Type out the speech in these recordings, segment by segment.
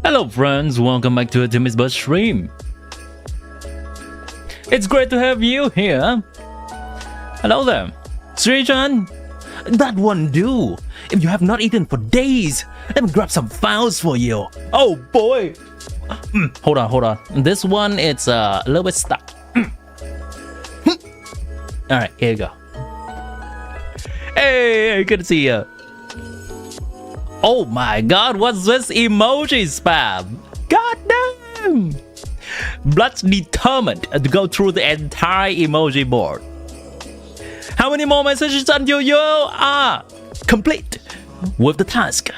Hello friends, welcome back to a Timmy's Buzz stream. It's great to have you here. Hello there. Sri-chan, that one do. If you have not eaten for days, let me grab some fowls for you. Oh boy. Hold on. This one, it's a little bit stuck. Alright, here you go. Hey, good to see you. Oh my god, what's this emoji spam? God damn! Blood's determined to go through the entire emoji board. How many more messages until you are complete with the task?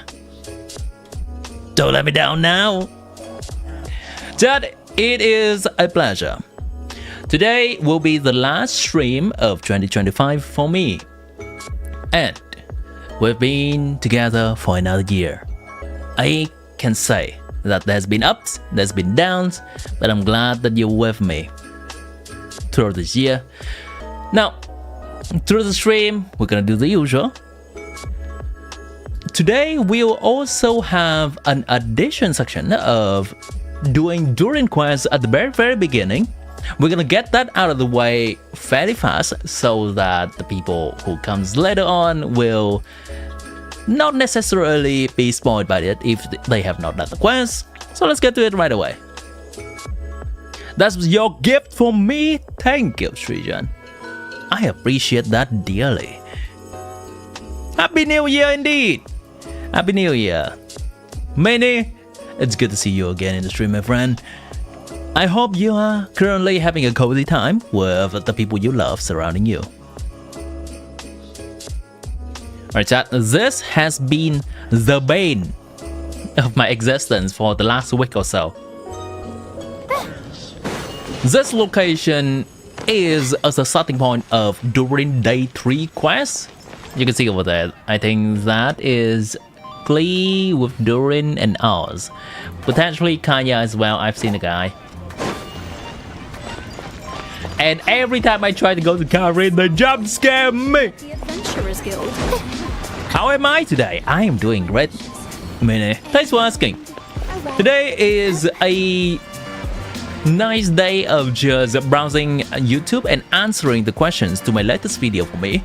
Don't let me down now. Dad, it is a pleasure. Today will be the last stream of 2025 for me. And we've been together for another year. I can say that there's been ups, there's been downs, but I'm glad that you're with me throughout this year. Now, through the stream, we're gonna do the usual. Today, we'll also have an addition section of doing Durin quests at the very beginning. We're gonna get that out of the way fairly fast so that the people who comes later on will not necessarily be spoiled by it if they have not done the quest. So let's get to it right away. That's your gift for me. Thank you, Srijan. I appreciate that dearly. Happy New Year indeed. Happy New Year. Mini, it's good to see you again in the stream, my friend. I hope you are currently having a cozy time with the people you love surrounding you. Alright chat, this has been the bane of my existence for the last week or so. This location is as a starting point of Durin Day 3 quest. You can see over there, I think that is Glee with Durin and Oz. Potentially Kaya as well, I've seen a guy. And every time I try to go to Karin, they jump scare me. The Adventurers Guild. How am I today? I am doing great. Mini, thanks for asking. Today is a nice day of just browsing YouTube and answering the questions to my latest video for me.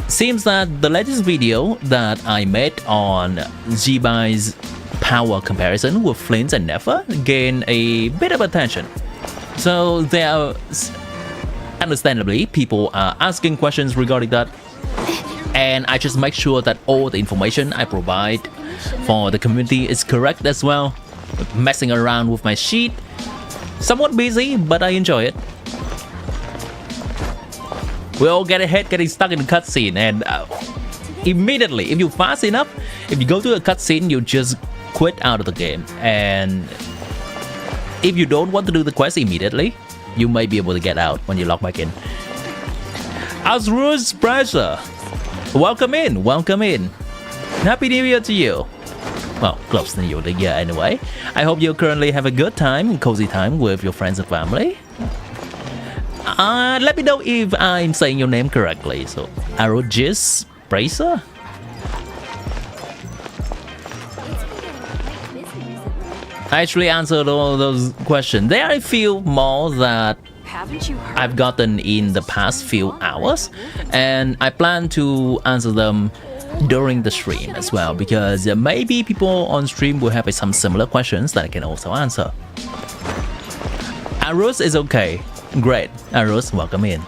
Seems that the latest video that I made on Zibai's power comparison with Flint and Nefer gained a bit of attention. So there are, understandably, people are asking questions regarding that, and I just make sure that all the information I provide for the community is correct as well. Messing around with my sheet, somewhat busy, but I enjoy it. We all get ahead getting stuck in the cutscene, and immediately, if you fast enough, if you go to a cutscene, you just quit out of the game. And if you don't want to do the quest immediately, you may be able to get out when you log back in. Azruz Pressure, welcome in. Happy New Year to you. Well, close to New Year anyway. I hope you currently have a good time, cozy time with your friends and family. Let me know if I'm saying your name correctly. So, Arujis Pressure. I actually answered all those questions. There are a few more that I've gotten in the past few hours, and I plan to answer them during the stream as well, because maybe people on stream will have some similar questions that I can also answer. Arus is okay. Great. Arus, welcome in.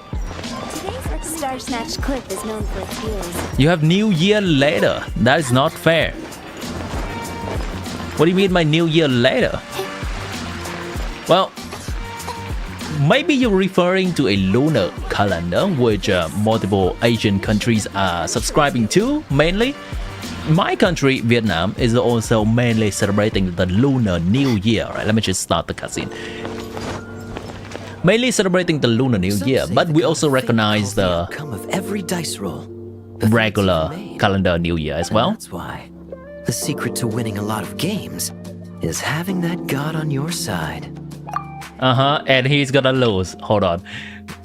Today's Star Snatch clip is known for its heels. You have New Year later. That is not fair. What do you mean by New Year later? Well, maybe you're referring to a lunar calendar, which multiple Asian countries are subscribing to, mainly. My country, Vietnam, is also mainly celebrating the Lunar New Year. Right, let me just start the cutscene. Mainly celebrating the Lunar New Year, but we also recognize the regular calendar New Year as well. That's why. The secret to winning a lot of games is having that god on your side. And he's gonna lose. Hold on.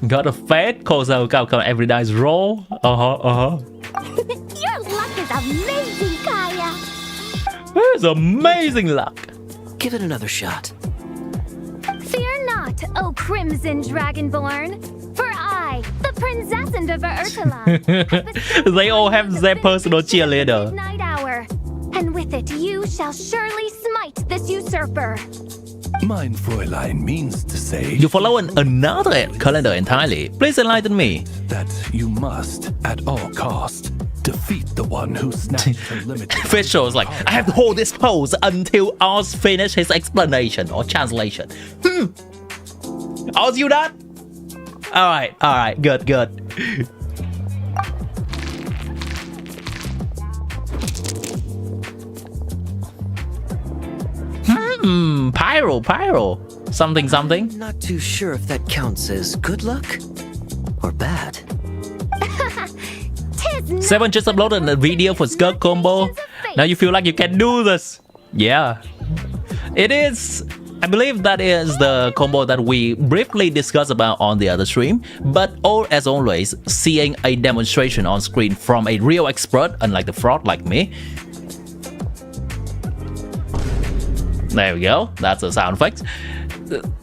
Got a fate, cause I'll count every dice roll. Your luck is amazing, Kaya. It's amazing luck. give it another shot. Fear not, O Crimson Dragonborn, for I, the Princess of Urtula, They all have their personal cheerleader. Night hour, and with it you shall surely smite this usurper. Mein Fräulein means to say You follow another calendar entirely. Please enlighten me. that you must, at all cost, defeat the one who snatched her limited. Official is like, I have to hold this pose until Oz finish his explanation or translation. Oz, you done? Alright, good. Pyro. Something. Not too sure if that counts as good luck or bad. 7 just uploaded a video for skirt combo. Now you feel like you can do this. Yeah. It is. I believe that is the combo that we briefly discussed about on the other stream. But as always, seeing a demonstration on screen from a real expert, unlike the fraud like me. There we go. That's the sound effect.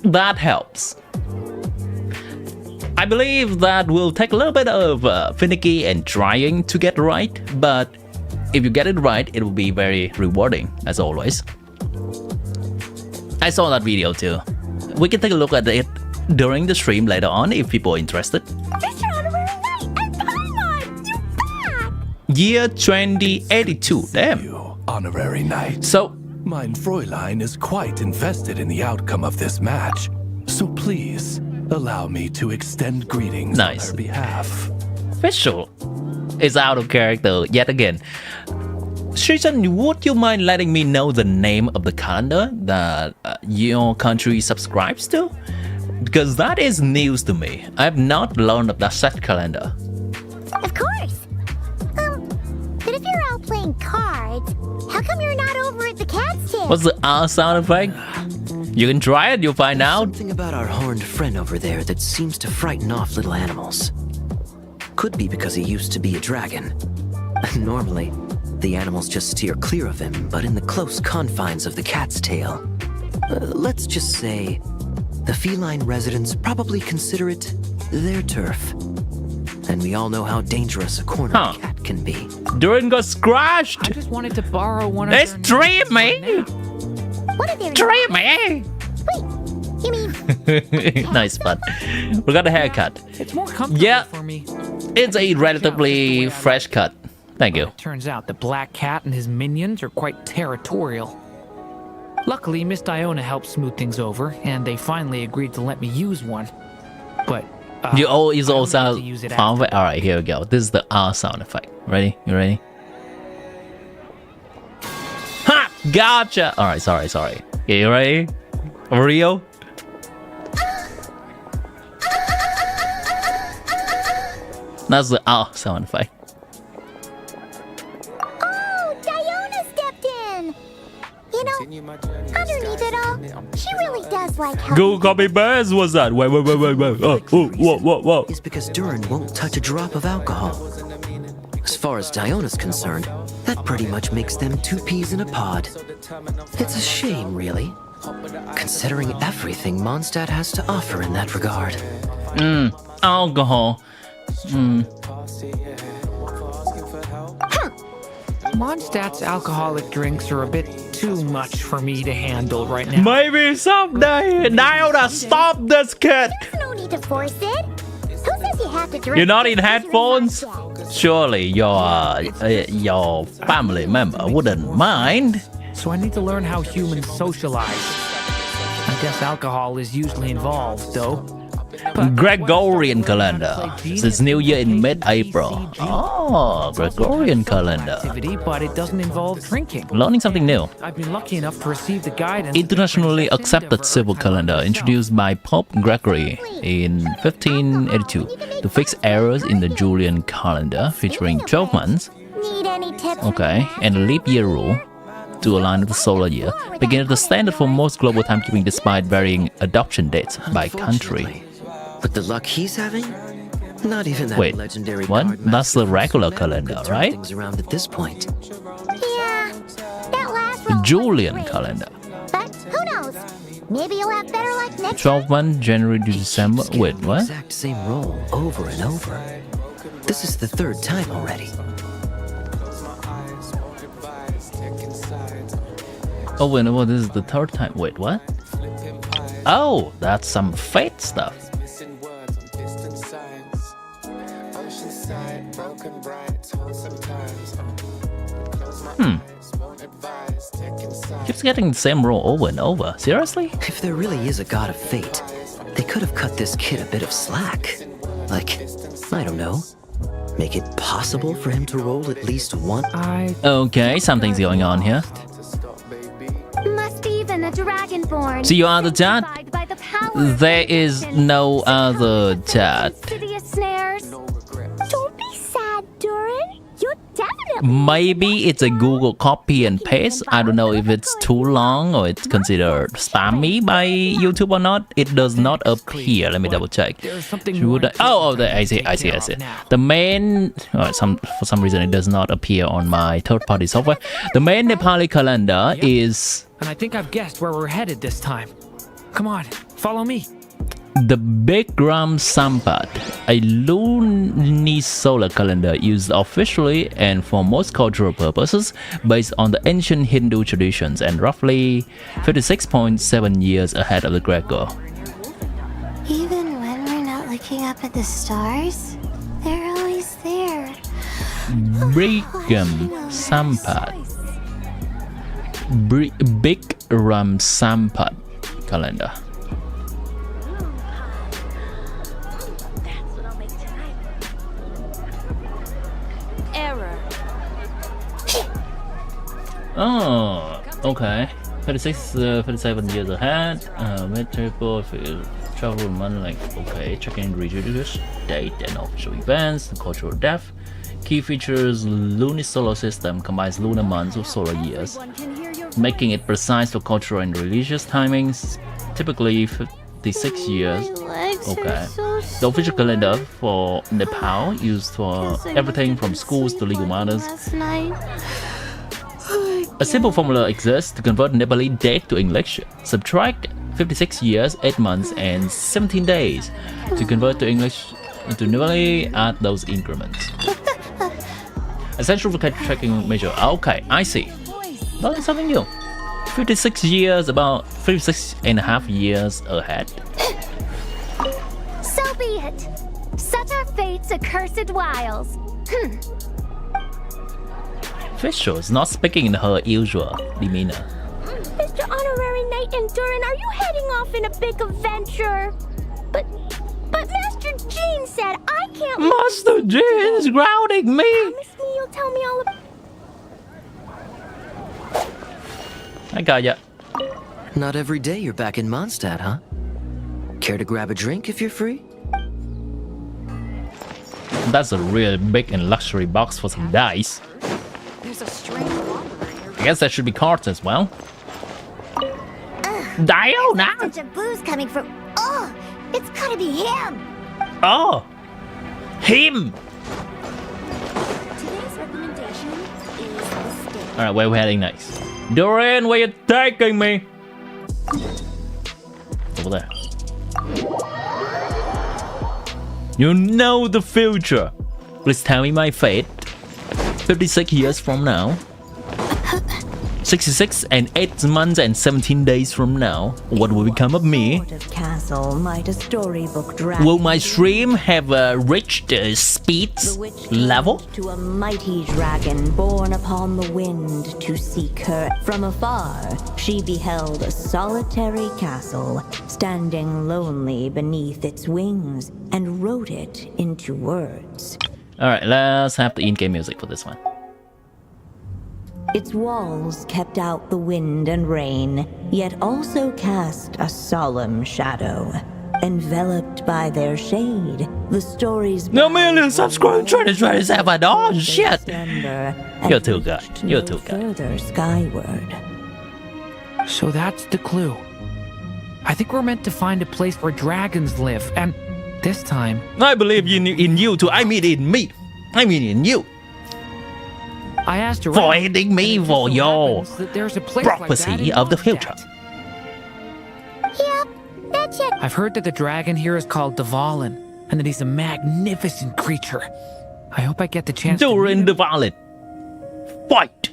That helps. I believe that will take a little bit of finicky and trying to get right, but if you get it right, it will be very rewarding, as always. I saw that video too. We can take a look at it during the stream later on if people are interested. Mr. Honorary Knight and Paimon, you're back! Year 2082, damn. You, honorary knight. So, Mein Fräulein is quite invested in the outcome of this match, so please allow me to extend greetings on her behalf. Official is out of character yet again. Shizen, would you mind letting me know the name of the calendar that your country subscribes to? Because that is news to me. I have not learned of that set calendar. Of course. But if you're out playing cards, how come you're not over at the cat's tail? What's the R sound effect? You can try it, you'll find out. Something about our horned friend over there that seems to frighten off little animals. Could be because he used to be a dragon. Normally, the animals just steer clear of him, but in the close confines of the cat's tail, let's just say, the feline residents probably consider it their turf. And we all know how dangerous a corner cat can be. Durin got scratched. I just wanted to borrow one of It's their dreamy. What are they? Dreamy. Wait, you mean Nice, bud. We got a haircut. It's more comfortable for me. It's a relatively fresh cut. Thank you. It turns out the Black Cat and his minions are quite territorial. Luckily, Miss Diona helped smooth things over, and they finally agreed to let me use one. But You always I don't also get to use it found after. it. Alright, here we go. This is the R sound effect. Ready? You ready? Ha! Gotcha! Alright, sorry. Okay, you ready? Real? That's the R sound effect. Oh, Diona stepped in! You know, underneath it all, she really does like how Go copy bears, what's that? Wait. Oh, whoa. Is because Durin won't touch a drop of alcohol. As far as Diona's concerned, that pretty much makes them two peas in a pod. It's a shame, really, considering everything Mondstadt has to offer in that regard. Alcohol. Mondstadt's alcoholic drinks are a bit too much for me to handle right now. Maybe someday. Diona, stop this kid. there's no need to force it. Who says you have to drink? You're not in because you're headphones? Mondstadt? Surely your family member wouldn't mind. So I need to learn how humans socialize. I guess alcohol is usually involved, though. But Gregorian calendar. Since New Year in mid-April. Oh, Gregorian calendar. activity, but it doesn't involve drinking. Learning something new. I've been lucky enough to receive the guidance. Internationally accepted civil calendar introduced by Pope Gregory in 1582 to fix errors in the Julian calendar featuring 12 months, Need any tips? okay, and a leap year rule to align with the solar year, became the standard for most global timekeeping despite varying adoption dates by country. Unfortunately. But the luck he's having? Not even that Wait, legendary what? card That's the master regular could calendar, turn right? things around at this point. Yeah, that last roll Julian was great. calendar. But who Maybe you'll have better luck next 12 months, January to December. Keeps Wait, getting the what? exact same role over and over. This is the third time already. Oh, wait, no, this is the third time. Wait, what? Oh, that's some fate stuff. Keeps getting the same role over and over. Seriously? If there really is a god of fate, they could have cut this kid a bit of slack. Like, I don't know, make it possible for him to roll at least one. Okay, something's going on here. Must be even the Dragonborn. So you are the dad? By the power There is no other dad. insidious snares. Don't be sad, Durin. You're definitely Maybe it's a Google copy and paste. I don't know if it's too long or it's considered spammy by YouTube or not. It does not appear. Let me double check. I see. The main, for some reason it does not appear on my third-party software. The main Nepali calendar is And I think I've guessed where we're headed this time. Come on, follow me. the Bikram Sampat, a lunisolar calendar used officially and for most cultural purposes based on the ancient Hindu traditions and roughly 56.7 years ahead of the Greco. Even when we're not looking up at the stars, they're always there. Bikram Sampat. Bikram Sampat calendar. Error. Oh, okay. 57 years ahead. Metrical travel month, like, okay. Checking religious date and official events, the cultural depth. Key features: lunisolar system combines lunar months with solar years, making it precise for cultural and religious timings. Typically 56 years. Okay. The official calendar for Nepal used for everything from schools to legal matters. A simple formula exists to convert Nepali date to English. Subtract 56 years, 8 months, and 17 days. To convert to English into Nepali, add those increments. Essential for tracking measure. Okay, I see. Learning something new. 56 years, about 56 and a half years ahead. So be it. Such are fate's accursed wiles. Officials not speaking in her usual demeanor. Mr. Honorary Knight and Durin, are you heading off in a big adventure? But Master Jean said I can't. Master Jean's grounding me. Promise me you'll tell me all about. I got ya. Not every day you're back in Mondstadt, huh? Care to grab a drink if you're free? That's a real big and luxury box for some dice. There's a strange wanderer here. I guess that should be cards as well. Diana! Such a booze coming from. Oh, it's gotta be him. Oh! Him! Today's recommendation is the steak. Alright, where are we heading next? Durin, where you taking me? Over there. You know the future. Please tell me my fate. 56 years from now. 66 and 8 months and 17 days from now. What will become of me? Castle might a storybook dragon. Will my stream have reached speed The witch level? turned to a mighty dragon born upon the wind to seek her. From afar, she beheld a solitary castle, standing lonely beneath its wings, and wrote it into words. Alright, let's have the in-game music for this one. Its walls kept out the wind and rain, yet also cast a solemn shadow. Enveloped by their shade, the stories. No million subscribers, 2027. Oh shit! December, You're and too good. reached You're no too good. Further skyward. So that's the clue. I think we're meant to find a place where dragons live, and this time, I believe in you too. I mean in me. I mean in you. I asked around, For aiding me and it for just so your happens that there's a place like that prophecy in of the future. Mondstadt. that yet. I've heard that the dragon here is called Dvalin, and that he's a magnificent creature. I hope I get the chance Durin to the Violet. Fight!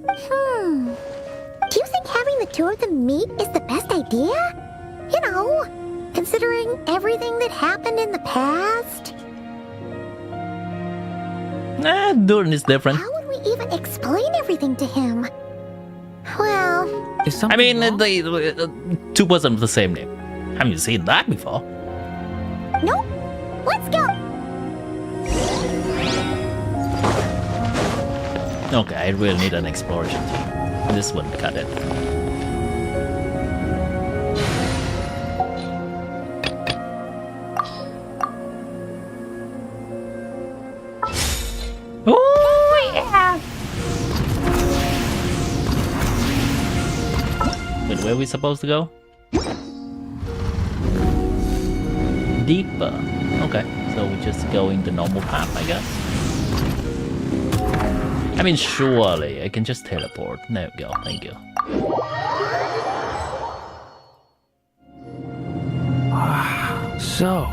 Do you think having the two of them meet is the best idea? You know, considering everything that happened in the past? Nah, Durin is different. How would we even explain everything to him? Well, Is I something mean, wrong? two persons with the same name. Haven't you seen that before? nope. Let's go. Okay, I really need an exploration team. This one cut it. Oh yeah! Wait, where are we supposed to go? Deeper. Okay, so we just go in the normal path, I guess. I mean, surely I can just teleport. There we go. Thank you. So,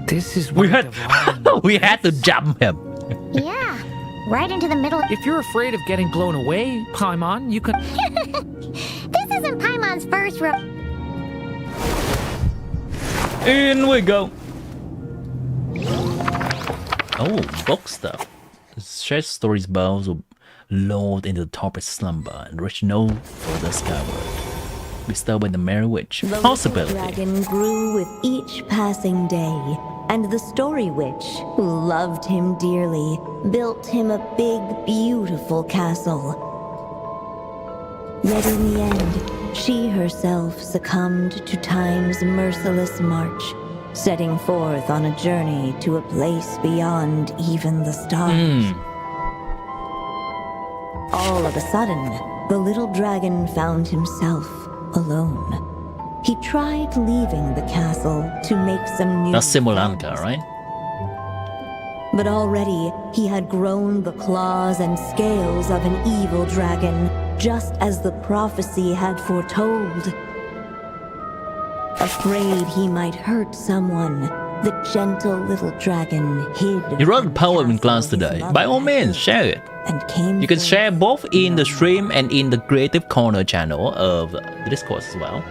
this is We where had Dvalin we had to jump him. Yeah, right into the middle. If you're afraid of getting blown away, Paimon, you could... This isn't Paimon's first In we go. Oh, book stuff. Shared stories bows will lulled into the torpid slumber and reach no further skyward. Bestowed by the Merry Witch. The little Possibility. dragon grew with each passing day, and the Story Witch, who loved him dearly, built him a big, beautiful castle. Yet in the end, she herself succumbed to time's merciless march, setting forth on a journey to a place beyond even the stars. All of a sudden, the little dragon found himself alone. He tried leaving the castle to make some new That's Simulanka, friends, right? but already he had grown the claws and scales of an evil dragon, just as the prophecy had foretold. Afraid he might hurt someone, the gentle little dragon hid. You wrote a from the poem in castle class his today. mother By all had means, built, share it. and came You can forth share both in the from stream and in the Creative Corner channel of the Discord as well.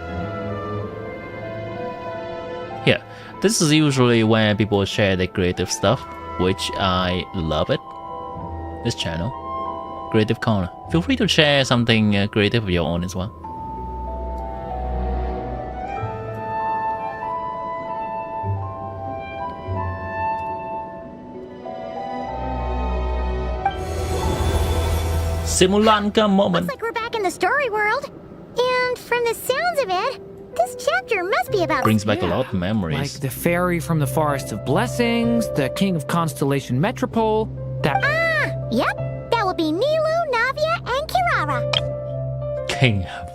Yeah, this is usually when people share their creative stuff, which I love it. This channel, Creative Corner. Feel free to share something creative of your own as well. Simulanka moment. Looks like we're back in the story world. And from the sounds of it, this chapter must be about... Brings back a Yeah, lot of memories. Like the fairy from the Forest of Blessings, the king of Constellation Metropole, that... Yep, that will be Nilu, Navia, and Kirara. King of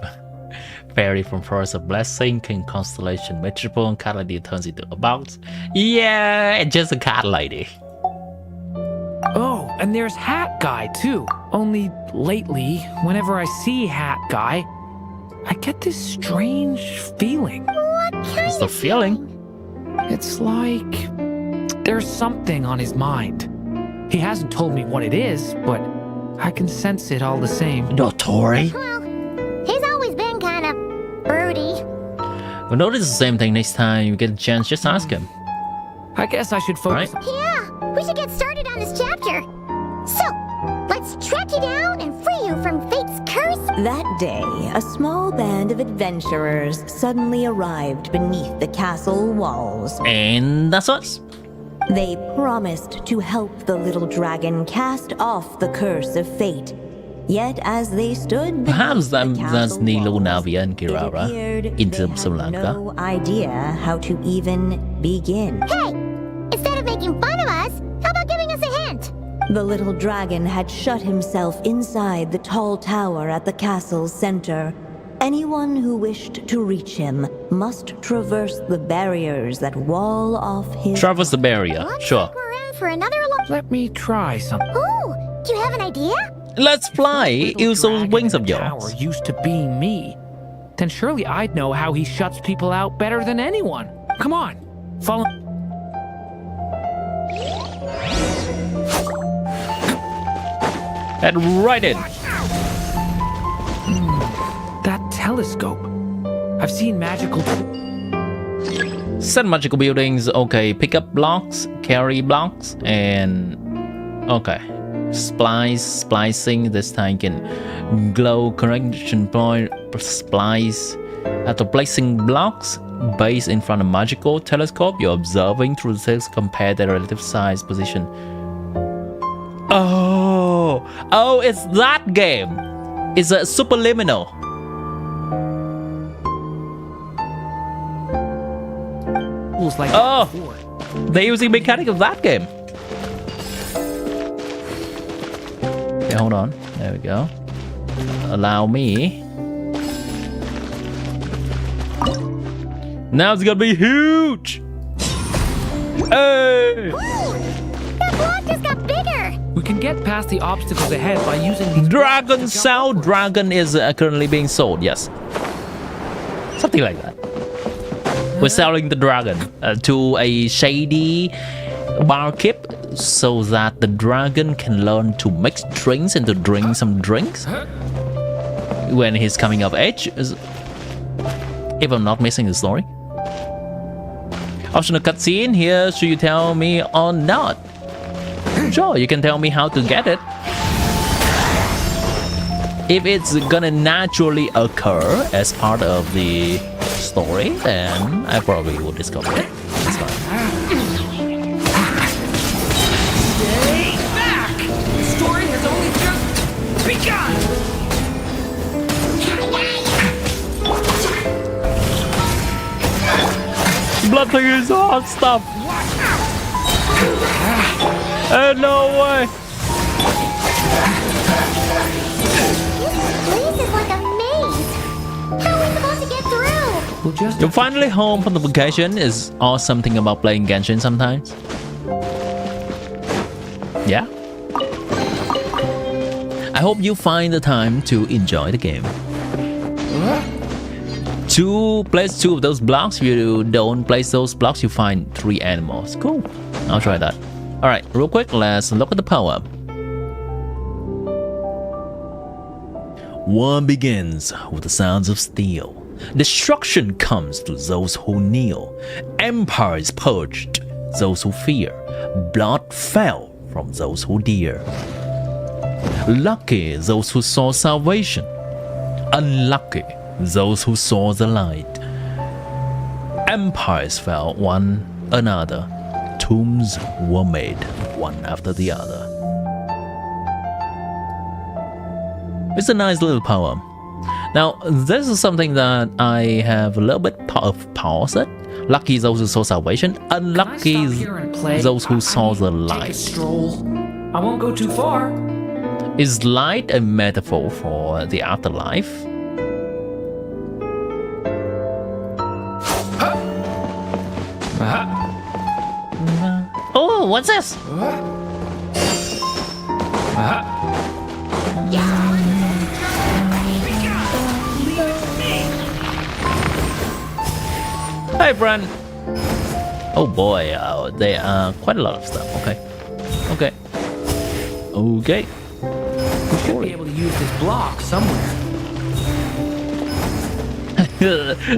Fairy from Forest of Blessing, King Constellation Metropole, and cat lady turns into a box. Yeah, and just a cat lady. Oh, and there's Hat Guy, too. Only lately, whenever I see Hat Guy, I get this strange feeling. What kind What's the of feeling? It's like there's something on his mind. He hasn't told me what it is, but I can sense it all the same. No, Tori. Well, he's always been kind of broody. We'll notice the same thing next time you get a chance. Just ask him. I guess I should focus. Right. Yeah, we should get started on this chapter. So, let's track you down and free you from fate's curse. That day, a small band of adventurers suddenly arrived beneath the castle walls. And that's us. They promised to help the little dragon cast off the curse of fate. Yet as they stood Perhaps beneath the that's castle Nilu, walls, Navia, and it Kirara appeared in they had Simulanka. no idea how to even begin. Hey, instead of making fun of us, how about giving us a hint? The little dragon had shut himself inside the tall tower at the castle's center. Anyone who wished to reach him must traverse the barriers that wall off his... Traverse the barrier. Looks Sure. like we're in for another look. Let me try something. Oh, do you have an idea? Let's fly. Little Use those dragon wings in of the tower yours. used to be me. then surely I'd know how he shuts people out better than anyone. Come on, follow. Head right in. That telescope. I've seen magical. Set magical buildings. Okay, pick up blocks, carry blocks, and okay, splicing. This time can glow correction point. Splice. After placing blocks base in front of magical telescope, you're observing through the telescope. Compare their relative size, position. Oh, it's that game. It's a superliminal. Like oh, they're using mechanic of that game. Okay, hold on. There we go. Allow me. Now it's gonna be huge. Hey! That block just got bigger! We can get past the obstacles ahead by using these Dragon Sound. Dragon is currently being sold, yes. Something like that. We're selling the dragon to a shady barkeep so that the dragon can learn to mix drinks and to drink some drinks when he's coming of age. If I'm not missing the story. Optional cutscene here. Should you tell me or not? Sure, you can tell me how to get it. If it's gonna naturally occur as part of the story, then I probably will discover it. That's fine. Stay back! The story has only just begun! Blood thing is hot stuff. No way. This is like a maze. How are we supposed to get through? You're finally home from the vacation is awesome thing about playing Genshin sometimes. Yeah. I hope you find the time to enjoy the game. Place two of those blocks. If you don't place those blocks, you find 3 animals. Cool. I'll try that. Alright, real quick, let's look at the power up. War begins with the sounds of steel. Destruction comes to those who kneel. Empire is purged, those who fear. Blood fell from those who dare. Lucky those who saw salvation. Unlucky those who saw the light. Empires fell one another. Tombs were made one after the other. It's a nice little poem. Now, this is something that I have a little bit of pause it. Lucky those who saw salvation. Unlucky those who saw the light. I won't go too far. Is light a metaphor for the afterlife? Oh, what's this? Hey, friend. Oh boy, there are quite a lot of stuff. Okay. We should be able to use this block somewhere.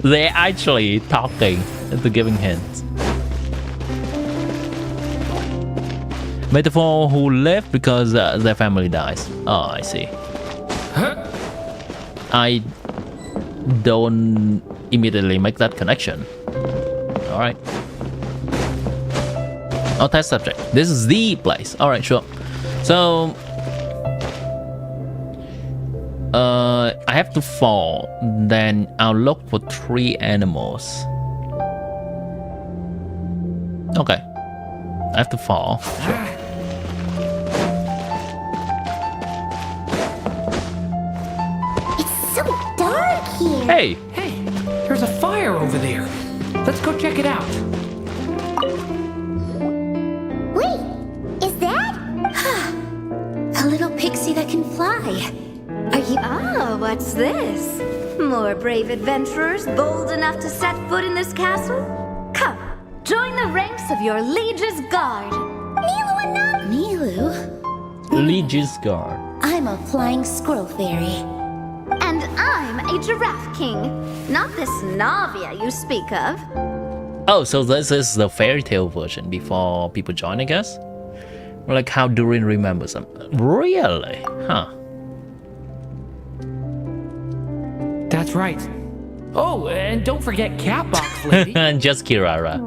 They're actually talking into giving hints. Metaphor who left because their family dies. Oh, I see. I don't immediately make that connection. Alright. Oh, test subject. This is the place. Alright, sure. So I have to fall. Then I'll look for 3 animals. Okay. I have to fall. Sure. It's so dark here. Hey! Hey, there's a fire over there. Let's go check it out. Wait, is that? A little pixie that can fly. Are you? Oh, what's this? More brave adventurers bold enough to set foot in this castle? Come, join the ranks of your liege's guard. Nilu and Nod. Nilu? Legion's Guard. I'm a flying squirrel fairy. And I'm a giraffe king. Not this Navia you speak of. Oh, so this is the fairy tale version before people join, I guess? Like how Durin remembers them. Really? Huh. That's right. Oh, and don't forget Catbox Lady. And just Kirara.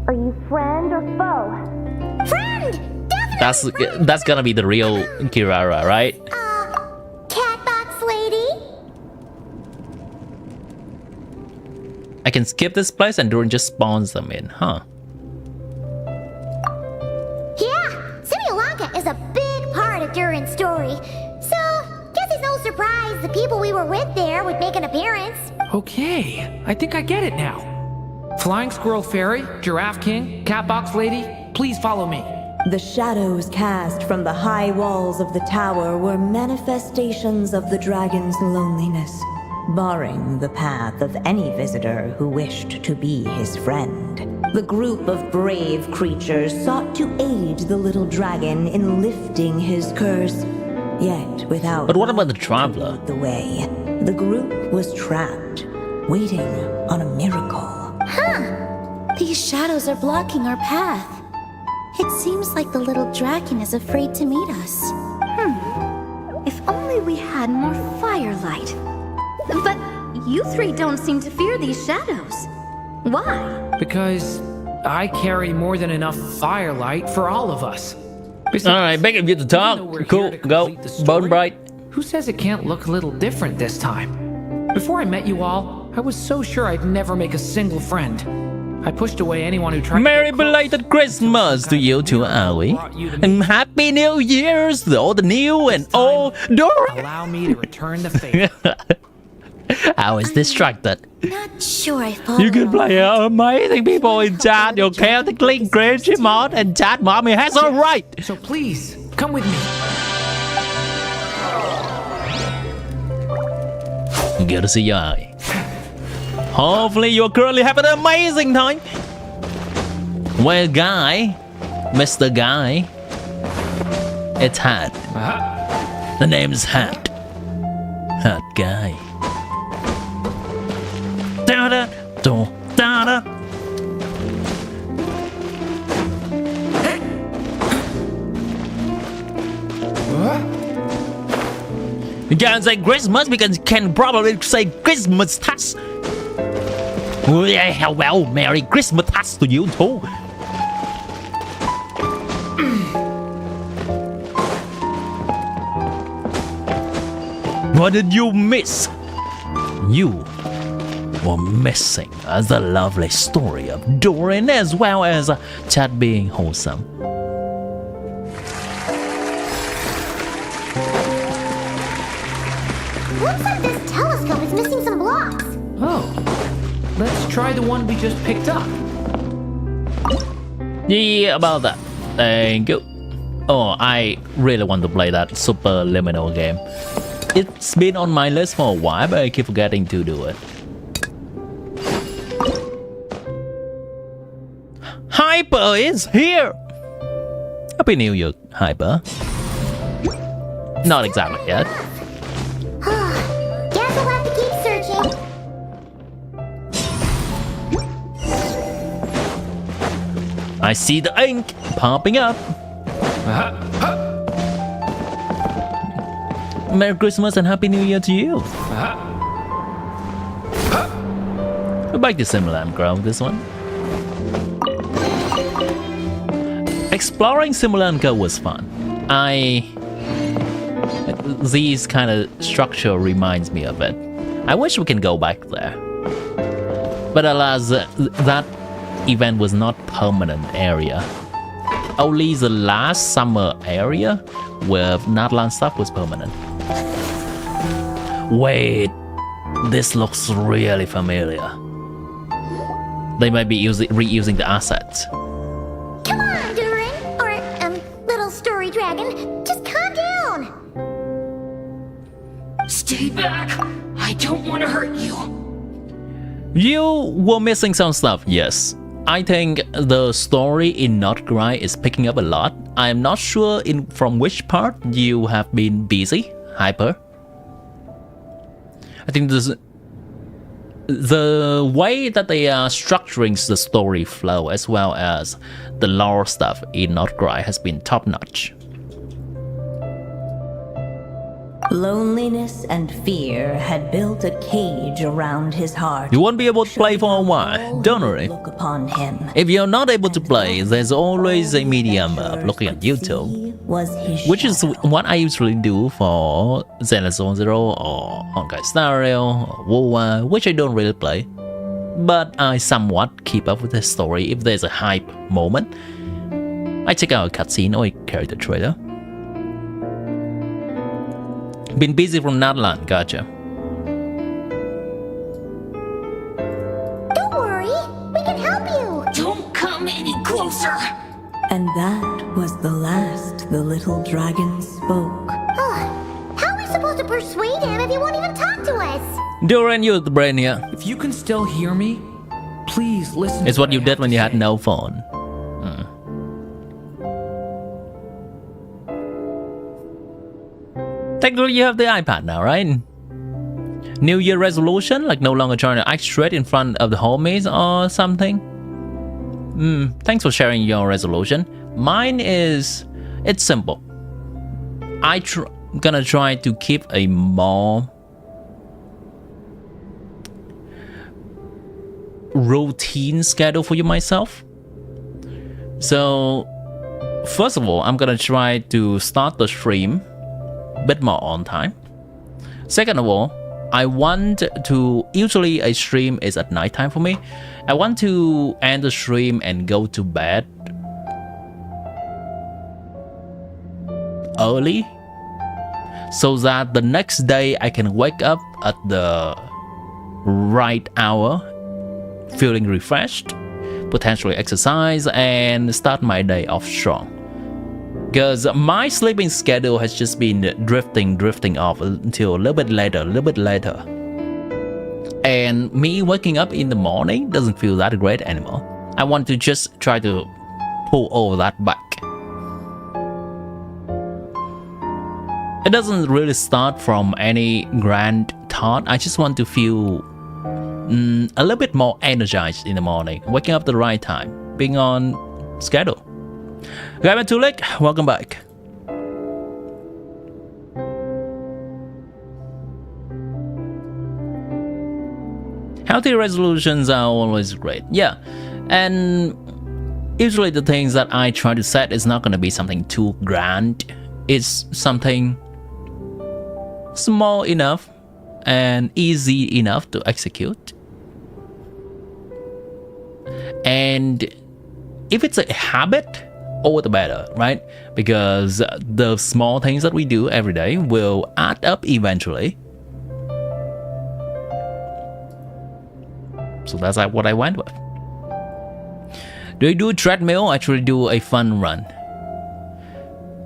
Are you friend or foe? Friend! Definitely! That's gonna be the real Kirara, right? Catbox lady? I can skip this place and Durin just spawns them in, huh? Yeah, Sri Lanka is a big part of Durin's story. So, guess it's no surprise the people we were with there would make an appearance. Okay, I think I get it now. Flying Squirrel Fairy, Giraffe King, Catbox Lady, please follow me. The shadows cast from the high walls of the tower were manifestations of the dragon's loneliness, barring the path of any visitor who wished to be his friend. The group of brave creatures sought to aid the little dragon in lifting his curse, yet without... But what about the traveler? ...the way. The group was trapped, waiting on a miracle. These shadows are blocking our path. It seems like the little dragon is afraid to meet us. If only we had more firelight. But you three don't seem to fear these shadows. Why? Because I carry more than enough firelight for all of us. Besides, Alright, begging you to talk. even though we're Cool, here to go. complete the story, Bone Bright. Who says it can't look a little different this time? Before I met you all, I was so sure I'd never make a single friend. I pushed away anyone who tried Merry to get close. belated Christmas to you too, Ali. And Happy New Year's to all the new and old Durin. Allow me to return the favor. I was distracted. Not sure I follow. You can play amazing people in chat. Your chaotically Genshin mod and chat mommy has a right. So please, come with me. Good to see you, Ali. Hopefully you're currently having an amazing time. Well, Guy, Mr. Guy, it's Hat. The name's Hat. Hat Guy. Da da da da da. You can't say Christmas because you can probably say Christmas tax. Well, Merry Christmas tax to you too. What did you miss? You were missing the lovely story of Durin as well as chat being wholesome. Looks like this telescope is missing some blocks. Oh, let's try the one we just picked up. Yeah, about that. Thank you. Oh, I really want to play that super liminal game. It's been on my list for a while, but I keep forgetting to do it. Hyper is here! Happy New Year, Hyper. Not exactly yet. Guess I'll have to keep searching. I see the ink popping up. Merry Christmas and Happy New Year to you. I like the Simulanka, this one. Exploring Simulanka was fun. These kind of structure reminds me of it. I wish we can go back there. But alas, that event was not permanent area. Only the last summer area with Natlan stuff was permanent. Wait, this looks really familiar. They might be reusing the assets. Come on, Durin, or little story dragon, just calm down. Stay back! I don't want to hurt you. You were missing some stuff, yes. I think the story in nod-krai is picking up a lot. I'm not sure from which part you have been busy, Hyper. I think the way that they are structuring the story flow as well as the lore stuff in nod-krai has been top-notch. Loneliness and fear had built a cage around his heart. You won't be able to play for a while, don't worry. Look upon him. If you're not able to play, there's always a medium of looking at YouTube, which is what I usually do for Zelda Zone Zero or Honkai Star Rail or WoW, which I don't really play. But I somewhat keep up with the story. If there's a hype moment, I check out a cutscene or a character trailer. Been busy from Natlan, gotcha. Don't worry, we can help you. Don't come any closer. And that was the last the little dragon spoke. How are we supposed to persuade him if he won't even talk to us? Durin, you're the brain here. If you can still hear me, please listen. It's to what you I did have when to you had say. no phone. Technically, you have the iPad now, right? New Year resolution, like no longer trying to act straight in front of the homies or something. Thanks for sharing your resolution. Mine is, it's simple. Gonna try to keep a more routine schedule for you myself. So, first of all, I'm gonna try to start the stream bit more on time. Second of all, I want to, usually a stream is at nighttime for me. I want to end the stream and go to bed early so that the next day I can wake up at the right hour feeling refreshed, potentially exercise and start my day off strong. Because my sleeping schedule has just been drifting off until a little bit later. And me waking up in the morning doesn't feel that great anymore. I want to just try to pull all that back. It doesn't really start from any grand thought. I just want to feel a little bit more energized in the morning, waking up at the right time, being on schedule. Gavin Tulik, welcome back. Healthy resolutions are always great, yeah. And usually the things that I try to set is not going to be something too grand. It's something small enough and easy enough to execute. And if it's a habit, all the better, right? Because the small things that we do every day will add up eventually. So that's what I went with. Do I do a treadmill? I actually do a fun run.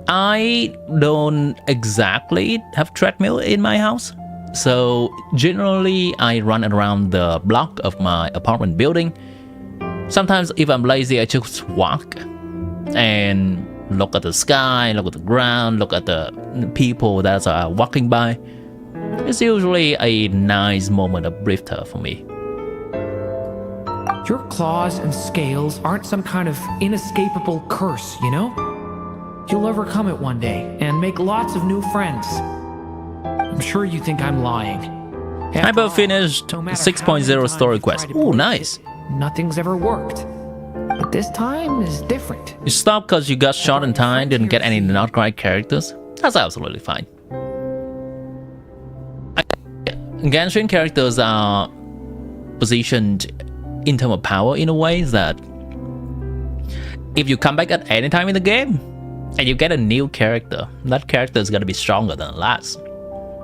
I don't exactly have treadmill in my house. So generally I run around the block of my apartment building. Sometimes if I'm lazy, I just walk and look at the sky, look at the ground, look at the people that are walking by. It's usually a nice moment of breather for me. Your claws and scales aren't some kind of inescapable curse, you know? You'll overcome it one day and make lots of new friends. I'm sure you think I'm lying. I about finished 6.0 story quest. Oh, nice. Nothing's ever worked. But this time is different. You stopped because you got shot in time, didn't get any nod-krai characters. That's absolutely fine. Genshin characters are positioned in terms of power in a way that if you come back at any time in the game and you get a new character, that character is going to be stronger than the last.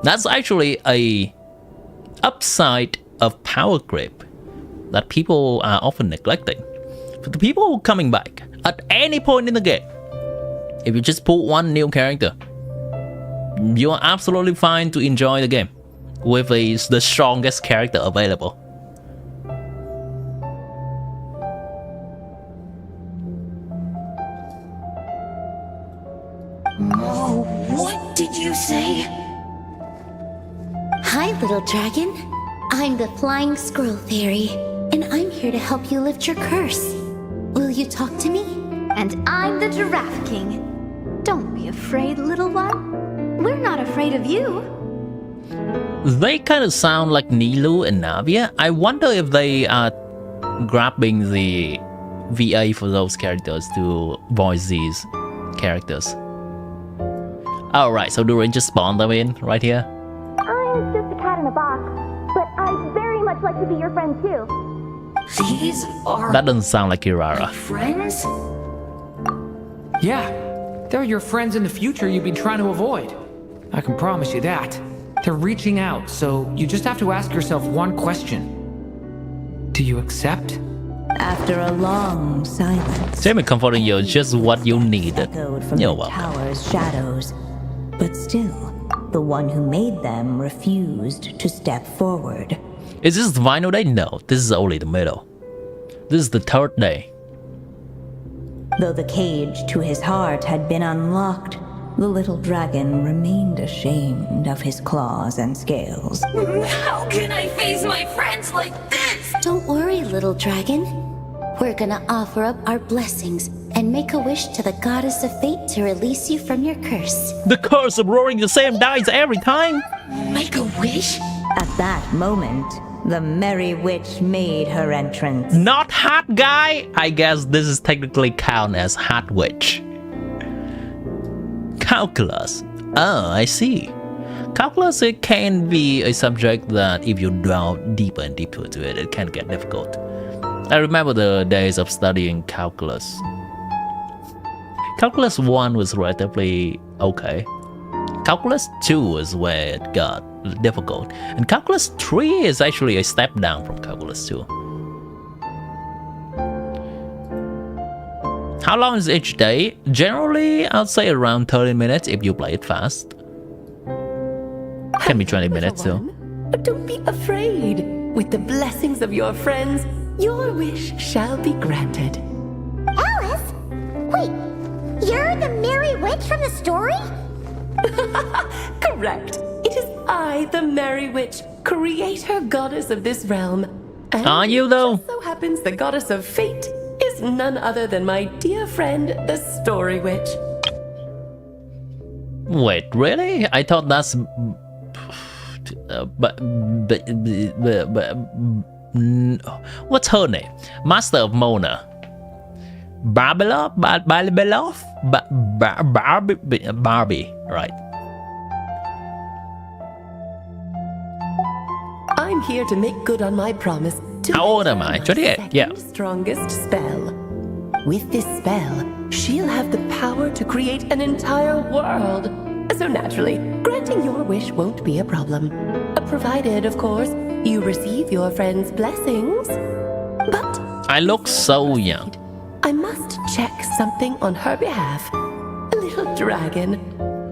That's actually a upside of power creep that people are often neglecting. For the people coming back at any point in the game, if you just pull one new character, you are absolutely fine to enjoy the game with the strongest character available. Oh, what did you say? Hi, little dragon. I'm the Flying Squirrel Fairy, and I'm here to help you lift your curse. Will you talk to me? And I'm the Giraffe King. Don't be afraid, little one. We're not afraid of you. They kind of sound like Nilu and Navia. I wonder if they are grabbing the VA for those characters to voice these characters. Alright, so Durin just spawned them in right here. I'm just a cat in a box, but I'd very much like to be your friend too. These are That doesn't sound like Kirara. friends? Yeah, they're your friends in the future you've been trying to avoid. I can promise you that. They're reaching out, so you just have to ask yourself one question. Do you accept? After a long silence, Jamie comforting you is just what you needed. echoed from You're the welcome. tower's shadows. But still, the one who made them refused to step forward. Is this the final day? No, this is only the middle. This is the third day. Though the cage to his heart had been unlocked, the little dragon remained ashamed of his claws and scales. How can I face my friends like this? Don't worry, little dragon. We're gonna offer up our blessings and make a wish to the goddess of fate to release you from your curse. The curse of rolling the same dice every time. Make a wish? At that moment, the merry witch made her entrance. Not Hat Guy. I guess this is technically count as Hat Witch. Calculus. Oh, I see. Calculus, it can be a subject that if you delve deeper and deeper into it, it can get difficult. I remember the days of studying calculus. Calculus 1 was relatively okay. Calculus 2 is where it got difficult. And Calculus 3 is actually a step down from Calculus 2. How long is each day? Generally, I'd say around 30 minutes if you play it fast. Can be 20 minutes too. But don't be afraid. With the blessings of your friends, your wish shall be granted. Alice? Wait, you're the Merry Witch from the story? Correct. It is I, the Merry Witch, creator goddess of this realm. And Are you though? it just so happens the goddess of fate is none other than my dear friend, the Story Witch. Wait, really? I thought that's... what's her name? Master of Mona. Barbie, right. I'm here to make good on my promise to How old am make I? my 28, yeah. second strongest spell. With this spell, she'll have the power to create an entire world. So naturally, granting your wish won't be a problem. Provided, of course, you receive your friend's blessings. But I look so young. I must check something on her behalf. Little dragon,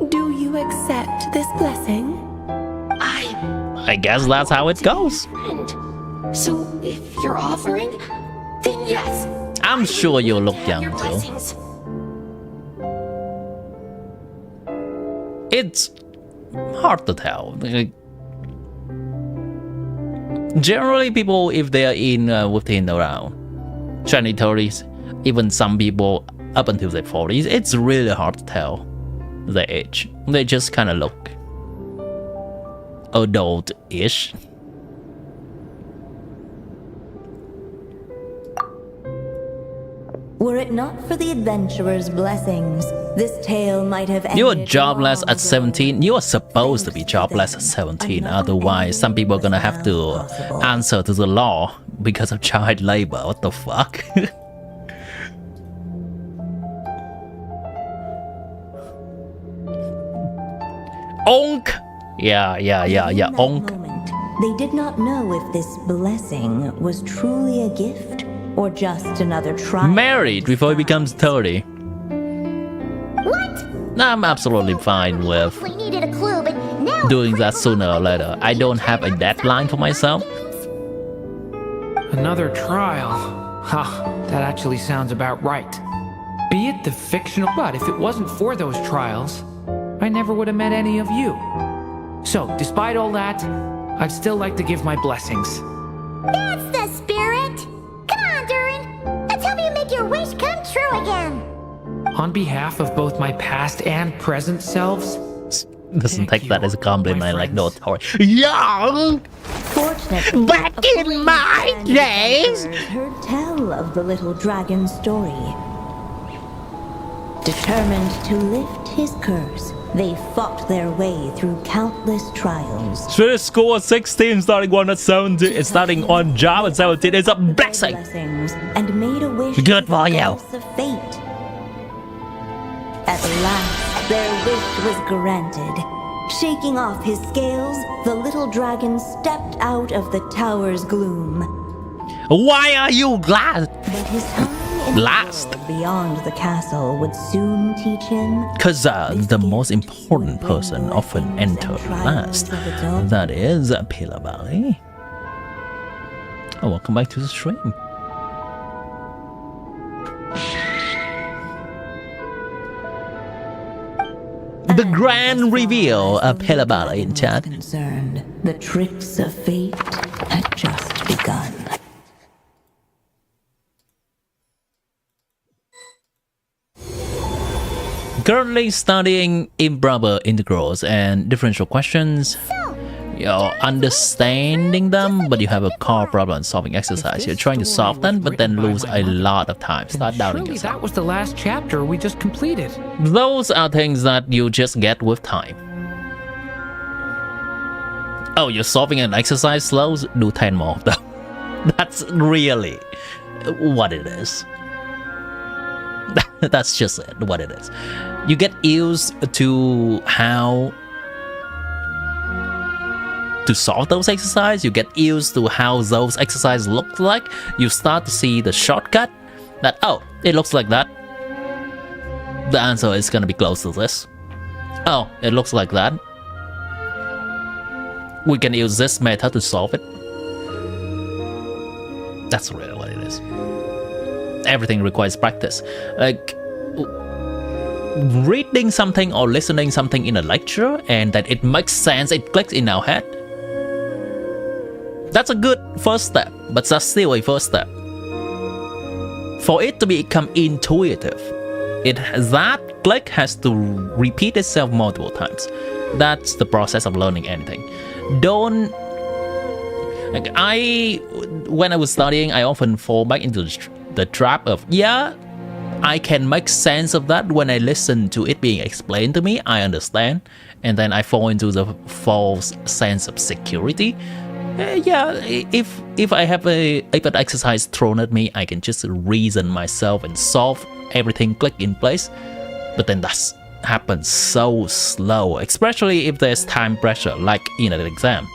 do you accept this blessing? I guess that's how it goes. So if you're offering, then yes. I'm sure you look young Your too. blessings. It's hard to tell. Like, generally, people, if they are in within around 20, 30s, even some people up until their 40s, it's really hard to tell their age. They just kind of look adult-ish. Were it not for the adventurer's blessings, this tale might have ended. You are jobless long at ago. 17. You are supposed to be Thanks to jobless them, at 17. another Otherwise, some people are gonna have to ending was now possible. answer to the law because of child labor. What the fuck? Onk! Yeah. In that Onk. moment, they did not know if this blessing was truly a gift or just another trial. Married before he becomes 30. What? I'm absolutely fine with. We needed a clue, but now doing that sooner or later. I don't have a deadline for myself. Another trial. That actually sounds about right. Be it the fictional, but if it wasn't for those trials, I never would have met any of you. So, despite all that, I'd still like to give my blessings. That's the spirit! Come on, Durin! Let's help you make your wish come true again! On behalf of both my past and present selves, doesn't take that as a compliment, like no toy. Yeah! Fortunately, Back in my days! Heard tell of the little dragon's story. Determined to lift his curse, they fought their way through countless trials. Finish score 16, starting one at 17, starting on job at 17 is a blessing. Blessings, and made a wish Good for you. of fate. At last, their wish was granted. Shaking off his scales, the little dragon stepped out of the tower's gloom. Why are you glad? But his time in Last. the world beyond the castle would soon teach him. Because the most important person often enter last. That is Pillar Valley. Oh, welcome back to the stream. The grand reveal of Pillar Valley in chat. Concerned, the tricks of fate had just begun. Currently studying improper integrals and differential questions. You're understanding them, but you have a core problem solving exercise. You're trying to solve them, but then lose a lot of time. Start doubting surely yourself. that was the last chapter we just completed. Those are things that you just get with time. Oh, you're solving an exercise slow? Do 10 more of them. That's really what it is. That's just it, what it is. You get used to how to solve those exercises. You get used to how those exercises look like. You start to see the shortcut that, oh, it looks like that. The answer is gonna be close to this. Oh, it looks like that. We can use this method to solve it. That's really what it is. Everything requires practice. Like reading something or listening something in a lecture and that it makes sense, it clicks in our head. That's a good first step, but that's still a first step. For it to become intuitive, that click has to repeat itself multiple times. That's the process of learning anything. Don't like when I was studying, I often fall back into the trap of, yeah, I can make sense of that when I listen to it being explained to me, I understand, and then I fall into the false sense of security. Yeah, if I have an exercise thrown at me, I can just reason myself and solve everything, click in place. But then that happens so slow, especially if there's time pressure, like in an exam.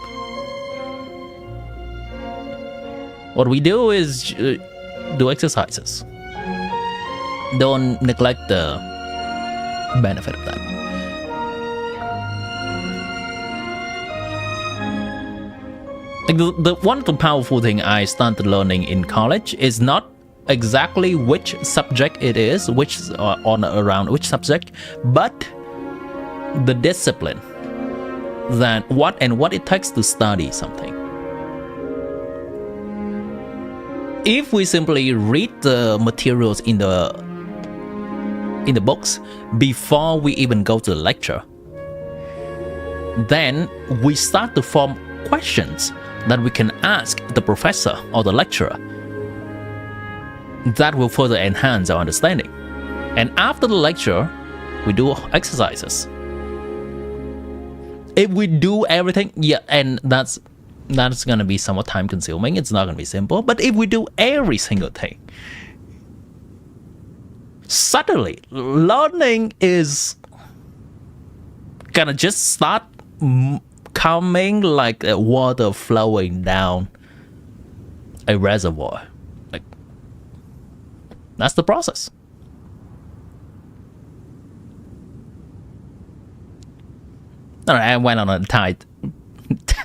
What we do is do exercises. Don't neglect the benefit of that. The one of the powerful thing I started learning in college is not exactly which subject it is, around which subject, but the discipline, that what it takes to study something. If we simply read the materials in the books before we even go to the lecture, then we start to form questions that we can ask the professor or the lecturer. That will further enhance our understanding. And after the lecture, we do exercises. If we do everything, yeah, and that's gonna be somewhat time consuming, it's not gonna be simple, but if we do every single thing, suddenly learning is gonna just start coming like water flowing down a reservoir. Like, that's the process. Alright, I went on a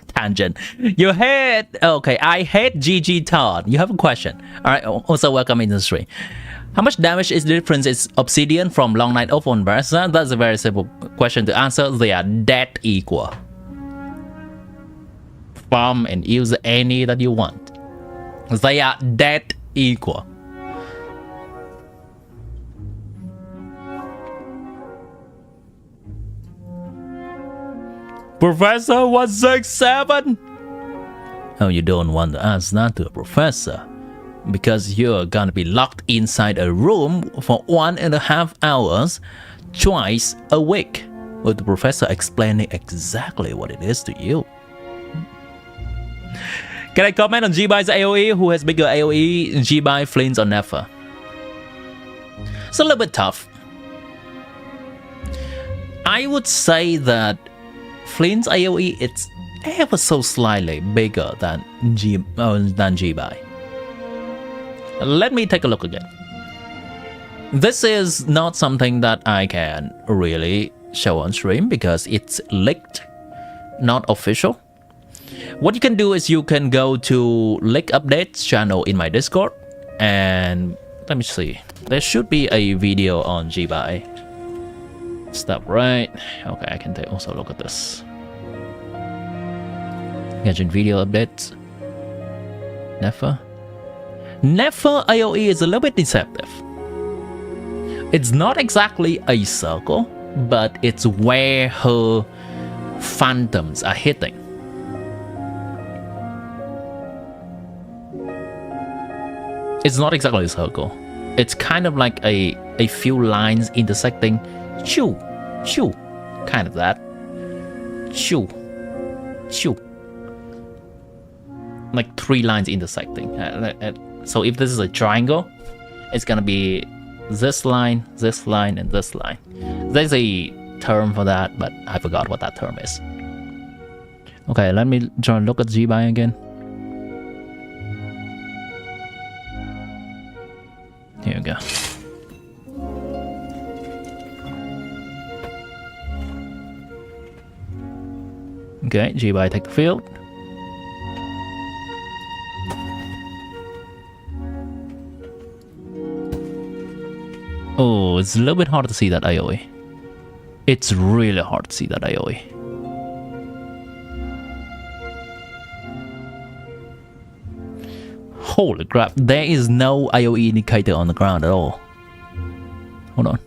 tangent. You hate... Okay, I hate GG Todd. You have a question. Alright, also welcome in the stream. How much damage is the difference is Obsidian from Long Night Open Berserk? That's a very simple question to answer. They are dead equal. Farm and use any that you want. They are dead equal. Professor 167. Oh, you don't want to ask that to a professor because you're gonna be locked inside a room for 1.5 hours twice a week with the professor explaining exactly what it is to you. Can I comment on G-Bai's AoE? Who has bigger AoE, G-Bai, Flint, or Nefer? It's a little bit tough. I would say that Flint's AoE it's ever so slightly bigger than G-Bai. Let me take a look again. This is not something that I can really show on stream because it's leaked, not official. What you can do is you can go to leak updates channel in my Discord, and let me see. There should be a video on G-Bai. Stop right. Okay, I can also look at this. Genshin video updates. Nefer. Nefer AoE is a little bit deceptive. It's not exactly a circle, but it's where her phantoms are hitting. It's not exactly a circle. It's kind of like a few lines intersecting. Choo, choo, kind of that. Choo, choo. Like 3 lines intersecting. So if this is a triangle, it's gonna be this line, and this line. There's a term for that, but I forgot what that term is. Okay, let me try and look at G-Bai again. Here we go. Okay, G-Bai take the field. Oh, it's a little bit hard to see that AoE. It's really hard to see that AoE. Holy crap, there is no AoE indicator on the ground at all. Hold on.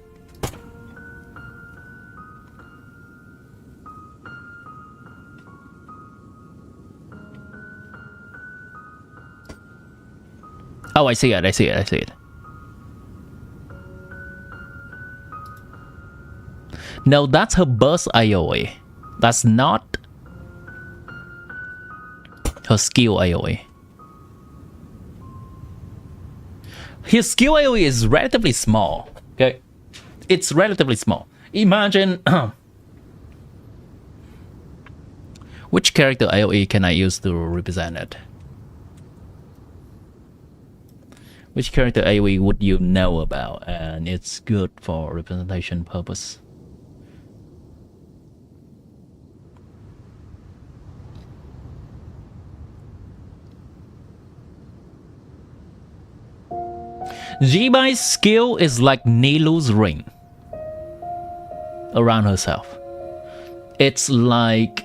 Oh, I see it. No, that's her burst AoE. That's not her skill AoE. His skill AoE is relatively small. Okay, it's relatively small. Imagine which character AoE can I use to represent it? Which character AoE would you know about and it's good for representation purpose? G-Bai's skill is like Nilu's ring around herself. It's like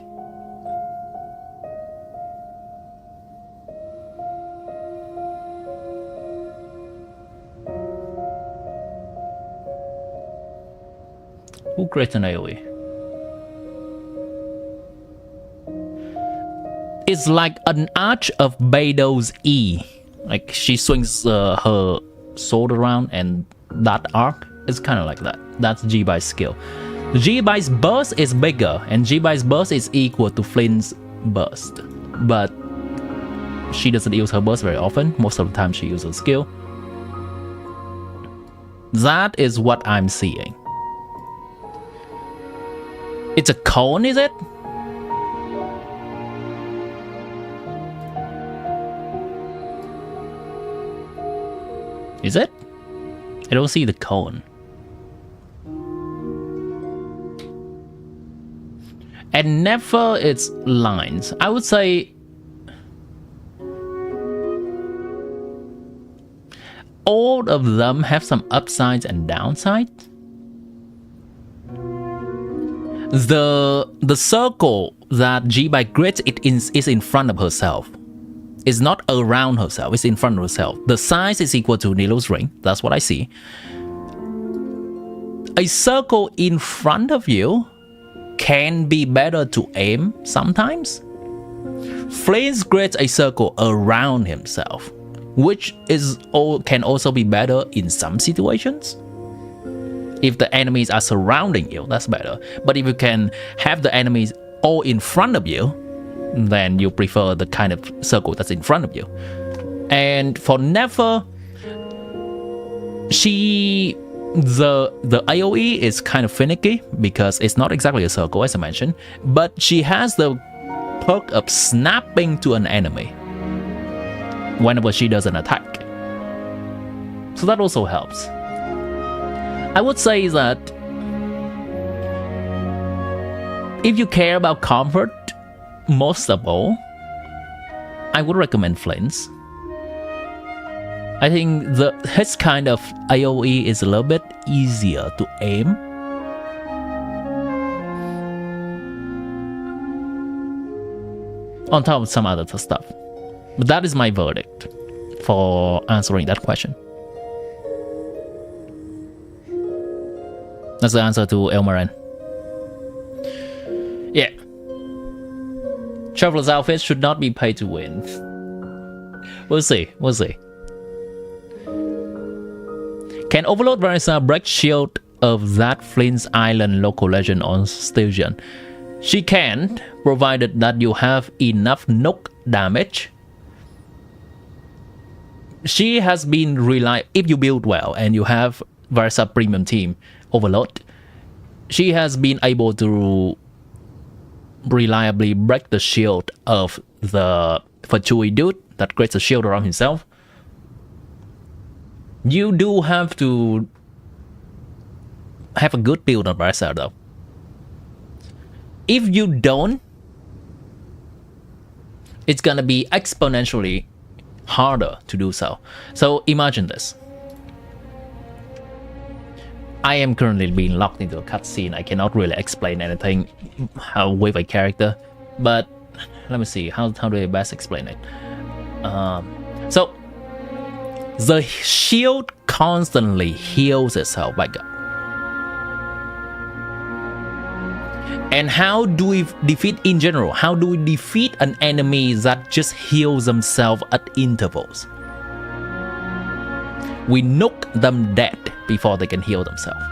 who creates an AoE? It's like an arch of Beidou's E. Like she swings her sword around and that arc is kind of like that. That's G-Bai's skill. G-Bai's burst is bigger and G-Bai's burst is equal to Flint's burst. But she doesn't use her burst very often. Most of the time she uses skill. That is what I'm seeing. It's a cone, is it? Is it? I don't see the cone. and never its lines. I would say all of them have some upsides and downsides. The circle that G by grids is in front of herself. It's not around herself, it's in front of herself. The size is equal to Nilo's ring, that's what I see. A circle in front of you can be better to aim sometimes. Flint grids a circle around himself, which can also be better in some situations. If the enemies are surrounding you, that's better. But if you can have the enemies all in front of you, then you prefer the kind of circle that's in front of you. And for Never, the AoE is kind of finicky because it's not exactly a circle as I mentioned, but she has the perk of snapping to an enemy whenever she does an attack. So that also helps. I would say that if you care about comfort most of all, I would recommend Flint's. I think his kind of AoE is a little bit easier to aim. On top of some other stuff. But that is my verdict for answering that question. That's the answer to Elmaran. Yeah. Traveler's outfits should not be paid to win. We'll see. Can Overlord Varisa break shield of that Flint's Island local legend on station? She can, provided that you have enough knock damage. She has been if you build well and you have Varisa premium team Overlord, she has been able to reliably break the shield of the Fatui dude that creates a shield around himself. You do have to have a good build on Varisa though. If you don't, it's gonna be exponentially harder to do so. So imagine this. I am currently being locked into a cutscene. I cannot really explain anything with a character, but let me see, how do I best explain it? So the shield constantly heals itself back up. And how do we defeat in general? How do we defeat an enemy that just heals themselves at intervals? We knock them dead before they can heal themselves.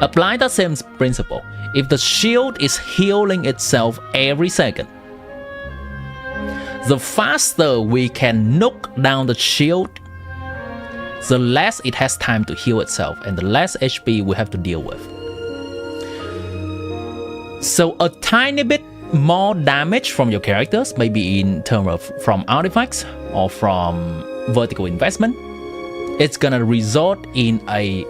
Apply that same principle. If the shield is healing itself every second, the faster we can knock down the shield, the less it has time to heal itself and the less HP we have to deal with. So a tiny bit more damage from your characters, maybe in terms of from artifacts or from vertical investment, it's gonna result in a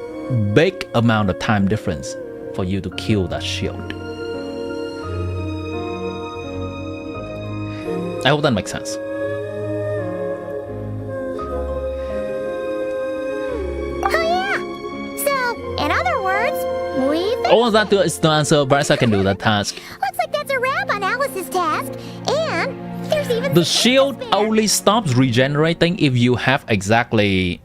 big amount of time difference for you to kill that shield. I hope that makes sense. Oh yeah! So, in other words, we... All of that is to answer. Varisa can do that task. Looks like that's a wrap on Alice's task, and there's even... The shield only stops regenerating if you have exactly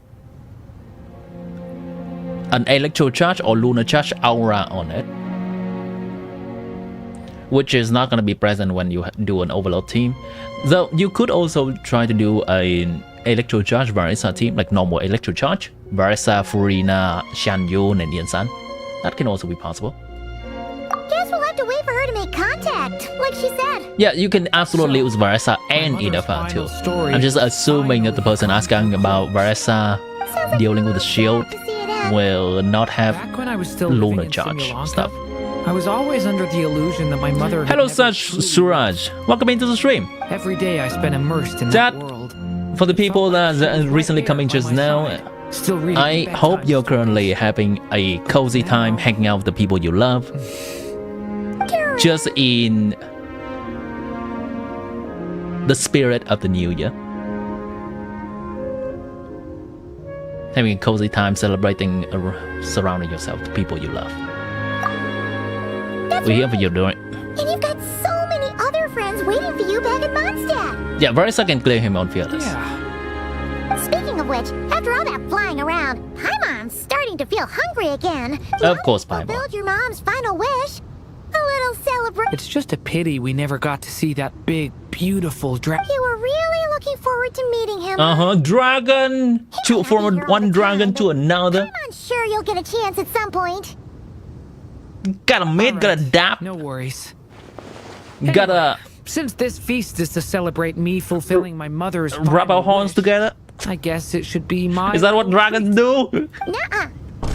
an electro charge or lunar charge aura on it, which is not going to be present when you do an overload team. Though you could also try to do an electro charge Varisa team, like normal electro charge, Varisa, Furina, Shangyun, and Yansan. That can also be possible. Guess we'll have to wait for her to make contact, like she said. Yeah, you can absolutely use Varisa and Idafa too. I'm just assuming that the person asking about Varisa dealing with the shield will not have lunar charge stuff. I was always under the illusion that my mother had Hello, Suraj. Welcome into the stream. Every day I spent immersed in that world. For the people that are recently coming just now, I hope you're currently having a cozy time hanging out with the people you love. just in the spirit of the new year. Having a cozy time celebrating, surrounding yourself with people you love. We're here for you, Durin. And you've got so many other friends waiting for you back at Mondstadt. Yeah, very second clear him on Fearless. Yeah. Speaking of which, after all that flying around, Paimon's starting to feel hungry again. Of course, Paimon. Fulfilled your mom's final wish. A little celebration. It's just a pity we never got to see that big, beautiful dragon. You were really looking forward to meeting him. Dragon from one dragon to another. I'm sure you'll get a chance at some point. Gotta meet, gotta adapt. No worries. Gotta Since this feast is to celebrate me fulfilling my mother's rub our final horns wish, together. I guess it should be my... Is that what dragons do? Nuh-uh.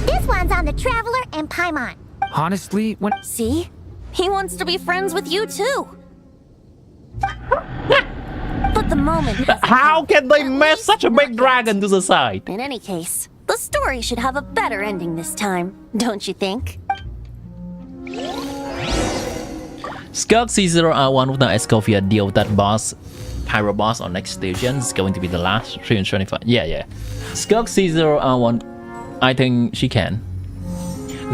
This one's on the Traveler and Paimon. Honestly, when... See? He wants to be friends with you too. But the moment... How can they mess such a big dragon to the side? In any case, the story should have a better ending this time, don't you think? Skirk C0R1 with the Escovia deal with that boss, Pyro boss on next station is going to be the last 325. Yeah. Skirk C0R1, I think she can.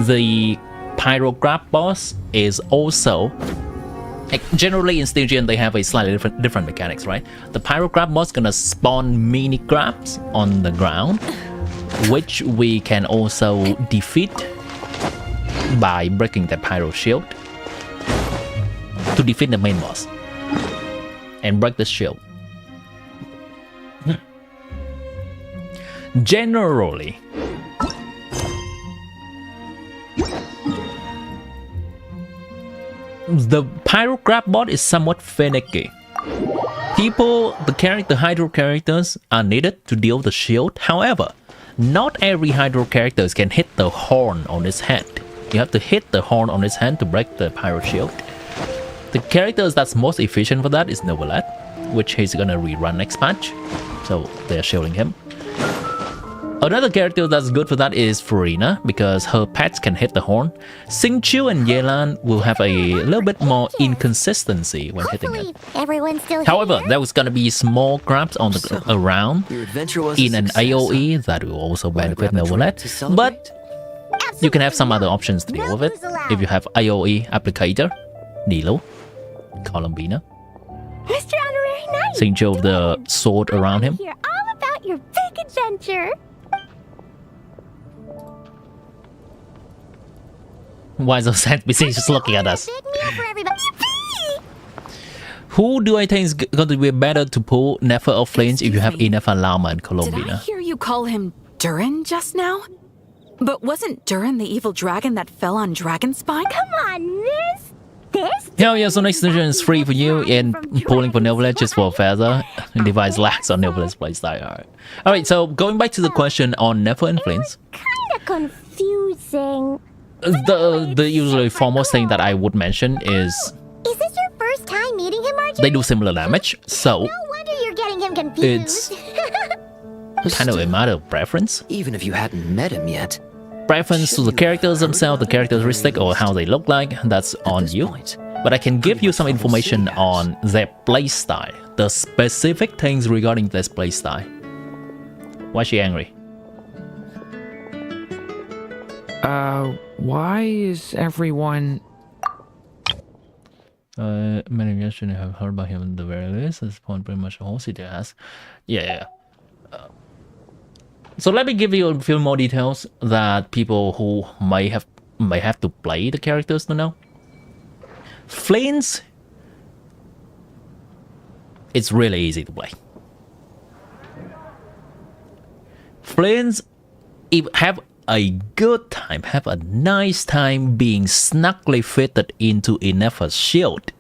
The Pyro grab boss is also, like, generally in Stygian they have a slightly different mechanics, right? The Pyro grab boss gonna spawn mini grabs on the ground, which we can also defeat by breaking the Pyro shield to defeat the main boss and break the shield. Generally, the Pyro grab bot is somewhat finicky. The Hydro characters are needed to deal with the shield. However, not every Hydro characters can hit the horn on his head. You have to hit the horn on his hand to break the Pyro shield. The characters that's most efficient for that is Novelet, which he's gonna rerun next patch, so they're shielding him. Another character that's good for that is Farina, because her pets can hit the horn. Xingqiu and Yelan will have a little bit more inconsistency when hitting it. Everyone's still However, here? there was gonna be small grabs on the around Your adventure was in a an success, AoE that will also benefit grab a drink Novelet, to celebrate? but you can have some other options to deal with it. If you have AoE Applicator, Nilo, Columbina, Mr. Honorary Knight! Xingqiu with the sword around him. Hear all about your big adventure. Why is those NPCs just looking at us? Big meal for everybody. Yippee! Who do I think is going to be better to pull Nefer or Flames if you have enough Alama and Did I Columbina? hear you call him Durin just now? But wasn't Durin the evil dragon that fell on Dragonspine? Come on, Miss. This? Hell yeah, so next session is free for you and pulling for Novelet just for feather. Device lacks on Novelet's playstyle. Alright, so going back to the question on Nefer and Flames. Kinda confusing. The usually foremost thing that I would mention is Is this your first time meeting him, Archie? they do similar damage, so No wonder you're getting him confused. it's kind of a matter of preference. Even if you hadn't met him yet, Preference to the characters themselves, the characteristic or how they look like, that's on this you. point, But I can give you some information on their playstyle, the specific things regarding this playstyle. Why is she angry? Why is everyone... Many of you should have heard about him at the very least. At this point, pretty much the whole city has. Yeah. So let me give you a few more details that people who may have to play the characters to know. Flames, it's really easy to play. Flames, have a good time, have a nice time being snugly fitted into Inefer's shield.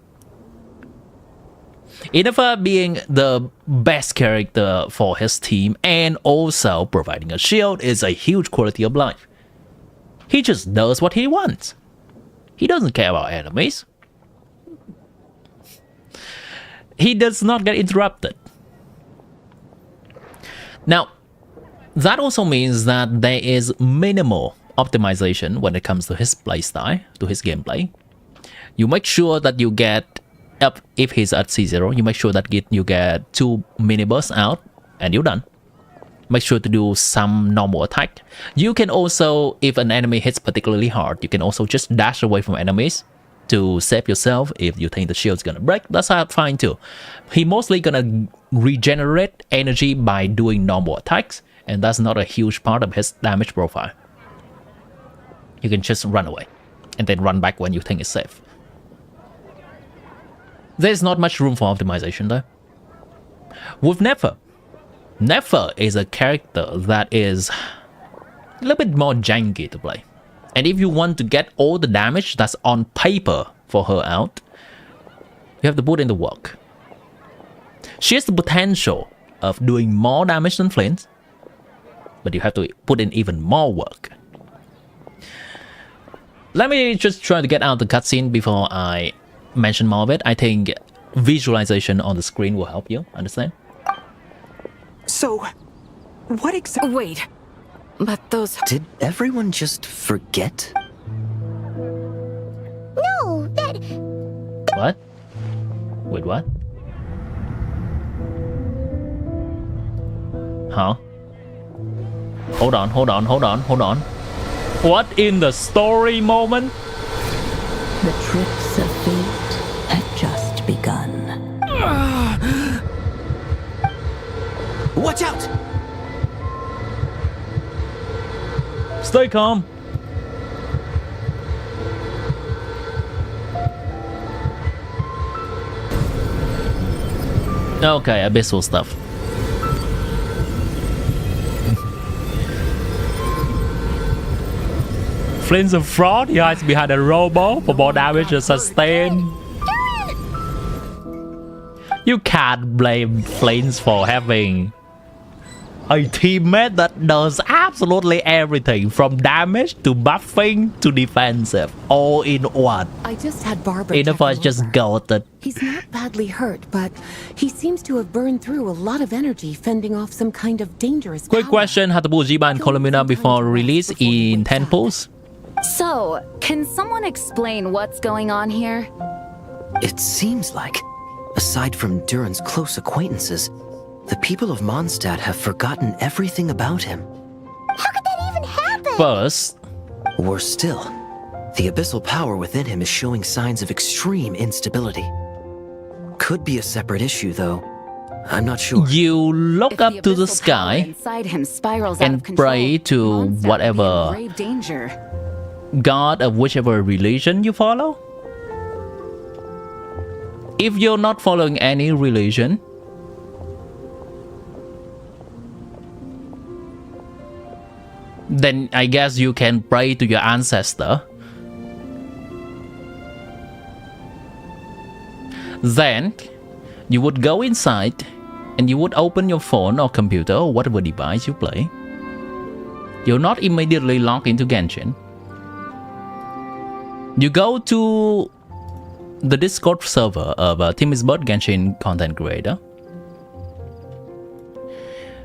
Inefer being the best character for his team and also providing a shield is a huge quality of life. He just does what he wants. He doesn't care about enemies. He does not get interrupted. Now, that also means that there is minimal optimization when it comes to his playstyle, to his gameplay. You make sure that you get up if he's at C0. You make sure that you get 2 mini bursts out, and you're done. Make sure to do some normal attack. You can also, if an enemy hits particularly hard, you can also just dash away from enemies to save yourself. If you think the shield's gonna break, that's fine too. He mostly gonna regenerate energy by doing normal attacks, and that's not a huge part of his damage profile. You can just run away and then run back when you think it's safe. There's not much room for optimization though. With Nefer is a character that is a little bit more janky to play. And if you want to get all the damage that's on paper for her out, you have to put in the work. She has the potential of doing more damage than Flint, but you have to put in even more work. Let me just try to get out the cutscene before I mention more of it. I think visualization on the screen will help you understand. So, what exactly? Wait, but those... Did everyone just forget? No, that... What? Wait, what? Huh? Hold on. What in the story moment? The tricks of fate have just begun. Watch out! Stay calm. Okay, abyssal stuff. Flint's a fraud. He hides behind a robo for more damage and sustain. You can't blame Flint for having a teammate that does absolutely everything from damage to buffing to defensive, all in one. I just had Barbara. Interface just got it. He's not badly hurt, but he seems to have burned through a lot of energy fending off some kind of dangerous Quick power. question: how to pull Jiba and Columina before release in 10 pulls? So, can someone explain what's going on here? It seems like, aside from Durin's close acquaintances, the people of Mondstadt have forgotten everything about him. How could that even happen? First, Worse still, the abyssal power within him is showing signs of extreme instability. Could be a separate issue, though. I'm not sure. you look If up to the abyssal power sky inside him spirals and out of control, pray to Mondstadt will be in whatever grave danger. god of whichever religion you follow. If you're not following any religion, then I guess you can pray to your ancestor. Then you would go inside and you would open your phone or computer or whatever device you play. You'll not immediately log into Genshin. You go to the Discord server of Team Isbert Genshin content creator.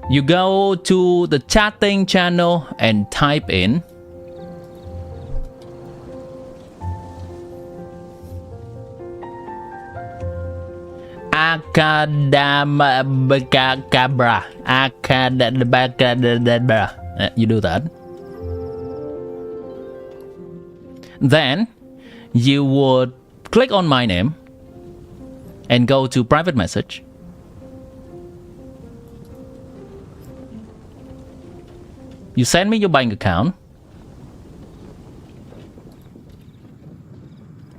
You go to the chatting channel and type in Acadabacabra. You do that. Then you would click on my name and go to private message. You send me your bank account,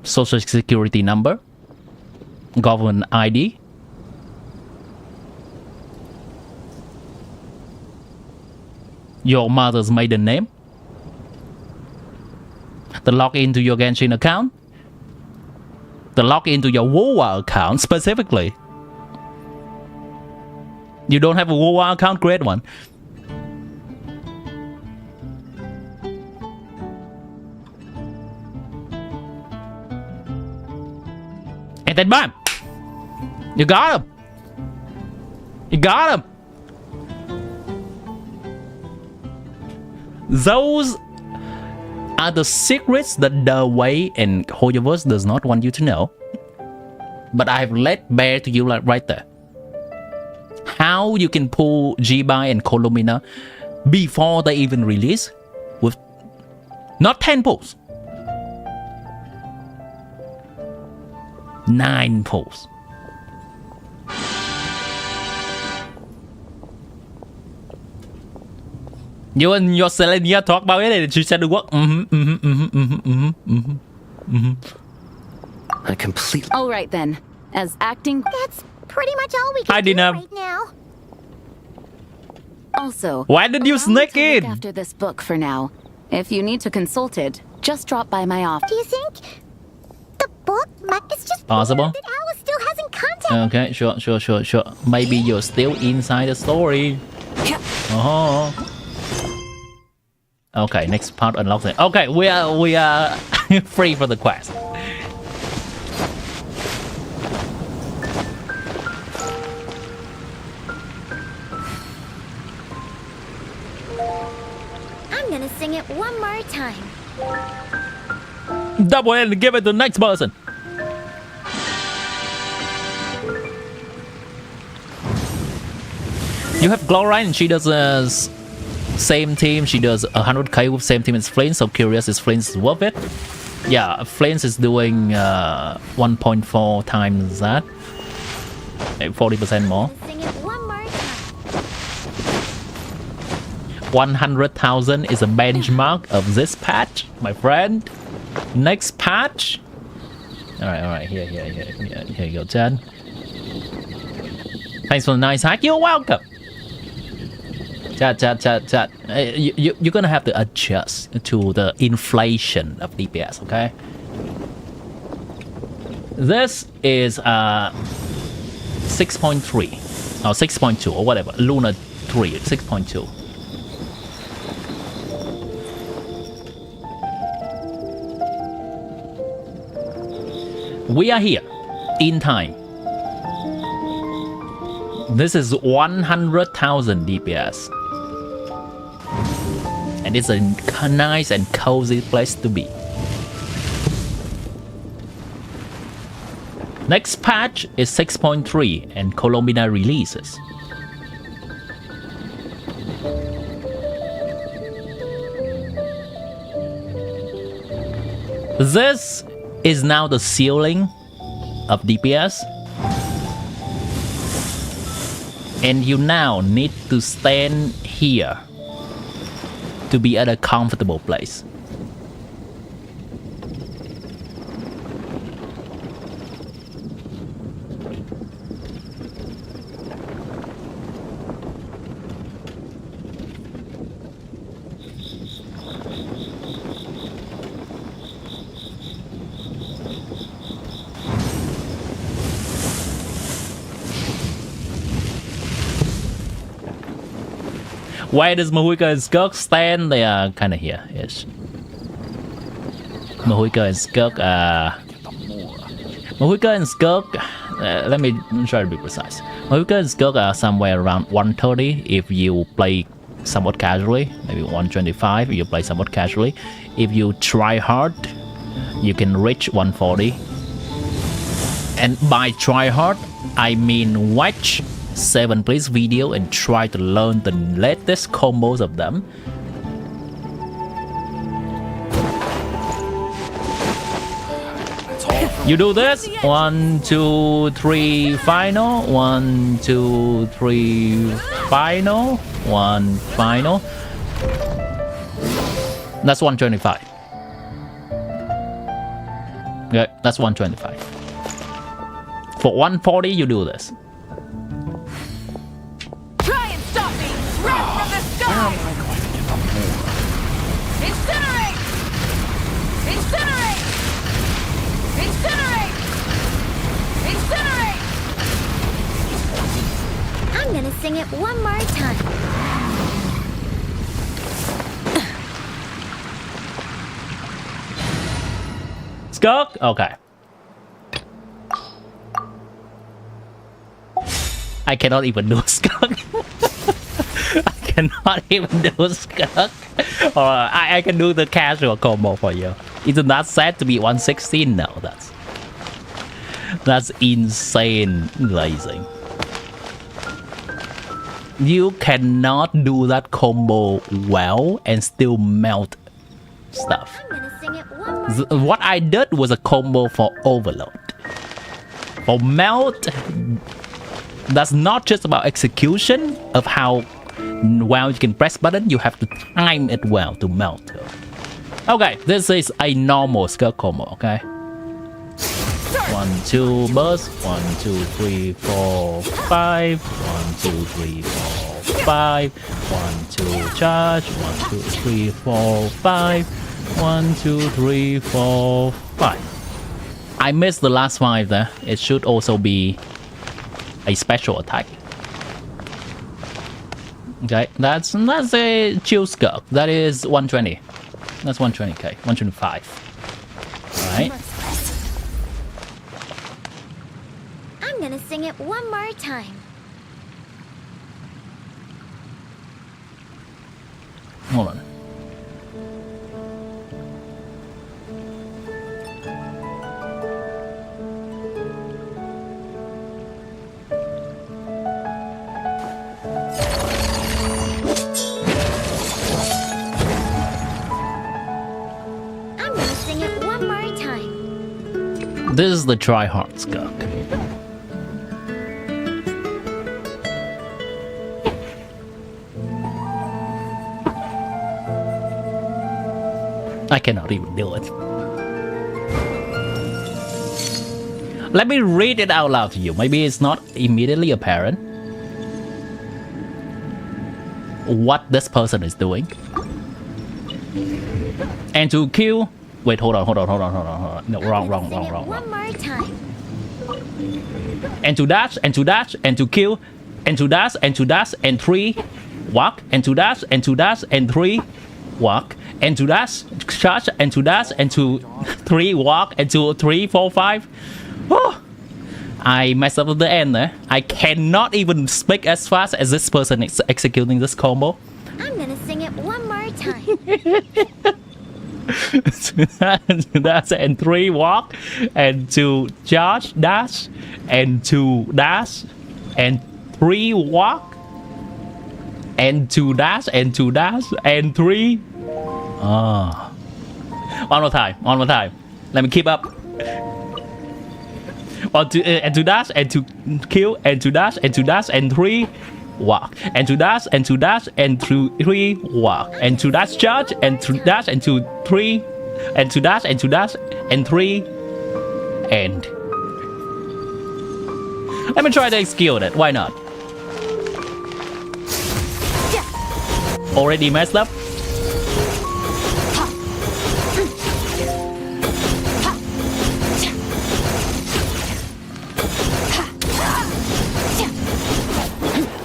social security number, government ID, your mother's maiden name, the login to your Genshin account, the login to your WoW account specifically. You don't have a WoW account? Create one. And then bam! You got him! You got him! are the secrets that the way and Hoyoverse does not want you to know. But I've let bare to you right there. How you can pull G-Buy and Colomina before they even release with not 10 pulls. 9 pulls. You and your Selenia talk about it and she said it work. I completely... All right then. As acting... That's pretty much all we can do right now. Also, why did you sneak in? After this book for now. If you need to consult it, just drop by my office. Do you think the book is just possible? That Alice still hasn't contacted? Okay, sure. Maybe you're still inside the story. Okay, next part unlocks it. Okay, we are free for the quest. I'm gonna sing it one more time. Double and give it to the next person. You have Gloria and she does same team. She does 100k with same team as Flames. So curious, is Flames worth it? Yeah, Flames is doing 1.4 times that, 40% more. Sing it one more time. 100,000 is a benchmark of this patch, my friend. Next patch. All right. Here you go, Chad. Thanks for the nice hack. You're welcome. Chat. You're gonna have to adjust to the inflation of DPS, okay? This is 6.3 or 6.2 or whatever. Luna 3, 6.2. We are here in time. This is 100,000 DPS. And it's a nice and cozy place to be. Next patch is 6.3 and Colomina releases. This is now the ceiling of DPS. And you now need to stand here to be at a comfortable place. Why does Mahuika and Skirk stand? They are kind of here, yes. Mahuika and Skirk let me try to be precise. Mahuika and Skirk are somewhere around 130 if you play somewhat casually, maybe 125 if you play somewhat casually. If you try hard, you can reach 140. And by try hard, I mean watch 7 Please video and try to learn the latest combos of them. You do this 1, 2, 3 final, 1, 2, 3 final, 1 final. That's 125. Okay, that's 125. For 140 you do this. Try and stop me! Red from the sky! Incinerate! Incinerate! Incinerate! Incinerate! I'm gonna sing it one more time. Skirk? Okay. I cannot even do Skirk. cannot even do skirk. Or I can do the casual combo for you. Isn't that set to be 116? No, that's insane glazing. You cannot do that combo well and still melt stuff. What I did was a combo for overload. For melt, that's not just about execution of how well you can press button, you have to time it well to melt. Okay, this is a normal skirt combo, okay? 1, 2 burst, 1, 2, 3, 4, 5, 1, 2, 3, 4, 5, 1, 2 charge, 1, 2, 3, 4, 5, 1, 2, 3, 4, 5. I missed the last 5 there. It should also be a special attack. Okay, that's a chill skirt. That is 120. That's 120k, 125. Alright. I'm gonna sing it one more time. Hold on. I'm gonna sing it one more time. This is the try-hard skirt. I cannot even do it. Let me read it out loud to you. Maybe it's not immediately apparent what this person is doing. And to kill... Wait, hold on. No, wrong. One more time. And to dash, and to dash, and to kill, and to dash, and to dash, and 3 walk, and to dash, and to dash, and 3 walk, and to dash, charge, and to dash, and to 3 walk, and to 3, 4, 5. Oh, I messed up at the end there. I cannot even speak as fast as this person is executing this combo. I'm gonna sing it one more time. To dash, and 3 walk, and to charge, dash, and to dash, and 3 walk, and to dash, and to dash, and 3. Ah. One more time. Let me keep up. And to dash, and to kill, and to dash, and to dash, and 3 walk, and to dash, and to dash, and to 3 walk, and to dash charge, and to dash, and to 3, and to dash, and to dash, and 3, and let me try to execute it. Why not? Already messed up.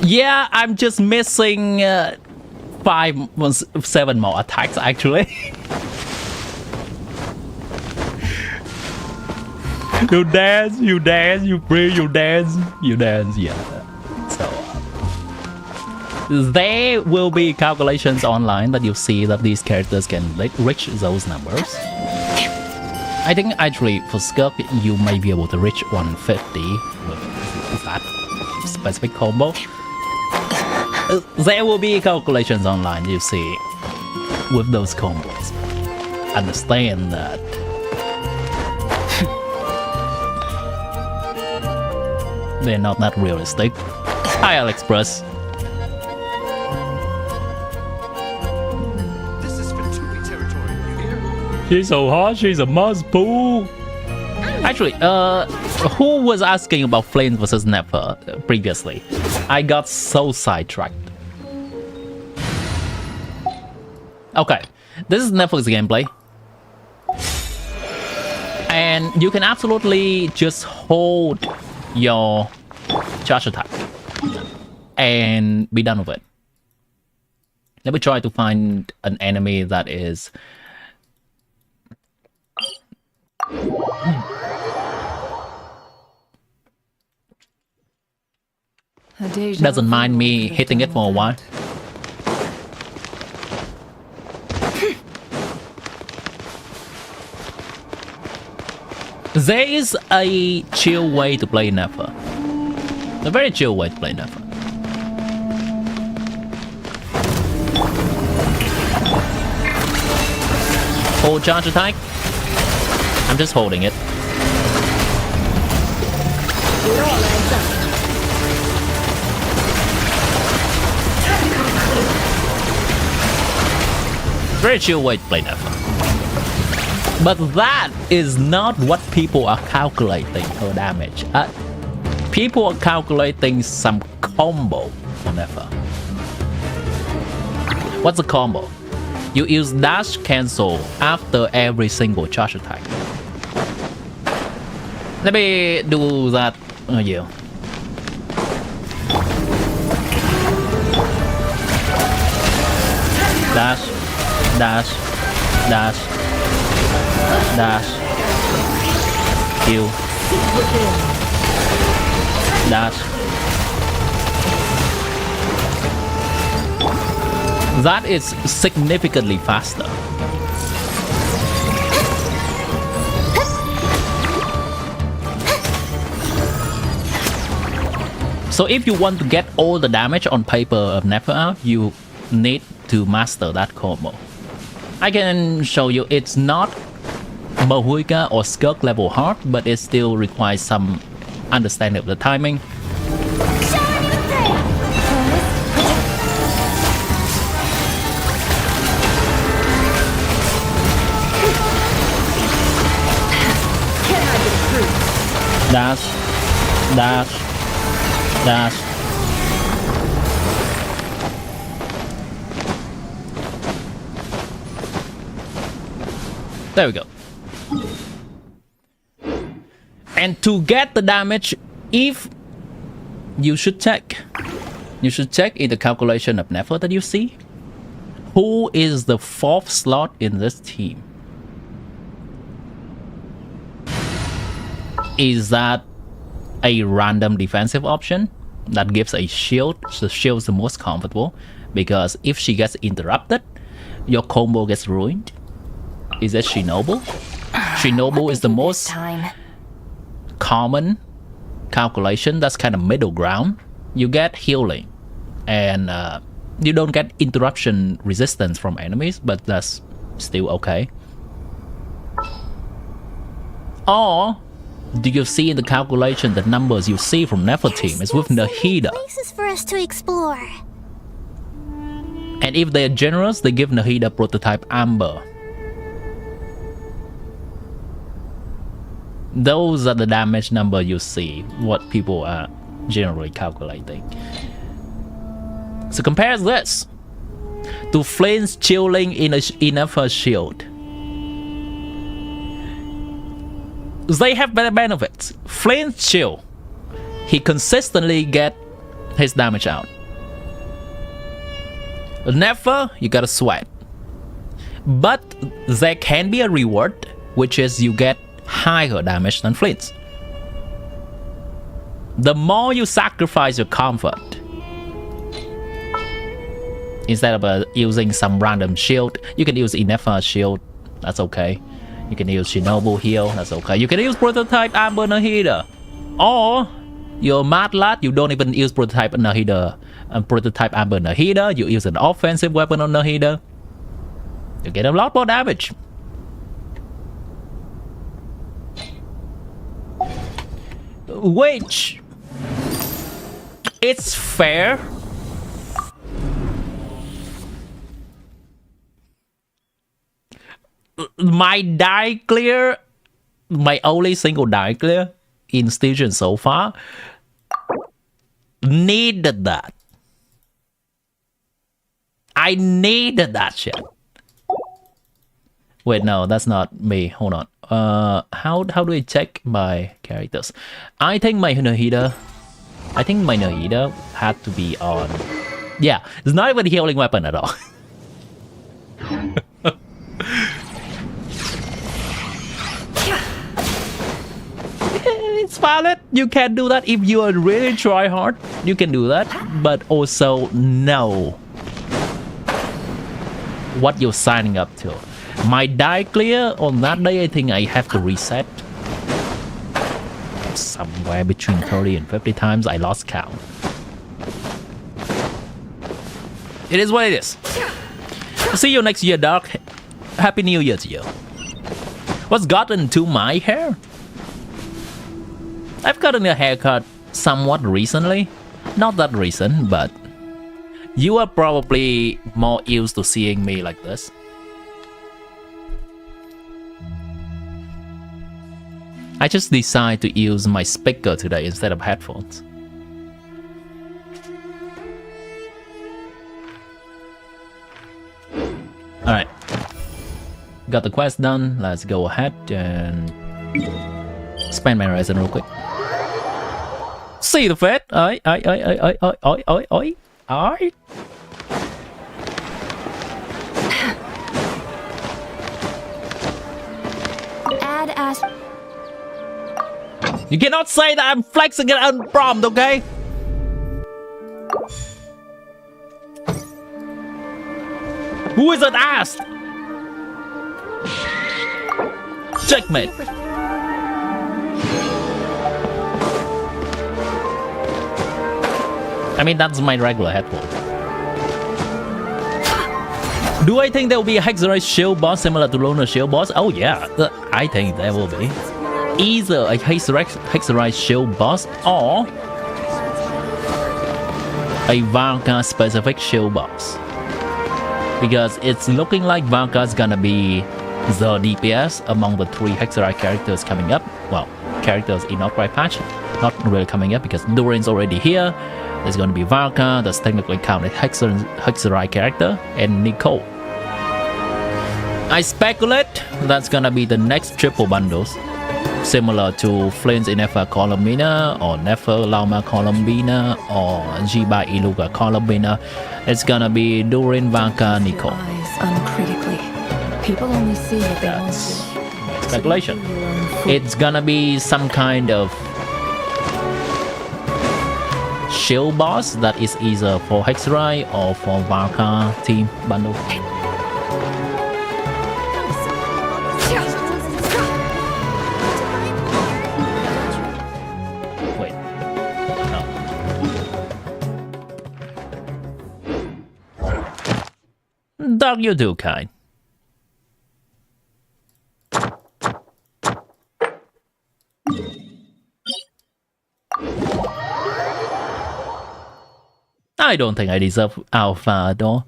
Yeah, I'm just missing 7 more attacks actually. You dance, you pray, you dance, yeah. So there will be calculations online that you see that these characters can reach those numbers. I think actually for Skirk you may be able to reach 150 with that specific combo. There will be calculations online you see with those combos. Understand that. They're not that realistic. Hi AliExpress. This is Venturi territory, you hear? She's so hot, she's a must-poo. Actually, who was asking about Flames versus Nefer previously? I got so sidetracked. Okay, this is Netflix gameplay. And you can absolutely just hold your charge attack and be done with it. Let me try to find an enemy that is... doesn't mind me hitting it for a while. There is a chill way to play Nefer. A very chill way to play Nefer. Hold charge attack. I'm just holding it. Very chill way to play Nefer. But that is not what people are calculating her damage. People are calculating some combo on Nefer. What's the combo? You use dash cancel after every single charge attack. Let me do that. Oh yeah. Dash, dash, dash, dash, Q, dash. That is significantly faster. So if you want to get all the damage on paper of Nefer out, you need to master that combo. I can show you it's not Mahuika or Skirk level hard, but it still requires some understanding of the timing. Dash, dash, dash. There we go. And to get the damage, if you should check in the calculation of Nefer that you see, who is the 4th slot in this team? Is that a random defensive option that gives a shield? The shield is the most comfortable because if she gets interrupted, your combo gets ruined. Is it Shinobu? Shinobu is the most common calculation. That's kind of middle ground. You get healing and you don't get interruption resistance from enemies, but that's still okay. Or do you see in the calculation the numbers you see from Nefer team is with Nahida? Places for us to explore. And if they're generous, they give Nahida prototype Amber. Those are the damage number you see, what people are generally calculating. So compare this to Flame's chilling in a Nefer shield. They have better benefits. Flame's chill, he consistently get his damage out. Nefer, you gotta sweat. But there can be a reward, which is you get higher damage than Flint's. The more you sacrifice your comfort, instead of using some random shield, you can use Nefer shield, that's okay. You can use Shinobu heal, that's okay. You can use prototype Amber Nahida. Or you're mad lad, you don't even use prototype Nahida and prototype Amber Nahida, you use an offensive weapon on Nahida. You get a lot more damage. Which it's fair. My die clear, my only single die clear in station so far, needed that. I needed that shit. Wait, no, that's not me. Hold on. How do I check my characters? I think my Nahida had to be on. Yeah, it's not even a healing weapon at all. It's valid. You can do that if you are really try hard. You can do that, but also know what you're signing up to. My die clear on that day, I think I have to reset somewhere between 30 and 50 times. I lost count. It is what it is. See you next year, Doc. Happy New Year to you. What's gotten into my hair? I've gotten a haircut somewhat recently. Not that recent, but you are probably more used to seeing me like this. I just decided to use my speaker today instead of headphones. Alright. Got the quest done. Let's go ahead and spend my resin real quick. See the Fed. Aye. Add as. You cannot say that I'm flexing it unprompt, okay? Who is it asked? Checkmate. I mean, that's my regular headphone. Do I think there will be a Hexerite shield boss similar to Lunar shield boss? Oh yeah, I think there will be. Either a Hexerite shield boss or a Valka specific shield boss. Because it's looking like Valka's gonna be the DPS among the 3 Hexerite characters coming up. Well, characters in nod-krai patch. Not really coming up because Durin's already here. There's gonna be Valka, that's technically counted Hexerite character, and Nicole. I speculate that's gonna be the next triple bundles. Similar to Flames in Nefer Columbina or Nefer Lauma Columbina or Jiba Iluga Columbina. It's gonna be Durin, Valka, Nicole. Uncritically. People only see what they want to see. My speculation. It's gonna be some kind of shield boss that is either for Hexerite or for Valka team bundle. Wait. No. Dog, you do kind. I don't think I deserve alpha though.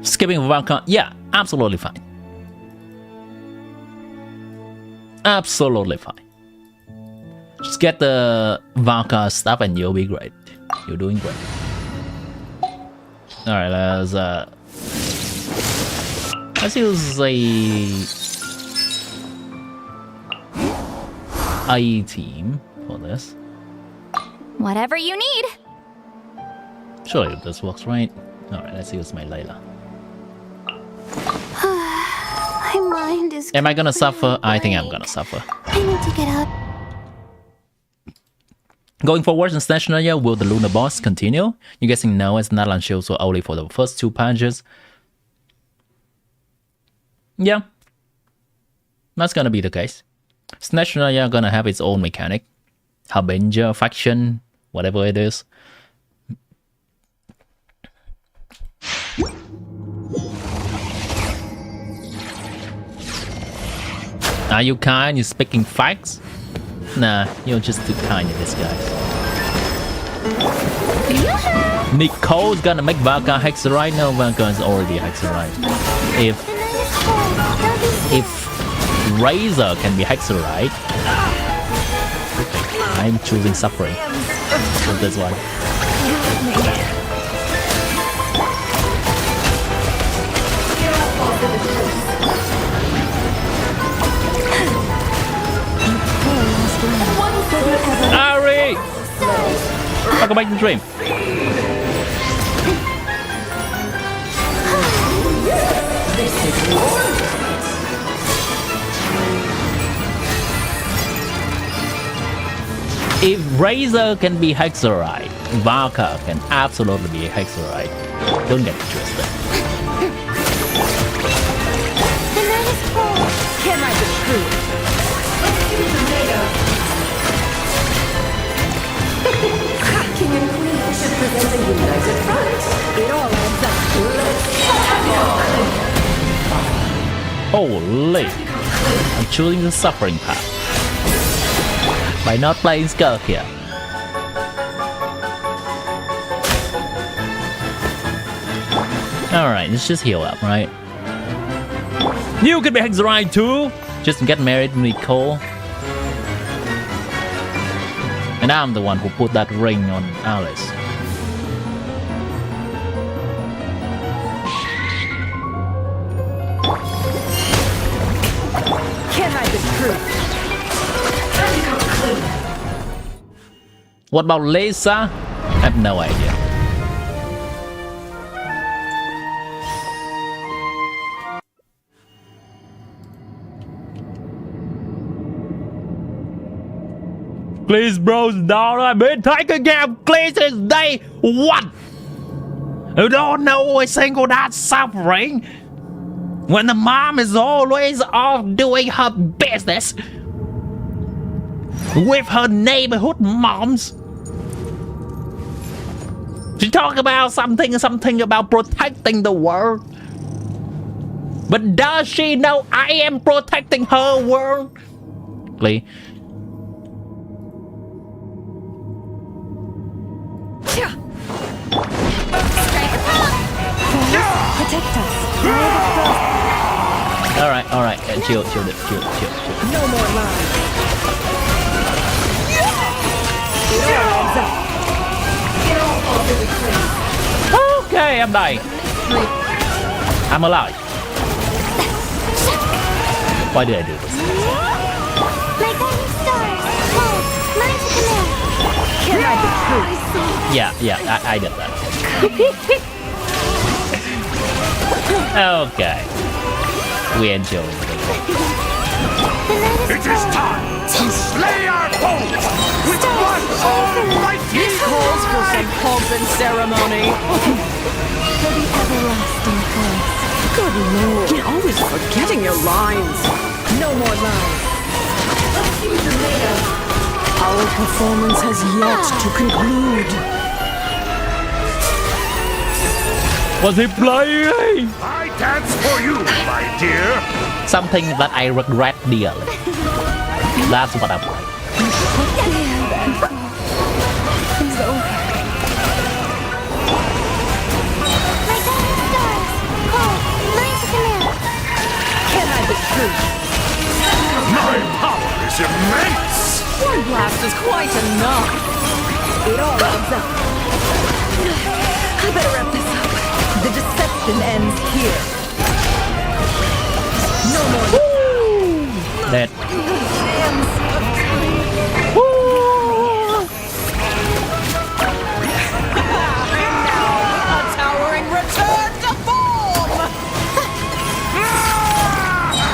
Skipping Valka, yeah, absolutely fine. Absolutely fine. Just get the Valka stuff and you'll be great. You're doing great. Alright, let's use a team for this. Whatever you need. Surely this works, right? Alright, let's use my Layla. My mind is. Am I gonna suffer? I think I'm gonna suffer. I need to get up. Going forward in Stationeria, will the Lunar boss continue? You're guessing no, it's not on shield, so only for the first 2 patches. Yeah. That's gonna be the case. Stationeria gonna have its own mechanic. Harbinger, faction, whatever it is. Are you kind? You speaking facts? Nah, you're just too kind in disguise. Nicole's gonna make Valka Hexerite. No, Valka is already Hexerite. If Razor can be Hexerite, I'm choosing suffering. So that's why. Ari! Welcome back to the stream. If Razor can be Hexerite, Vodka can absolutely be a hexerite. Don't get twisted. The night is cold. Can I be true? King and queen should present a united front. It all adds up. Holy! I'm choosing the suffering path by not playing Skull here. Alright, let's just heal up, right? You could be Hexerite too! Just get married to Nicole. And I'm the one who put that ring on Alice. Can I be true? What about Lisa? I have no idea. Please, bros, down. I've been taking care of Please since day one. You don't know a single that's suffering. When the mom is always off doing her business with her neighborhood moms. She talk about something about protecting the world. But does she know I am protecting her world? Please. Protect us. Alright, chill. No more lies. Okay, I'm dying. I'm alive. Why did I do this? My guiding stars. Cold. Mine's a command. Can I be true? Yeah, I did that. Okay. We enjoy it. The night is cold. Time to slay our foes with one almighty Calls for some pomp and ceremony. For the everlasting curse. Good lord. You're always forgetting your lines. No more lies. Our performance has yet to conclude. Was he playing? I dance for you, my dear. Something that I regret dearly. That's what I'm like. It's over. My guiding stars. Cold. Mine's a command. Can I be true? My power is immense. One blast is quite enough. It all adds up. I better wrap this up. The deception ends here. No more. Dead. A towering return to form.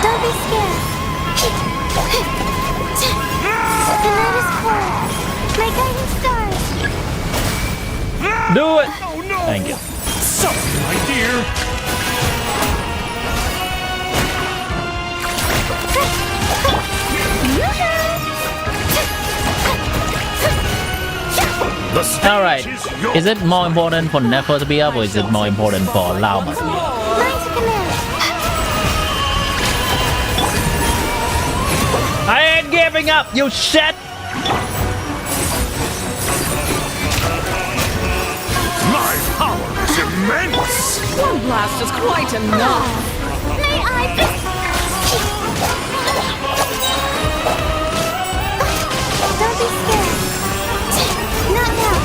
Don't be scared. The night is cold. My guiding stars. Do it. Thank you. Sorry, my dear. Alright. Is it more important for Nefer to be up or is it more important for Lauma to be up? Mine's a command. I ain't giving up, you shit! My power is immense. One blast is quite enough. May I be... Don't be scared. Not now.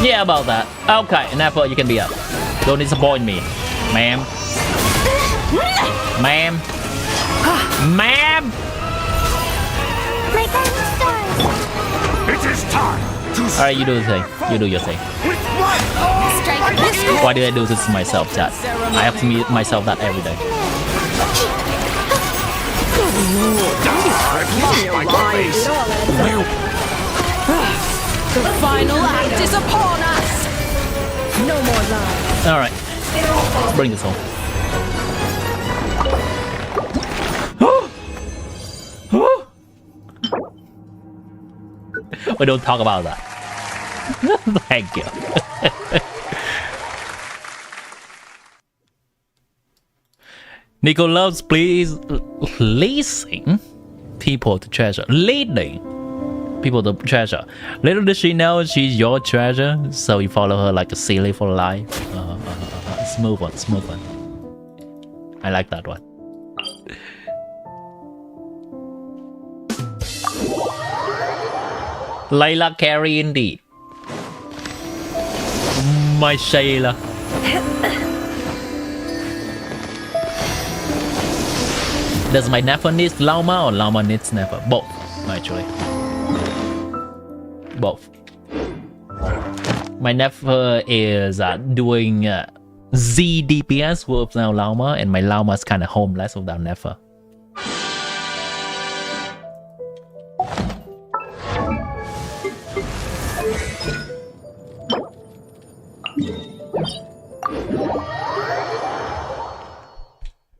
Yeah, about that. Okay, Nefer, you can be up. Don't disappoint me, ma'am. Ma'am. Ma'am! My guiding stars. It is time to Alright, you do the thing. You do your thing. with one almighty. Why did I do this to myself, chat? I have to meet myself that every day. Your lines. Well, The final act is upon us! No more lies. Alright. Let's bring this home. We don't talk about that. Thank you. Nicholas, please leasing people to treasure. Leading people to treasure. Little does she know she's your treasure, so you follow her like a silly for life. Smooth one, smooth one. I like that one. Layla carry indeed. My Shayla. Does my Nefer need Llama or Llama needs Nefer? Both, actually. Both. My Nefer is doing Z DPS without Llama, and my Llama is kind of homeless without Nefer.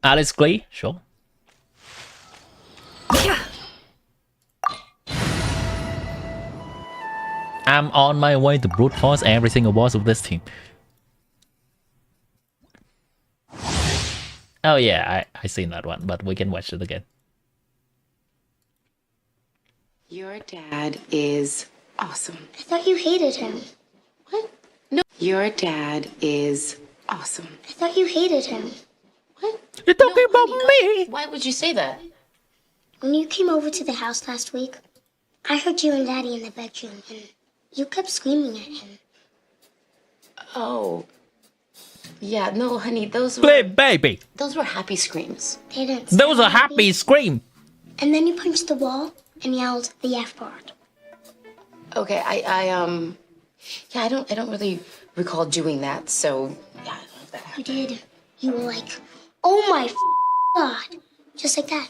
Alice Glee, sure. I'm on my way to brute force every single boss of this team. Oh yeah, I seen that one, but we can watch it again. Your dad is awesome. I thought you hated him. What? No. Your dad is awesome. I thought you hated him. What? You're talking about me? Why would you say that? When you came over to the house last week, I heard you and Daddy in the bedroom, and you kept screaming at him. Oh. Yeah, no, honey, those Play, were... baby. Those were happy screams. They didn't Those are sound happy scream. And then you punched the wall and yelled the F word. Okay, yeah, I don't really recall doing that, so yeah, I love that. You did. You were like, oh my God. Just like that.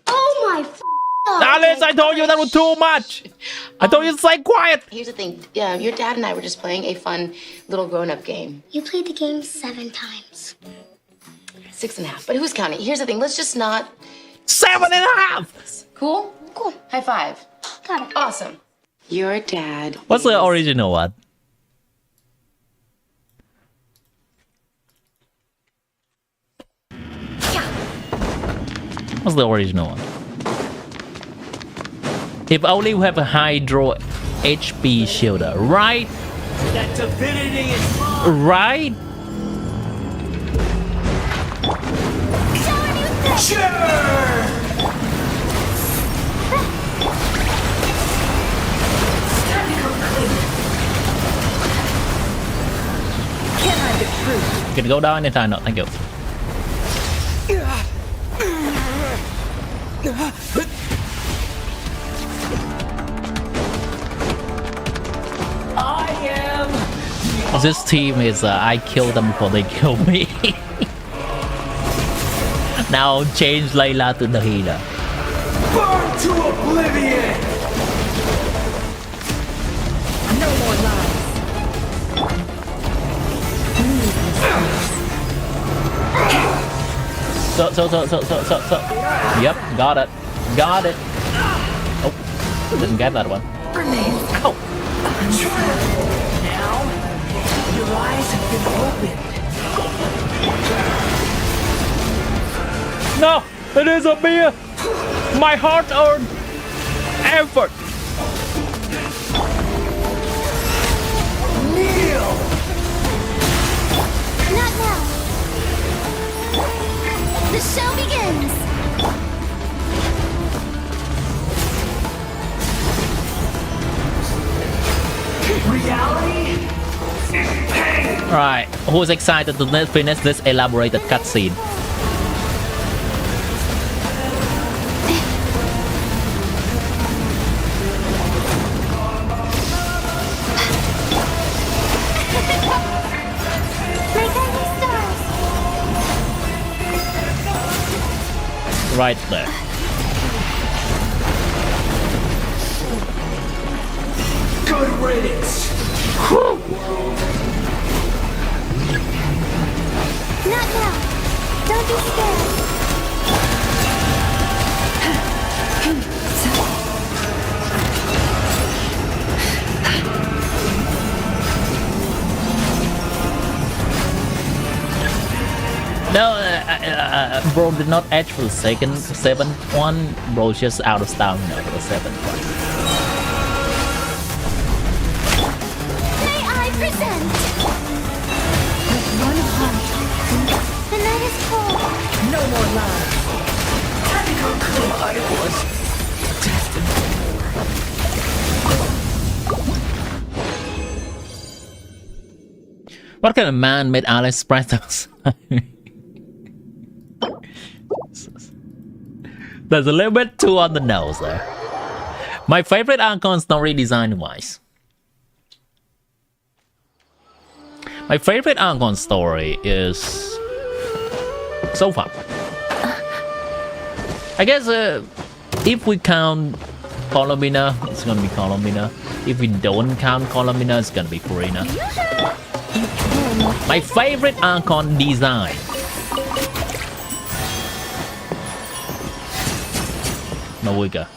Oh my God. Alice, I told you that was too much. I told you to stay quiet. Here's the thing. Yeah, your dad and I were just playing a fun little grown-up game. You played the game 7 times. 6.5. But who's counting? Here's the thing. Let's just not... 7.5. Cool? Cool. High five. Got it. Awesome. Your dad What's the original one? What's the original one? If only we have a Hydro HP shielder, right? That divinity is mine. Right? Sure. Can't hide the truth. You can go down anytime, no, thank you. I am. This team is I kill them before they kill me. Now change Layla to the healer. Burn to oblivion. No more lies. So. Yep, got it. Got it. Oh, didn't get that one. Ow. Now, your eyes have been opened. No, it is a beer. My hard-earned effort. Kneel. Not now. The show begins. Reality is pain. Right, who's excited to finish this elaborated cutscene? My guiding stars. Right there. Go Good riddance. Not now. Don't be scared. No, bro did not edge for the seventh one. Bro just out of stamina for the seventh one. May I present? With one heart. The night is cold. No more lies. I was destined. What kind of man made Alex Pratos? There's a little bit too on the nose there. My favorite Archon story design wise. My favorite Archon story is so far. I guess if we count Colomina, it's gonna be Colomina. If we don't count Colomina, it's gonna be Furina. My favorite Archon design. Mavuika.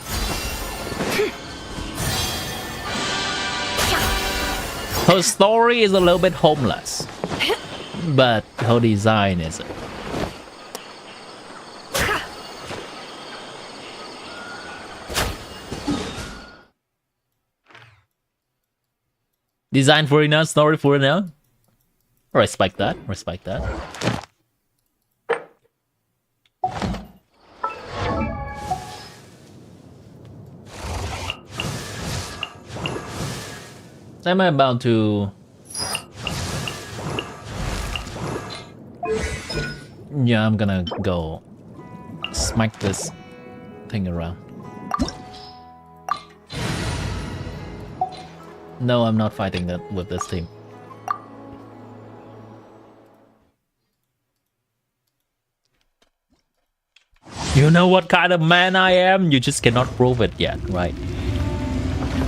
Her story is a little bit homeless, but her design isn't. Design for enough, story for enough. Respect that, respect that. Am I about to... Yeah, I'm gonna go smack this thing around. No, I'm not fighting that with this team. You know what kind of man I am? You just cannot prove it yet, right?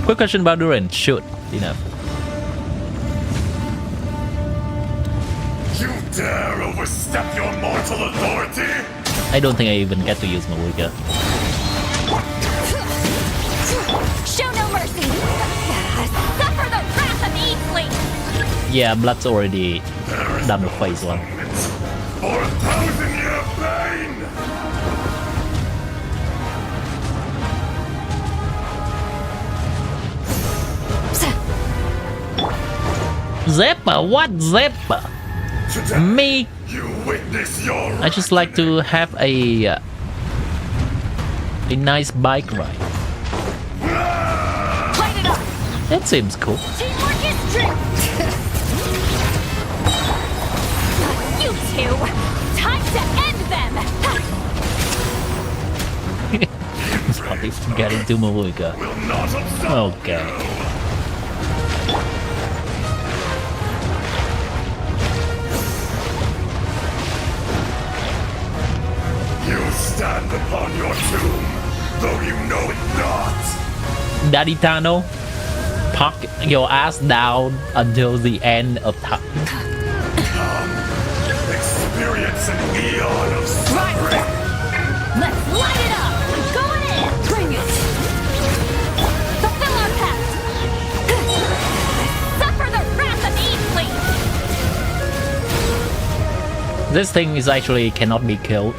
Quick question about Durin. Shoot, enough. You dare overstep your mortal authority? I don't think I even get to use Mavuika. Show no mercy. Suffer the wrath of Eatling. Yeah, Blood's already done the phase one. For 1,000-year pain! Zeppa? What Zeppa? Today, Me? you witness your I just like to have a nice bike ride. Light it up. That seems cool. Teamwork is true. You two, time to end them. Spotty getting to Mavuika. will not absolve Okay. You stand upon your tomb, though you know it not. Daddy Tano, park your ass down until the end of time. Come, experience an eon of suffering. Let's light it up. I'm going in. Bring it. Fulfill our pact. Suffer the wrath of Eatling. This thing is actually cannot be killed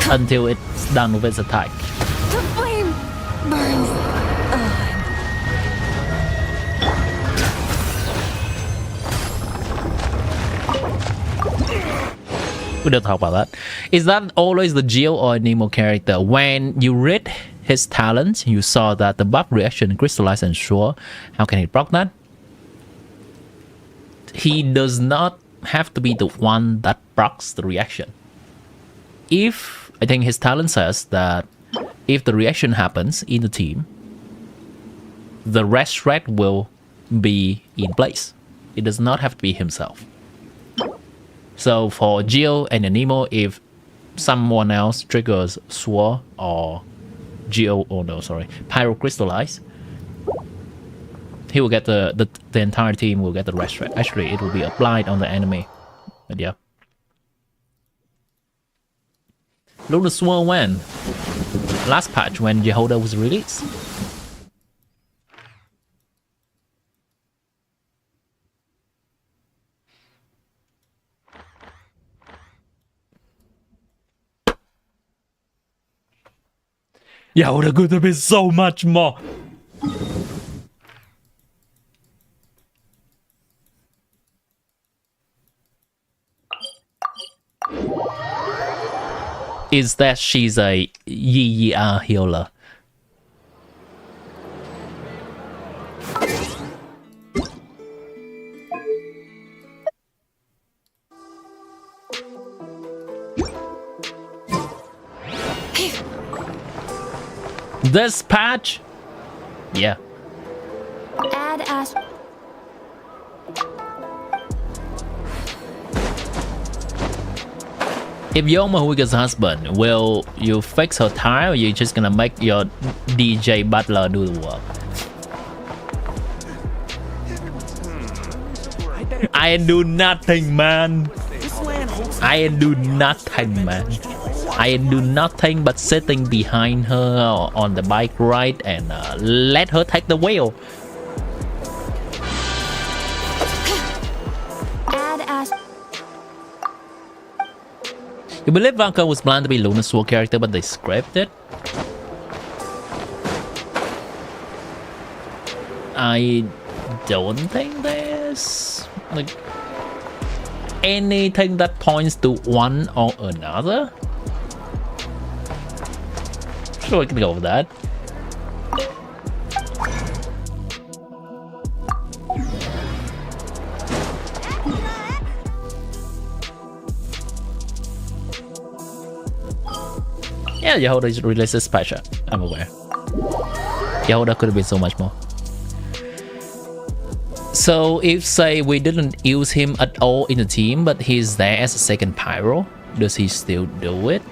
until it's done with its attack. The flame burns We don't talk about that. Is that always the Geo or Nemo character? When you read his talent, you saw that the buff reaction crystallized and sure. How can he block that? He does not have to be the one that blocks the reaction. If I think his talent says that if the reaction happens in the team, the rest threat will be in place. It does not have to be himself. So for Geo and Nemo, if someone else triggers Swore or oh no, sorry, pyrocrystallize, he will get the entire team will get the rest. Actually, it will be applied on the enemy. But yeah. Lunar Swirl when? Last patch when Yehoda was released. Yehoda could have been so much more. Is that she's a Yi healer? This patch? Yeah. Add as. If you're Mahuika's husband, will you fix her tire or you just gonna make your DJ butler do the work? I ain't do nothing, man. I ain't do nothing, man. I ain't do nothing but sitting behind her on the bike ride and let her take the wheel. Add as. You believe Vanka was planned to be Lunar Sword character, but they scrapped it? I don't think there's like anything that points to one or another. Sure, we can go with that. Yeah, Yehoda releases special. I'm aware. Yehoda could have been so much more. So if say we didn't use him at all in the team, but he's there as a second pyro, does he still do it?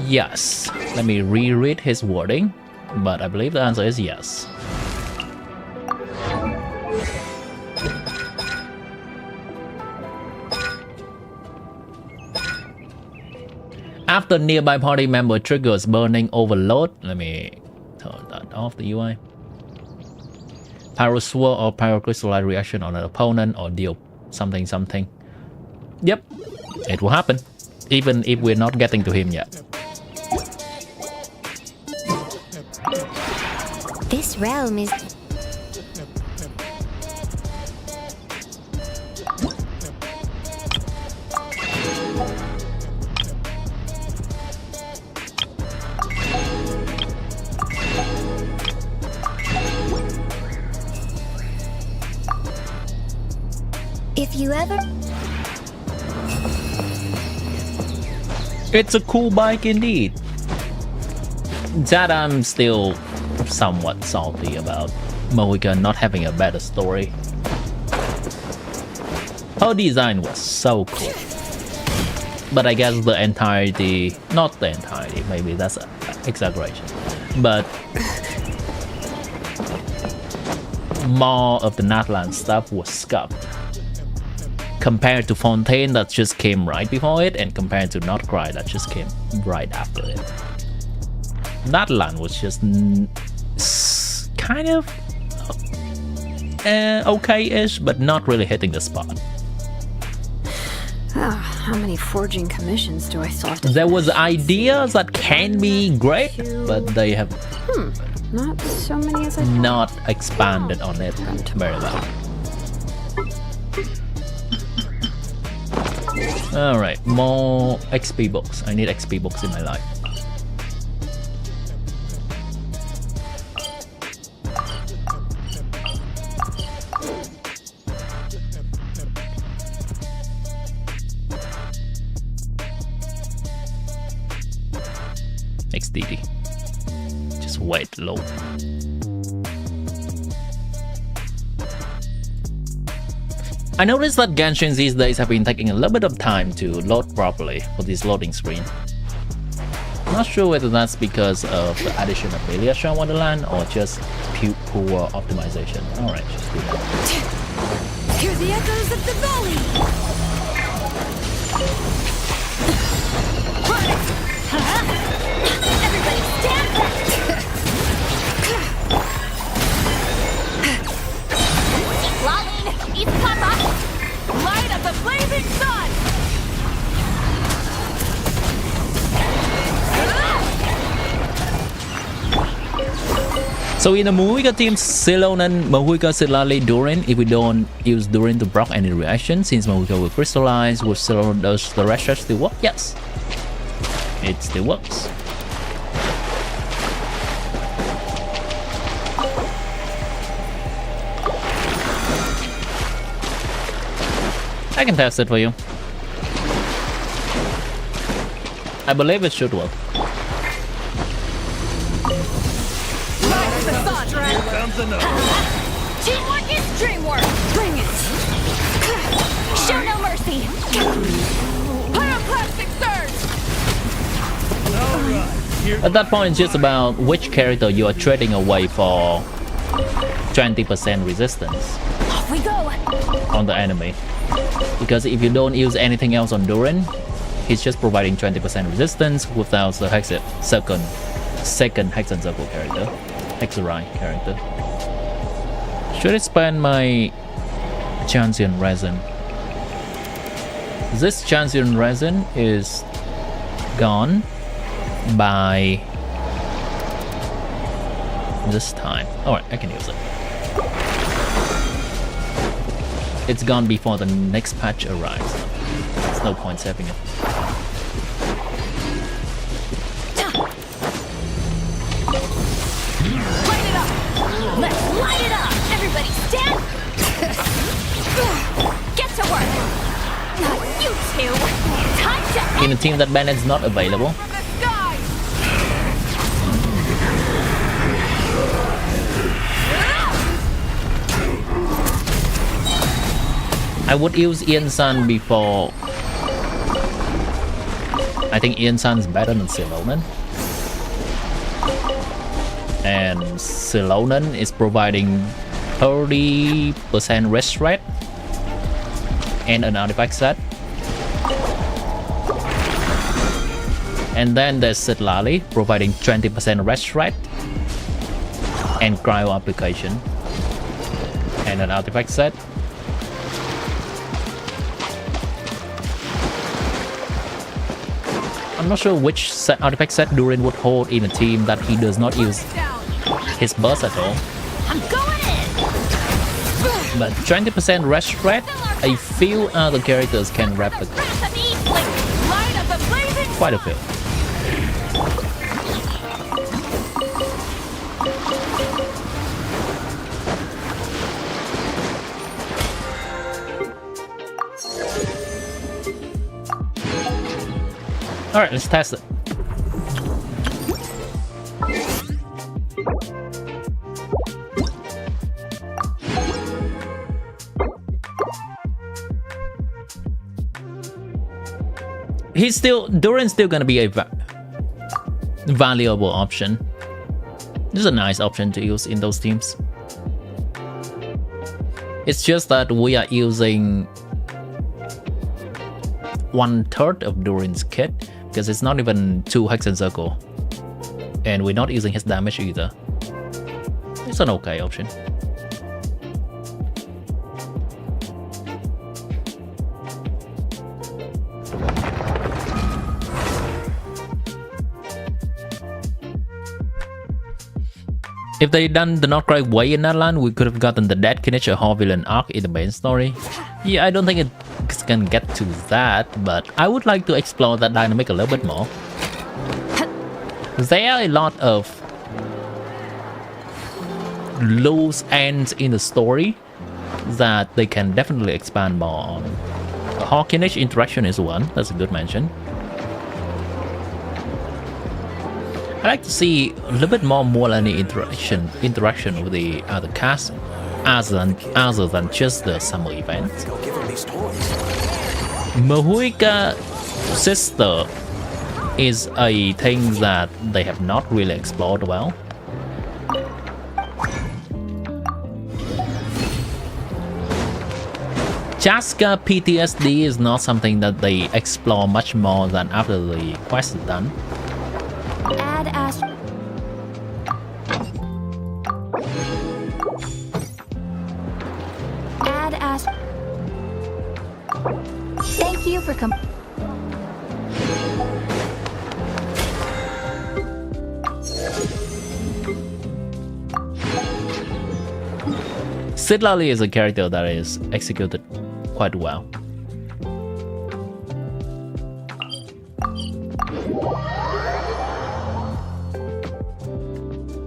Yes. Let me reread his wording, but I believe the answer is yes. After nearby party member triggers burning overload, let me turn that off, the UI. Pyro swirl or pyrocrystalline reaction on an opponent or deal something something. Yep, it will happen, even if we're not getting to him yet. This realm is... If you ever... It's a cool bike indeed. That I'm still somewhat salty about. Mohican not having a better story. Her design was so cool. But I guess the entirety, not the entirety, maybe that's an exaggeration. But more of the Natlan stuff was scuffed. Compared to Fontaine that just came right before it, and compared to nod-krai that just came right after it. Natlan was just kind of okay-ish, but not really hitting the spot. How many forging commissions do I still have to There was ideas that can be great, but they have not so many as I thought. not expanded on it very well. Alright, more XP books. I need XP books in my life. XDD. Just wait low. I noticed that Genshin these days have been taking a little bit of time to load properly for this loading screen. Not sure whether that's because of the addition of Meliasha Wonderland or just poor optimization. Alright, just do that. Hear the echoes of the valley! Everybody stand back! Laline, eat Papa! Light of the blazing sun! So in the Mahuika team, Silonan, Mahuika, Silali, Durin, if we don't use Durin to block any reaction, since Mahuika will crystallize, will Silonan does the rest still work? Yes. It still works. I can test it for you. I believe it should work. Teamwork is dreamwork! Bring it! Show no mercy! Pyroclastic surge! At that point, it's just about which character you are trading away for 20% resistance Off we go! on the enemy. Because if you don't use anything else on Durin, he's just providing 20% resistance without the second Hexen Circle character. Hexerai character. Should I spend my Transient Resin? This Transient Resin is gone by this time. Alright, I can use it. It's gone before the next patch arrives. There's no point saving it. Let's light it up! Everybody stand! Get to work! Not you two! Time to In a team that Bennett's not available. from the sky! I would use Ian Sun before. I think Ian Sun's better than Silonan. And Silonan is providing 30% rest rate and an artifact set. And then there's Sitlali providing 20% rest rate and cryo application and an artifact set. I'm not sure which artifact set Durin would hold in a team that he does not use his burst at all. I'm going in! But 20% rest rate, a few other characters can replicate. Light of the blazing Quite a few. Alright, let's test it. Durin's still gonna be a valuable option. This is a nice option to use in those teams. It's just that we are using 1/3 of Durin's kit because it's not even 2 Hexen Circle. And we're not using his damage either. It's an okay option. If they done the nod-krai way in that land, we could have gotten the Dead Kinich or villain arc in the main story. Yeah, I don't think it's gonna get to that, but I would like to explore that dynamic a little bit more. There are a lot of loose ends in the story that they can definitely expand more on. The Hawkinish interaction is one, that's a good mention. I like to see a little bit more Mualani interaction with the other cast other than just the summer event. Mahuika sister is a thing that they have not really explored well. Jaska PTSD is not something that they explore much more than after the quest is done. Add Ash. Add Ash. Thank you for coming. Sidlali is a character that is executed quite well.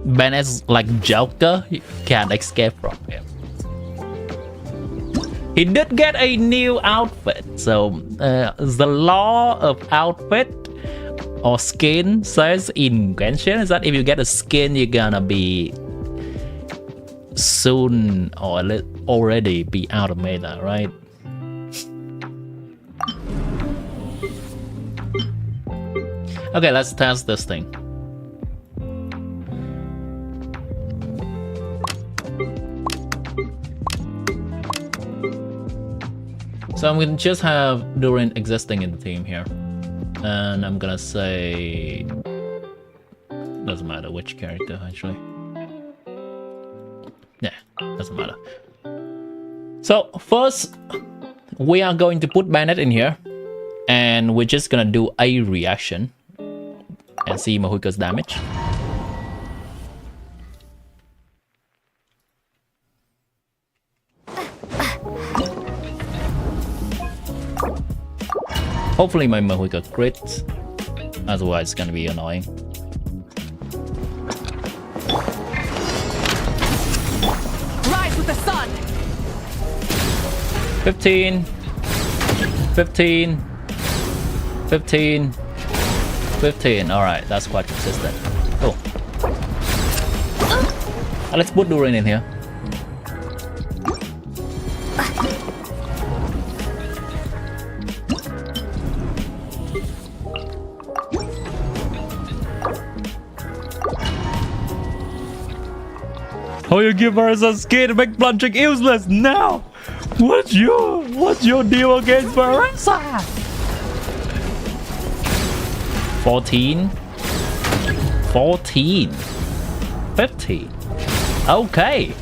Ben is like Joker, you can't escape from him. He did get a new outfit, so the law of outfit or skin says in Genshin is that if you get a skin, you're gonna be soon or already be out of meta, right? Okay, let's test this thing. So I'm gonna just have Durin existing in the team here. And I'm gonna say... doesn't matter which character, actually. Yeah, doesn't matter. So first, we are going to put Bennett in here. And we're just gonna do a reaction. And see Mahuika's damage. Hopefully my Mahuika crits, otherwise it's gonna be annoying. Rise with the sun. 15, 15, 15, 15. Alright, that's quite consistent. Cool. Let's put Durin in here. Oh, you give her a skin to make plunging useless now. What's your deal against Marissa? 14, 14, 15. Okay.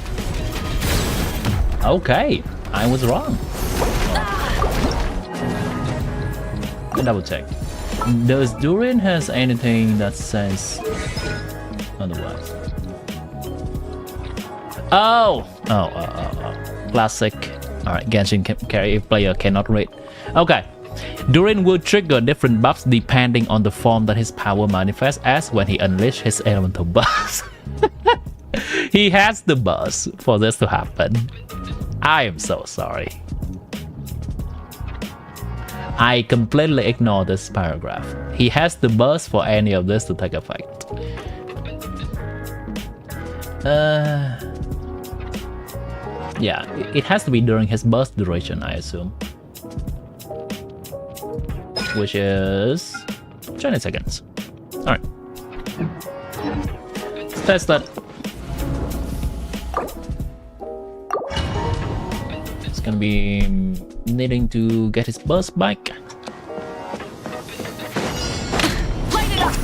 Okay, I was wrong. Let me double check. Does Durin has anything that says otherwise? Oh, classic. All right, Genshin carry player cannot read. Okay, Durin will trigger different buffs depending on the form that his power manifests as when he unleashes his elemental burst. He has the burst for this to happen. I am so sorry. I completely ignore this paragraph. He has the burst for any of this to take effect. Yeah, it has to be during his burst duration, I assume. Which is 20 seconds. Alright. Let's test that. It's gonna be needing to get his burst back. Light it up.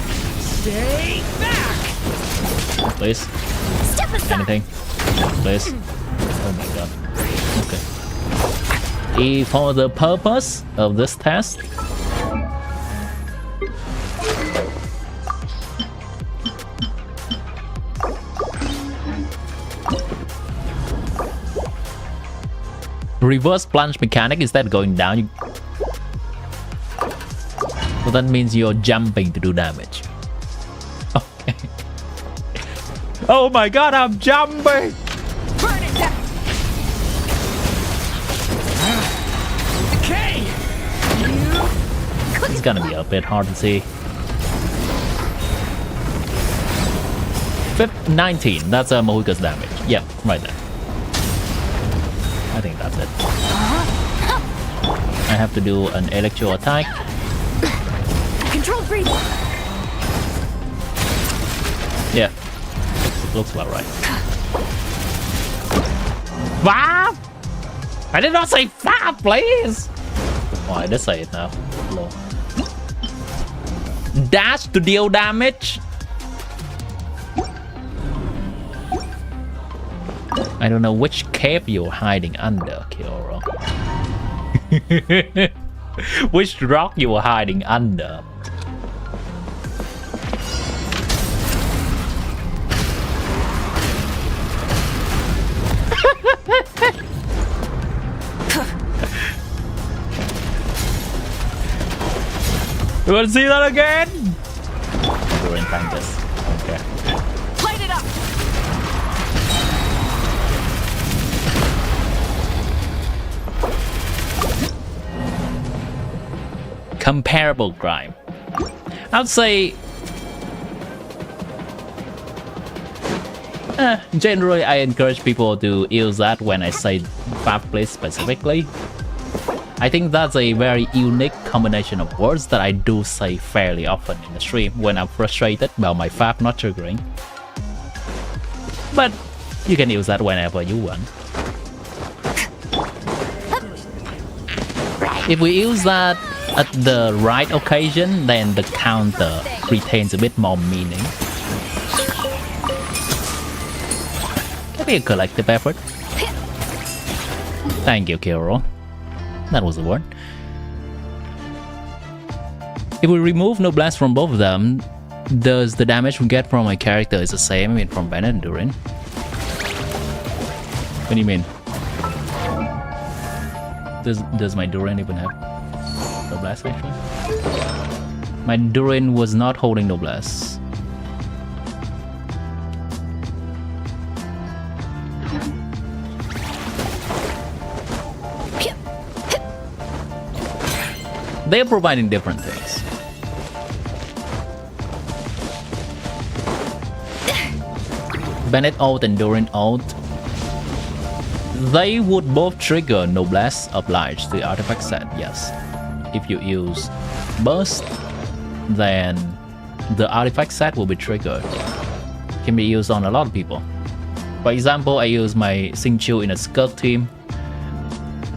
Stay back. Please. Step aside. Anything. Please. Oh my god. Okay. For the purpose of this test, reverse plunge mechanic, instead of going down, so that means you're jumping to do damage. Okay. Oh my god, I'm jumping! Burn it down. Okay. It's gonna be a bit hard to see. 19, that's a Mahuika's damage. Yep, right there. I think that's it. I have to do an electro attack. I can Controlled breathing. Yeah, looks about right. Wow! I did not say 5, please! Oh, I did say it now. Hello. Dash to deal damage. I don't know which cave you're hiding under, Kyoto. Which rock you were hiding under? You want to see that again? Durin tank this. Okay. Light it up. Comparable crime. I'd say generally I encourage people to use that when I say 5 place specifically. I think that's a very unique combination of words that I do say fairly often in the stream when I'm frustrated about my 5 not triggering. But you can use that whenever you want. If we use that at the right occasion, then the counter retains a bit more meaning. Maybe a collective effort. Thank you, Kiro. That was the word. If we remove Noblesse from both of them, does the damage we get from my character is the same? I mean, from Bennett and Durin? What do you mean? Does my Durin even have Noblesse actually? My Durin was not holding Noblesse. They're providing different things. Bennett ult and Durin ult. They would both trigger Noblesse Obliged, the artifact set, yes. If you use Burst, then the artifact set will be triggered. Can be used on a lot of people. For example, I use my Xingqiu in a Skirk team.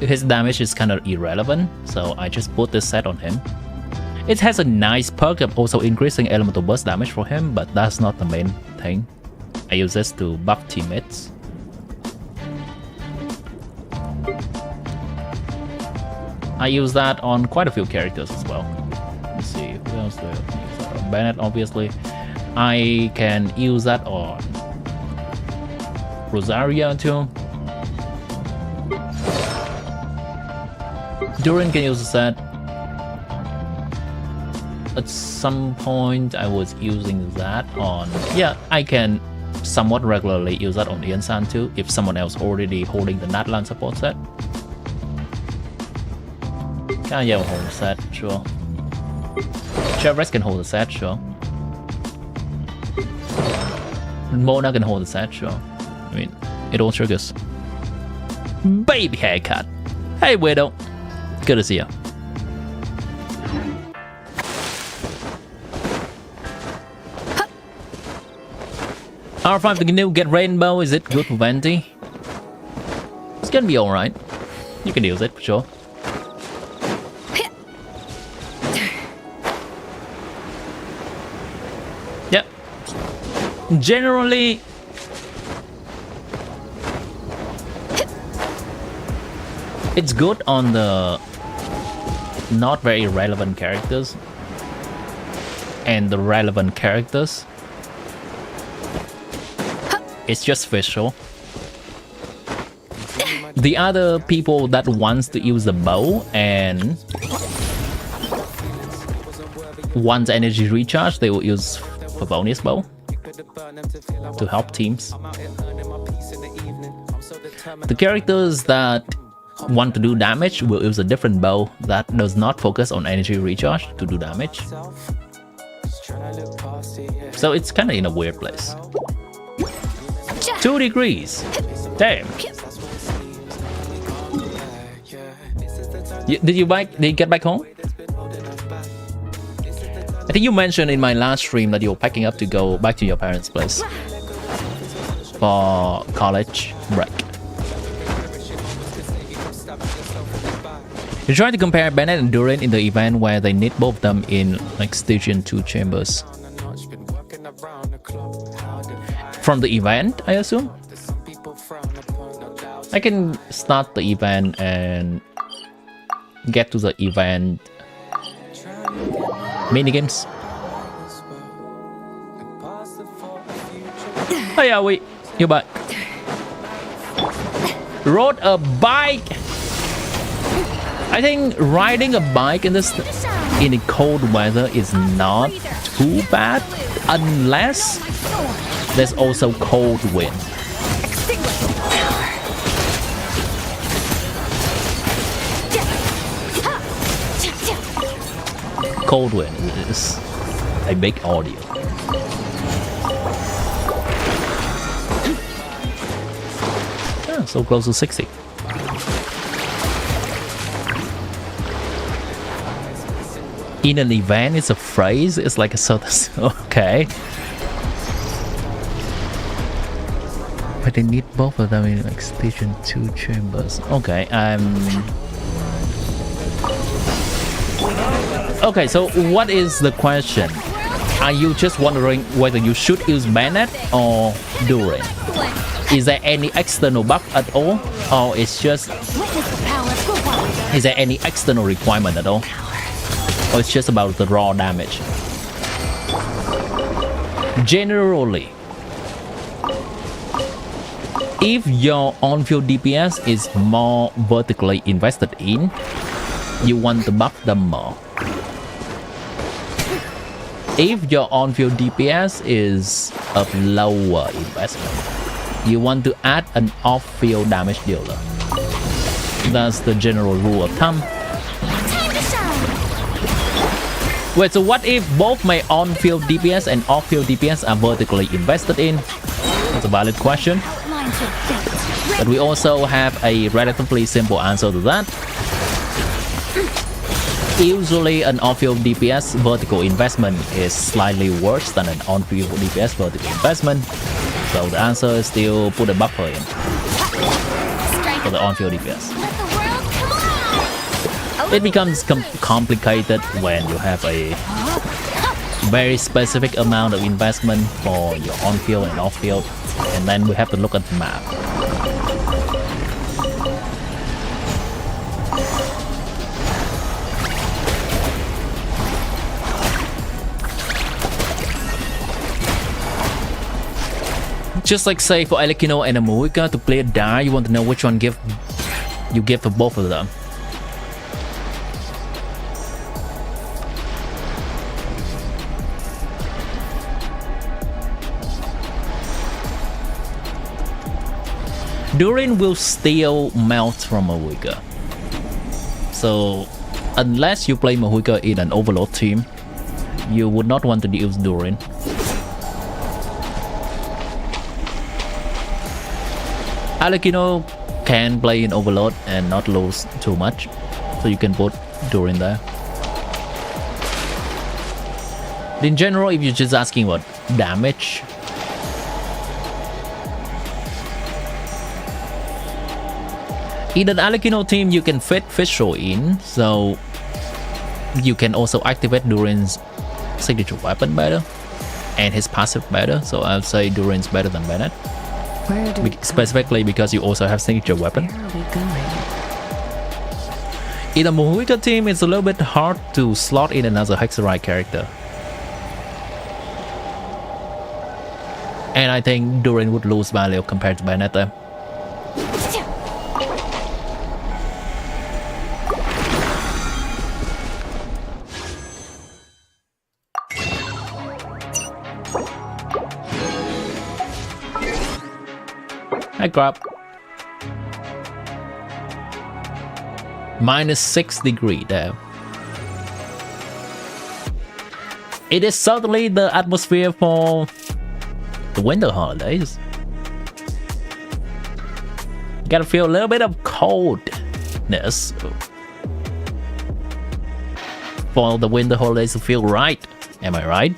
His damage is kind of irrelevant, so I just put this set on him. It has a nice perk of also increasing elemental burst damage for him, but that's not the main thing. I use this to buff teammates. I use that on quite a few characters as well. Let's see, who else do I use that on? Bennett, obviously. I can use that on Rosaria too. Durin can use the set. At some point I was using that on... Yeah, I can somewhat regularly use that on Ian-san too, if someone else already holding the Natlan support set. Kaya will hold the set, sure. Chevres can hold the set, sure. Mona can hold the set, sure. I mean, it all triggers. Baby haircut! Hey Widow! Good to see you. R5 the new get rainbow, is it good for Venti? It's gonna be alright. You can use it for sure. Yep. Generally it's good on the not very relevant characters and the relevant characters. It's just visual. The other people that wants to use the bow and wants energy recharge, they will use Favonius bow to help teams. The characters that want to do damage will use a different bow that does not focus on energy recharge to do damage. So it's kind of in a weird place. 2 degrees. Damn. Did you get back home? think you mentioned in my last stream that you're packing up to go back to your parents' place for college break. You try to compare Bennett and Durin in the event where they need both of them in like Station 2 chambers. From the event, I assume? I can start the event and get to the event minigames. Hey, are we? You're back. Rode a bike. I think riding a bike in the cold weather is not too bad, unless there's also cold wind. Cold wind is a big audio. Yeah, so close to 60. In an event, it's a phrase. It's like a sort of okay. But they need both of them in like Station 2 chambers. Okay. Okay. So what is the question? Are you just wondering whether you should use Bennett or Durin? Is there any external buff at all, or it's just? Is there any external requirement at all? Or it's just about the raw damage? Generally, if your on-field DPS is more vertically invested in, you want to buff them more. If your on-field DPS is of lower investment, you want to add an off-field damage dealer. That's the general rule of thumb. Wait, so what if both my on-field DPS and off-field DPS are vertically invested in? That's a valid question. But we also have a relatively simple answer to that. Usually an off-field DPS vertical investment is slightly worse than an on-field DPS vertical investment. So the answer is still put a buffer in for the on-field DPS. It becomes complicated when you have a very specific amount of investment for your on-field and off-field, and then we have to look at the map. Just like say for Elekino and a Muika to play a die, you want to know which one you give for both of them. Durin will still melt from Mahuika. So unless you play Mahuika in an overload team, you would not want to use Durin. Alekino can play in overload and not lose too much, so you can put Durin there. In general, if you're just asking about damage, in an Alekino team you can fit Fischl in, so you can also activate Durin's signature weapon better and his passive better, so I'll say Durin's better than Bennett. Specifically because you also have signature weapon. In a Mahuika team, it's a little bit hard to slot in another Hexerite character. And I think Durin would lose value compared to Bennett there. Hi, Grab. -6 degrees there. It is certainly the atmosphere for the winter holidays. You gotta feel a little bit of coldness for the winter holidays to feel right. Am I right?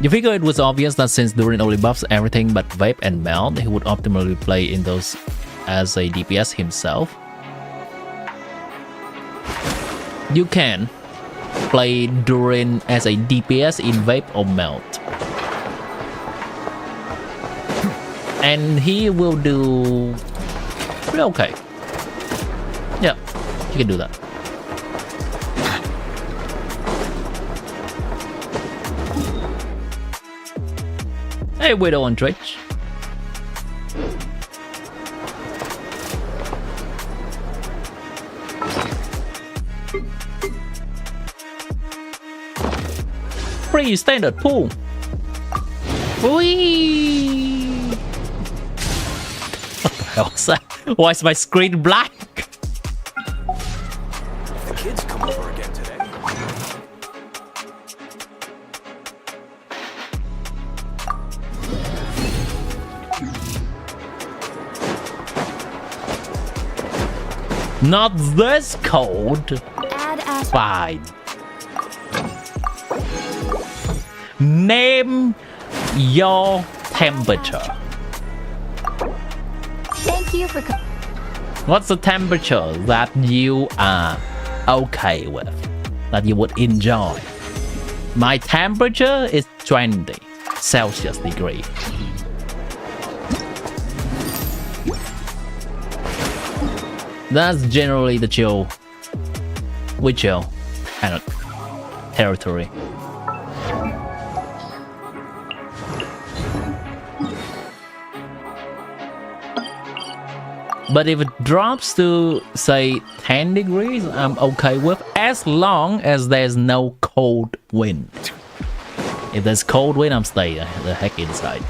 You figure it was obvious that since Durin only buffs everything but vape and melt, he would optimally play in those as a DPS himself. You can play Durin as a DPS in vape or melt. And he will do pretty okay. Yeah, he can do that. Hey, Widow on Twitch. Free standard pool. Whee! What the hell is that? Why is my screen black? The kids come over again today. Not this cold. Fine. Name your temperature. Thank you for What's the temperature that you are okay with, that you would enjoy? My temperature is 20 Celsius degree. That's generally the chill, we chill kind of territory. But if it drops to say 10 degrees, I'm okay with, as long as there's no cold wind. If there's cold wind, I'm staying the heck inside.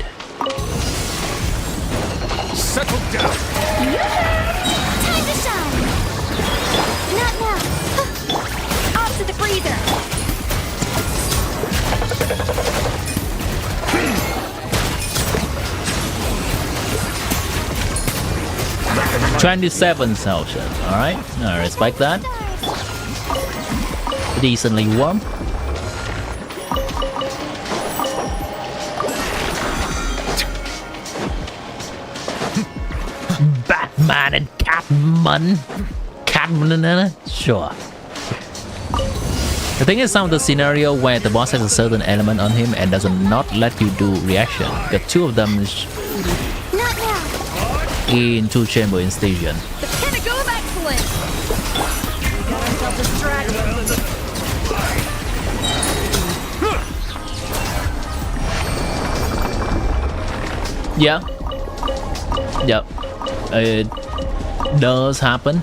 Settle down. Time to shine. Not now. Off to the freezer. 27 Celsius, alright? I respect that. Decently warm. Batman and Catman. Catman, sure. The thing is, some of the scenario where the boss has a certain element on him and does not let you do reaction. The two of them is in two chamber in station. The pinnacle of excellence! We got ourselves distracted. Yeah. Yep. It does happen.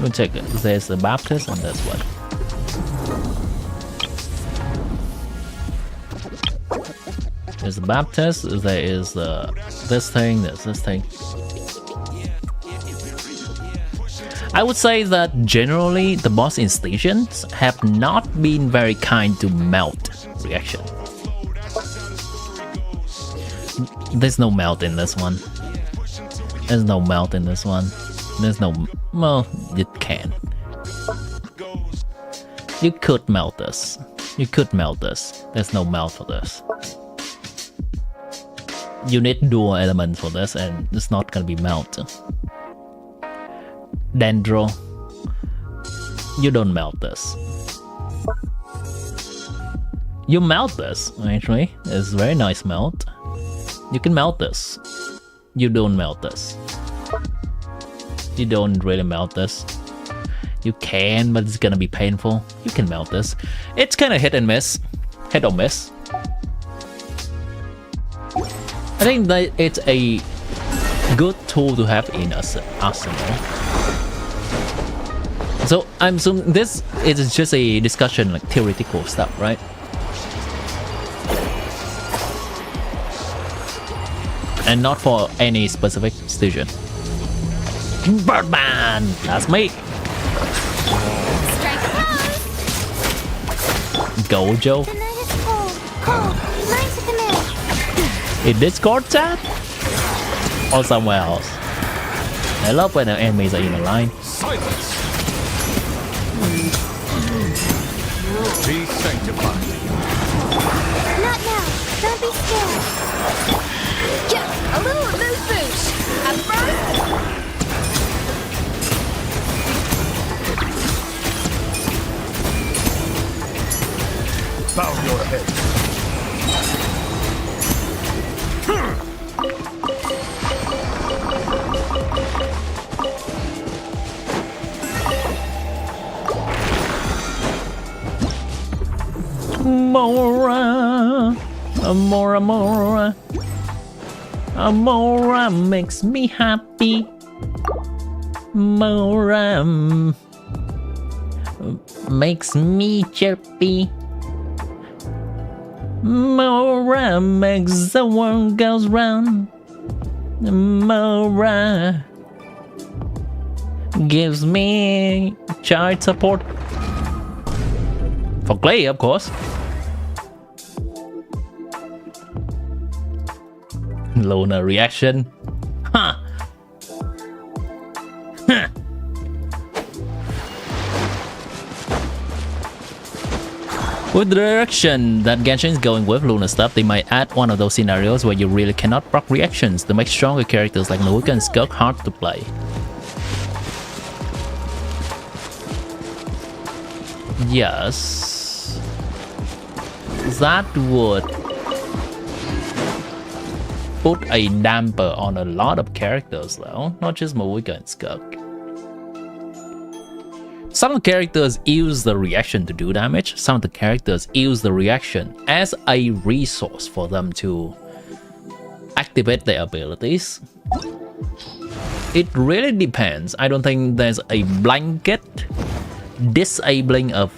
We'll check it. There's the Baptist and that's what. There's the Baptist, there is this thing, there's this thing. I would say that generally the boss in stations have not been very kind to melt reaction. There's no melt in this one. There's no melt in this one. There's no... well, it can. You could melt this. You could melt this. There's no melt for this. You need dual element for this and it's not gonna be melted. Dendro, you don't melt this. You melt this, actually. It's very nice melt. You can melt this. You don't melt this. You don't really melt this. You can, but it's gonna be painful. You can melt this. It's kind of hit and miss. Hit or miss. I think that it's a good tool to have in arsenal. So I'm assuming this is just a discussion, like theoretical stuff, right? And not for any specific station. Birdman! That's me! Strike pose. Go, Joe. The night is cold. Cold. Line to command. In Discord chat? Or somewhere else? I love when the enemies are in a line. Silence! Be sanctified. Not now. Don't be scared. Yeah, a little of this boosh. At first, Bow your head. Mora makes me happy. Mora makes me chirpy. Mora makes the world goes round. Mora gives me child support. For Clay, of course. Luna reaction. Huh. Huh. With the direction that Genshin is going with Luna stuff, they might add one of those scenarios where you really cannot proc reactions to make stronger characters like Welkin and Skirk hard to play. Yes, that would put a damper on a lot of characters though, not just Welkin and Skirk. Some characters use the reaction to do damage, some of the characters use the reaction as a resource for them to activate their abilities. It really depends. I don't think there's a blanket disabling of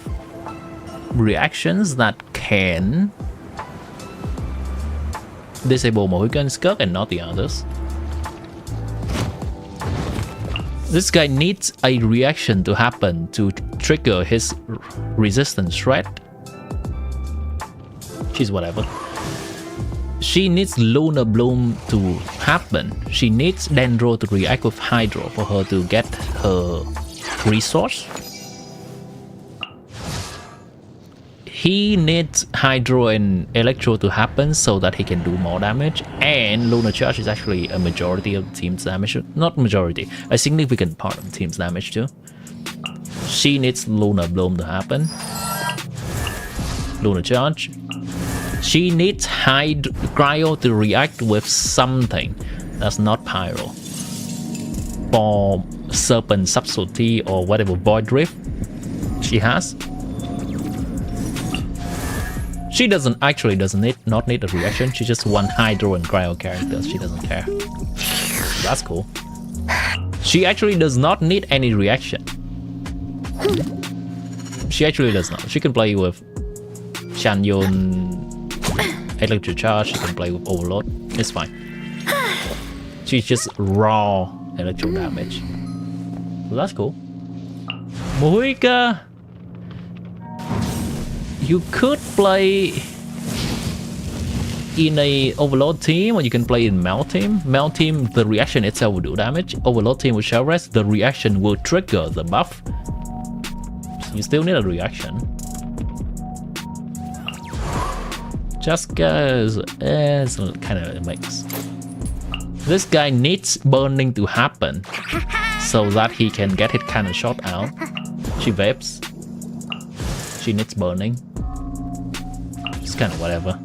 reactions that can disable Welkin and Skirk and not the others. This guy needs a reaction to happen to trigger his resistance threat. She's whatever. She needs Lunar Bloom to happen. She needs Dendro to react with Hydro for her to get her resource. He needs Hydro and Electro to happen so that he can do more damage, and Lunar Charge is actually a majority of the team's damage. Not majority, a significant part of the team's damage too. She needs Lunar Bloom to happen. Lunar Charge. She needs Cryo to react with something that's not Pyro. For Serpent Subtlety or whatever Void Drift she has. She doesn't need a reaction. She just wants Hydro and Cryo characters. She doesn't care. That's cool. She actually does not need any reaction. She actually does not. She can play with Shanyon, Electric Charge. She can play with Overload. It's fine. She's just raw electro damage. So that's cool. Mohuika. You could play in a Overload team, or you can play in Melt team. Melt team, the reaction itself will do damage. Overload team with Shell Rest, the reaction will trigger the buff. So you still need a reaction. Jaska is kind of a mix. This guy needs burning to happen so that he can get his cannon shot out. She vapes. She needs burning. It's kind of whatever.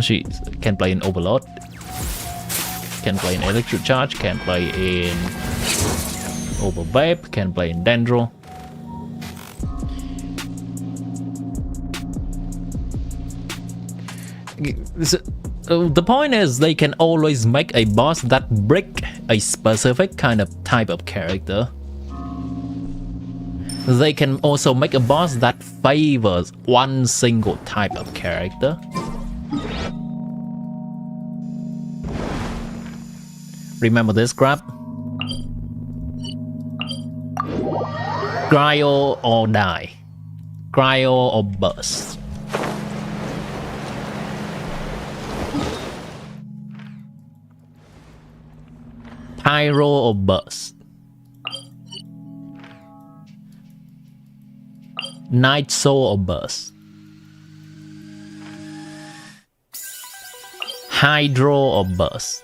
She can play in Overload, can play in Electric Charge, can play in Overvape, can play in Dendro. The point is, they can always make a boss that break a specific kind of type of character. They can also make a boss that favors one single type of character. Remember this crap? Cryo or die. Cryo or burst. Pyro or burst. Night Soul or Burst? Hydro or Burst?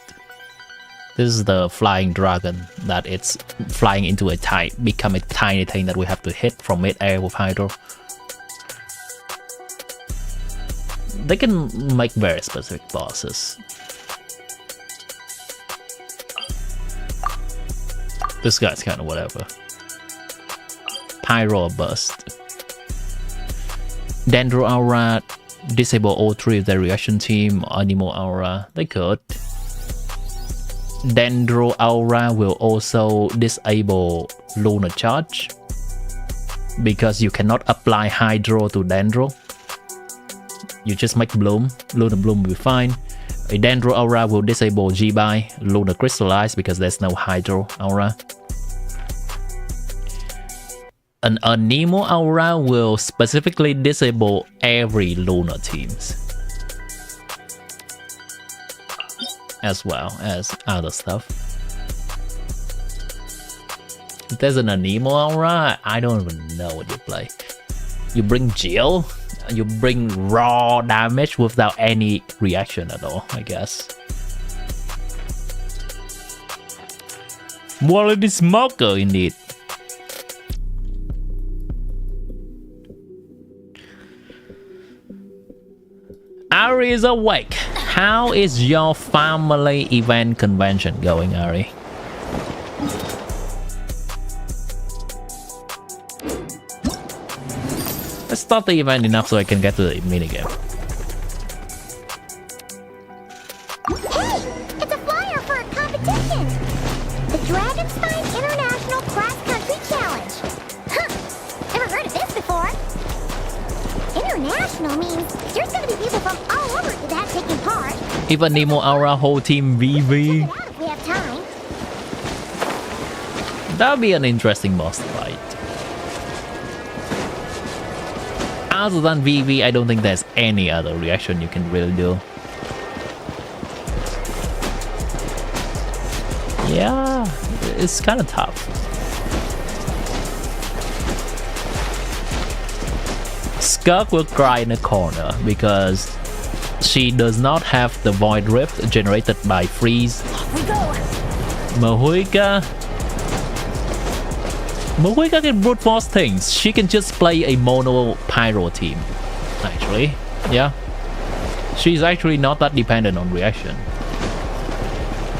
This is the flying dragon that it's flying into a become a tiny thing that we have to hit from mid-air with Hydro. They can make very specific bosses. This guy's kind of whatever. Pyro or Burst. Dendro Aura, disable all 3 of their reaction team. Anemo Aura, they could. Dendro Aura will also disable Lunar Charge because you cannot apply Hydro to Dendro. You just make Bloom. Lunar Bloom will be fine. A Dendro Aura will disable G-Buy, Lunar Crystallize because there's no Hydro Aura. An Anemo Aura will specifically disable every Lunar teams, as well as other stuff. If there's an Anemo Aura, I don't even know what you play. You bring Jill, you bring raw damage without any reaction at all, I guess. Quality Smoker indeed. Ari is awake. How is your family event convention going, Ari? Let's start the event enough so I can get to the minigame. Hey! It's a flyer for a competition! The Dragon Spine International Cross Country Challenge! Huh! Never heard of this before! International means there's gonna be people from all over that taking part. Even Nemo Aura whole team VV. If we have time. That'll be an interesting boss fight. Other than VV, I don't think there's any other reaction you can really do. Yeah, it's kind of tough. Skirk will cry in a corner because she does not have the Void Rift generated by Freeze. Off we go! Mahuika can brute force things. She can just play a mono pyro team. Actually, yeah. She's actually not that dependent on reaction.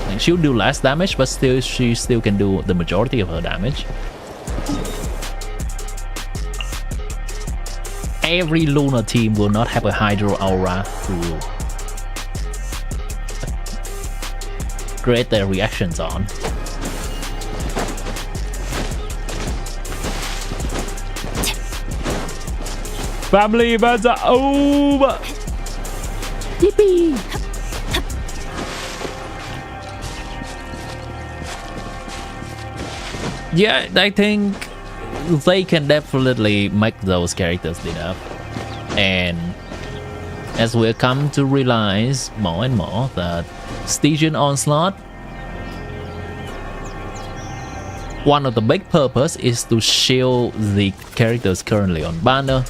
And she'll do less damage, but she still can do the majority of her damage. Every Lunar team will not have a Hydro Aura to create their reactions on. Family events are over! Yippee! Yeah, I think they can definitely make those characters enough. And as we come to realize more and more that Stygian Onslaught, one of the big purpose is to shield the characters currently on banner.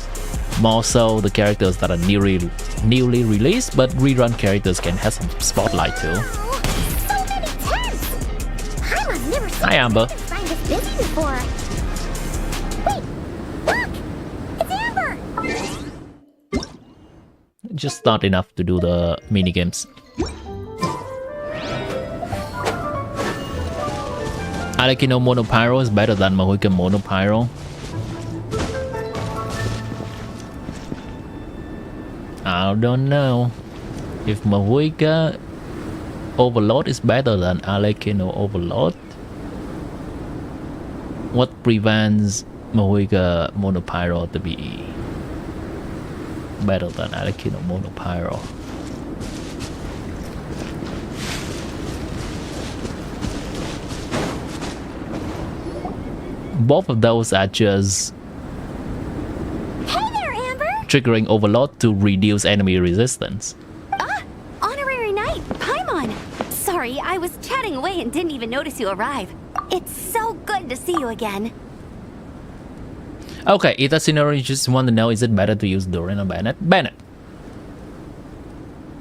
More so the characters that are newly released, but rerun characters can have some spotlight too. So many tents! I've never seen Hi, Amber. find this busy before. Wait! Look! It's Amber! Just not enough to do the minigames. Alekino Mono Pyro is better than Mahuika Mono Pyro. I don't know if Mahuika Overload is better than Alekino Overload. What prevents Mahuika Monopyro to be better than Alekino Monopyro? Both of those are just triggering Overload to reduce enemy resistance. Honorary Knight, Paimon! Sorry, I was chatting away and didn't even notice you arrive. It's so good to see you again. Okay, if that's scenario you just want to know, is it better to use Durin or Bennett? Bennett.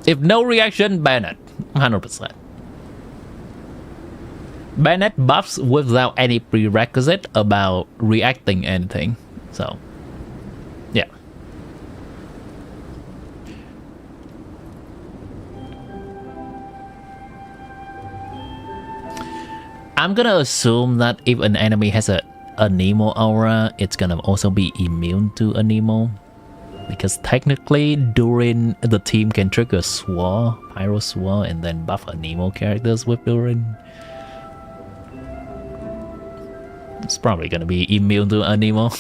If no reaction, Bennett. 100%. Bennett buffs without any prerequisite about reacting anything. So, yeah. I'm gonna assume that if an enemy has a Nemo aura, it's gonna also be immune to a Nemo. Because technically, during the team can trigger Swore, Pyro Swore, and then buff a Nemo characters with Durin. It's probably gonna be immune to a Nemo.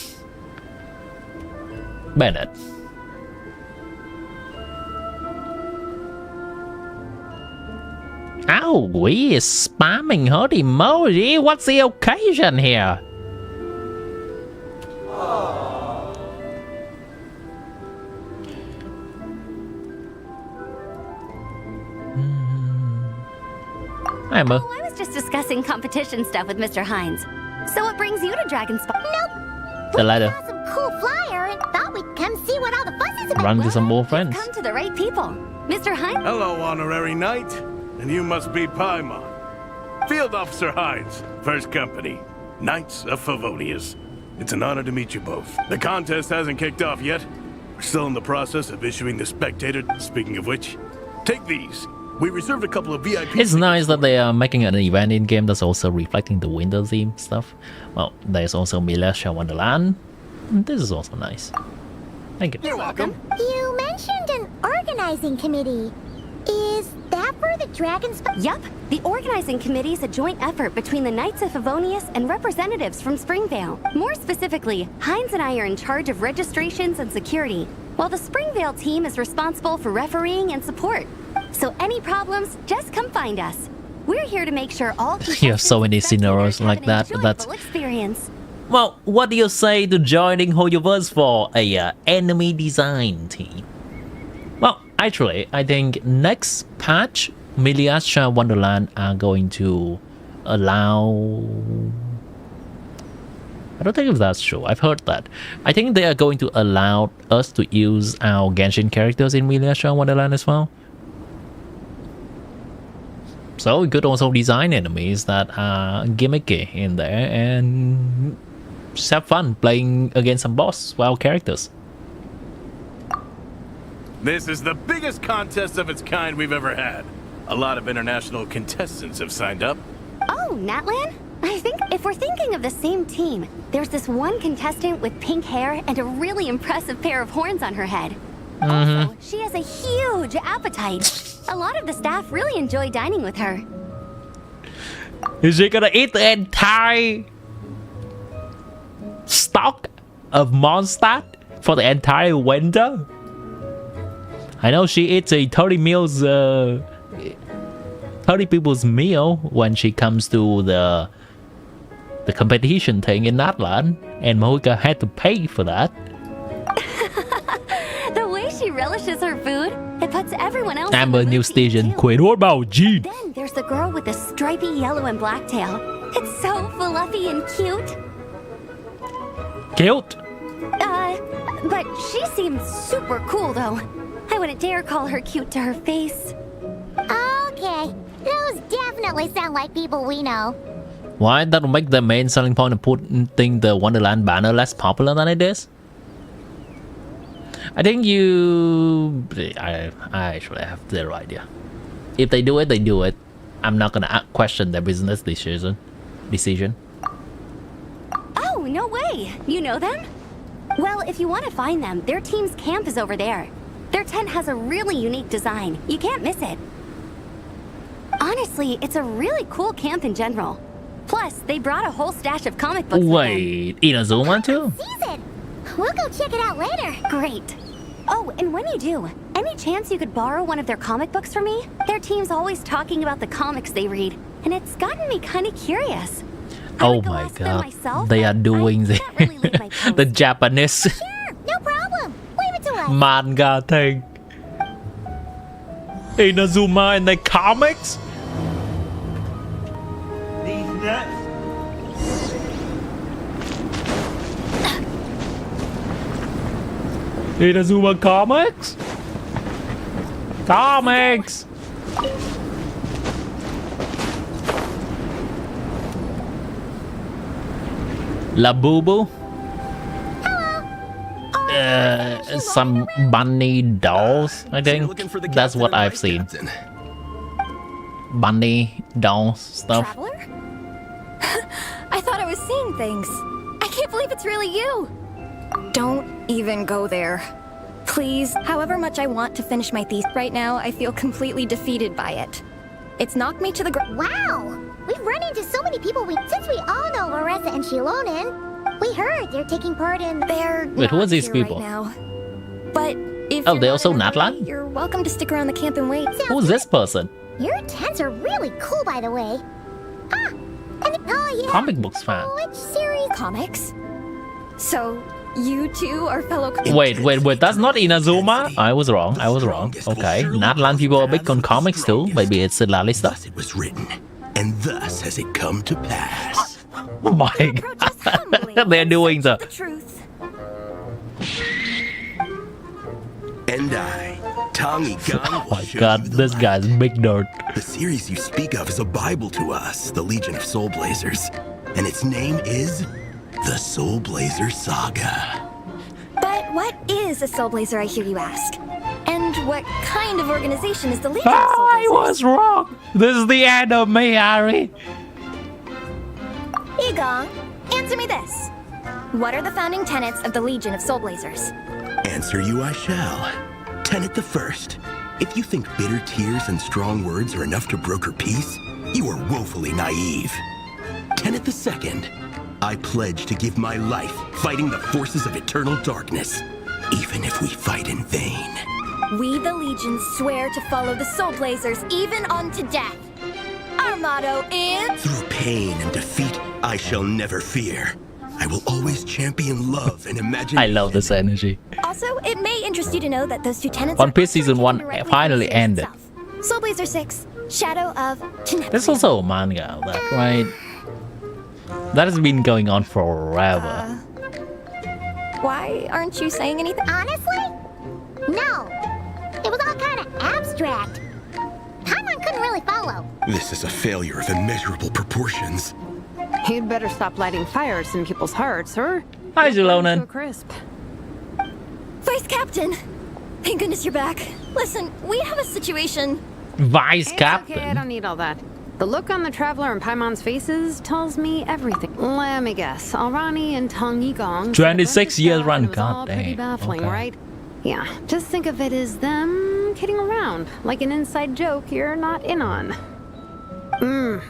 Bennett. Oh, we is spamming her emoji. What's the occasion here? Hi, Mo. Oh, I was just discussing competition stuff with Mr. Hines. So what brings you to Dragon Spot? Nope. The ladder. We saw some cool flyer and thought we'd come see what all the fuss is about. Run to some more friends. Come to the right people. Mr. Hines? Hello, honorary knight. And you must be Paimon. Field Officer Hines, First Company, Knights of Favonius. It's an honor to meet you both. The contest hasn't kicked off yet. We're still in the process of issuing the spectator. Speaking of which, take these. We reserved a couple of VIP. It's nice that they are making an event in game that's also reflecting the winter theme stuff. Well, there's also Milasha Wonderland. This is also nice. Thank you. You're welcome. You mentioned an organizing committee. Is that for the Dragon Spot? Yup. The organizing committee is a joint effort between the Knights of Favonius and representatives from Springvale. More specifically, Hines and I are in charge of registrations and security, while the Springvale team is responsible for refereeing and support. So any problems, just come find us. We're here to make sure all You have so many scenarios like that. That's experience. Well, what do you say to joining Hoyoverse for a enemy design team? Well, actually, I think next patch, Milasha Wonderland are going to allow... I don't think if that's true. I've heard that. I think they are going to allow us to use our Genshin characters in Milasha Wonderland as well. So we could also design enemies that are gimmicky in there and just have fun playing against some boss WoW characters. This is the biggest contest of its kind we've ever had. A lot of international contestants have signed up. Oh, Natlan? I think if we're thinking of the same team, there's this one contestant with pink hair and a really impressive pair of horns on her head. Also, she has a huge appetite. A lot of the staff really enjoy dining with her. Is she gonna eat the entire stock of Mondstadt for the entire winter? I know she eats a 30 people's meal when she comes to the competition thing in Natlan, and Moika had to pay for that. The way she relishes her food, it puts everyone else I'm a new station queen. What about G? Then there's the girl with the stripy yellow and black tail. It's so fluffy and cute. Cute? But she seems super cool though. I wouldn't dare call her cute to her face. Okay, those definitely sound like people we know. Why that will make the main selling point of putting the Wonderland banner less popular than it is? I think I actually have zero idea. If they do it, they do it. I'm not gonna question their business decision. Oh, no way! You know them? Well, if you want to find them, their team's camp is over there. Their tent has a really unique design. You can't miss it. Honestly, it's a really cool camp in general. Plus, they brought a whole stash of comic books. Wait, Inazuma too? Season. We'll go check it out later. Great. Oh, and when you do, any chance you could borrow one of their comic books from me? Their team's always talking about the comics they read, and it's gotten me kind of curious. Oh my god, they are doing the Japanese Sure, no problem. Leave it to us. manga thing. Inazuma and the comics? Deez Nuts. Inazuma Comics? Comics! Labubu? Some bunny dolls, I think. That's what I've seen. Bunny dolls stuff. Traveler? I thought I was seeing things. I can't believe it's really you. Don't even go there. Please, however much I want to finish my thesis right now, I feel completely defeated by it. It's knocked me to the ground. Wow! We've run into so many people since we all know Larissa and Shilonen. We heard they're taking part in... Wait, who are these people? Right now. But if oh, they're also Natlan? You're welcome to stick around the camp and wait. Who's this person? Your tents are really cool, by the way. Ah, and oh yeah. Comic books fan. Which series? Comics? So, you two are fellow... Wait, that's not Inazuma? I was wrong. Okay, Natlan people are big on comics too. Maybe it's Lali stuff. It was written, and thus has it come to pass. Oh my god. They're doing the truth. And I, Tongi Gun, oh my god, this guy's big nerd. The series you speak of is a Bible to us, the Legion of Soul Blazers. And its name is the Soul Blazer Saga. But what is a Soul Blazer, I hear you ask? And what kind of organization is the Legion of Soul Blazers? I was wrong. This is the end of me, Harry. Egong, answer me this. What are the founding tenets of the Legion of Soul Blazers? Answer you I shall. Tenet the first. If you think bitter tears and strong words are enough to broker peace, you are woefully naive. Tenet the second. I pledge to give my life fighting the forces of eternal darkness, even if we fight in vain. We, the Legion, swear to follow the Soul Blazers even unto death. Our motto is... Through pain and defeat, I shall never fear. I will always champion love and imagine... I love this energy. Also, it may interest you to know that those two tenets... One Piece Season 1 finally ended. Soul Blazer 6, Shadow of Tenebria. There's also a manga of that, right? That has been going on forever. Why aren't you saying anything? Honestly? No. It was all kind of abstract. Paimon couldn't really follow. This is a failure of immeasurable proportions. You'd better stop lighting fires in people's hearts, or... Hi, Zilonen. Crisp. Vice Captain! Thank goodness you're back. Listen, we have a situation. Vice Captain? Okay, I don't need all that. The look on the Traveler and Paimon's faces tells me everything. Let me guess. Alrani and Tong Yigong... 26 years run, god pretty damn. baffling, right? Yeah, just think of it as them kidding around, like an inside joke you're not in on.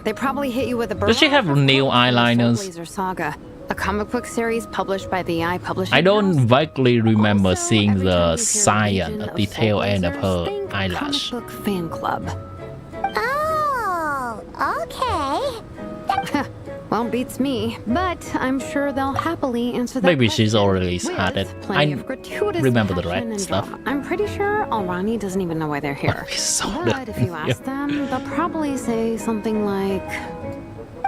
They probably hit you with a... Does she have new eyeliners? Blazer Saga, a comic book series published by the I Publishing I don't House. vaguely remember Also, seeing every time the you hear cyan Legion at of the Soul tail end of Blazers, her think eyelash. Comic book fan club. Oh, okay. Well, beats me, but I'm sure they'll happily answer that Maybe she's question already with had it. plenty I of gratuitous remember the passion red and stuff. drama. I'm pretty sure Alrani doesn't even know why they're here. But if you ask them, they'll probably say something like...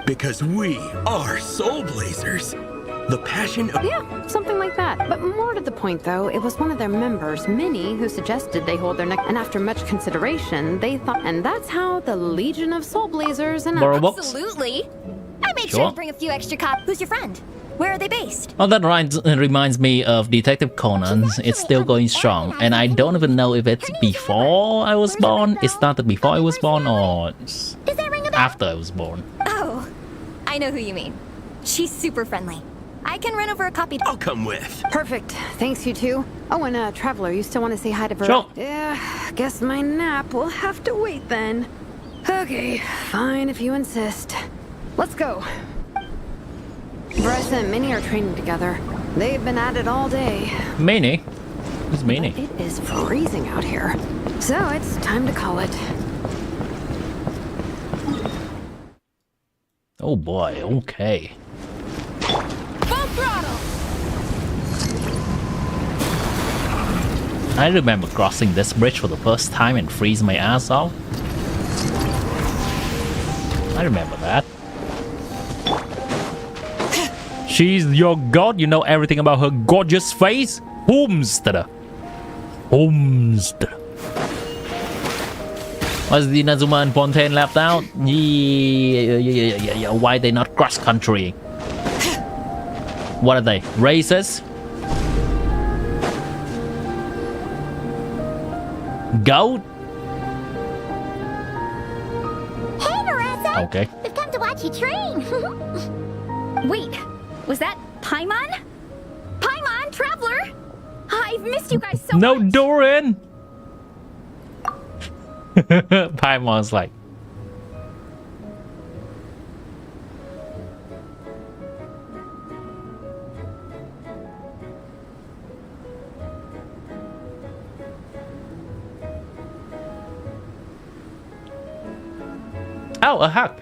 Because we are Soul Blazers. The passion of... Yeah, something like that. But more to the point, though, it was one of their members, Minnie, who suggested they hold their neck. And after much consideration, they thought... And that's how the Legion of Soul Blazers and... Absolutely. I made sure to bring a few extra copies. Who's your friend? Where are they based? Oh, that reminds me of Detective Conan. It's still going strong. And I don't even know if it's before I was born. It started before I was born or after I was born. Oh, I know who you mean. She's super friendly. I can run over a copy. I'll come with. Perfect. Thanks, you two. Oh, and Traveler, you still want to say hi to Ver? Sure. Yeah, guess my nap will have to wait then. Okay, fine if you insist. Let's go. Bryce and Minnie are training together. They've been at it all day. Minnie? Who's Minnie? It is freezing out here. So it's time to call it. Oh boy, okay. Full throttle! I remember crossing this bridge for the first time and freeze my ass off. I remember that. She's your god, you know everything about her gorgeous face? Whomster. Homes. Was the Inazuma and Fontaine left out? Yeah. Why they not cross country? What are they? Races? Goat? Hey, Marissa! Okay. We've come to watch you train. Wait, was that Paimon? Paimon, Traveler! I've missed you guys so No, much. Durin! Paimon's like, oh, a hug.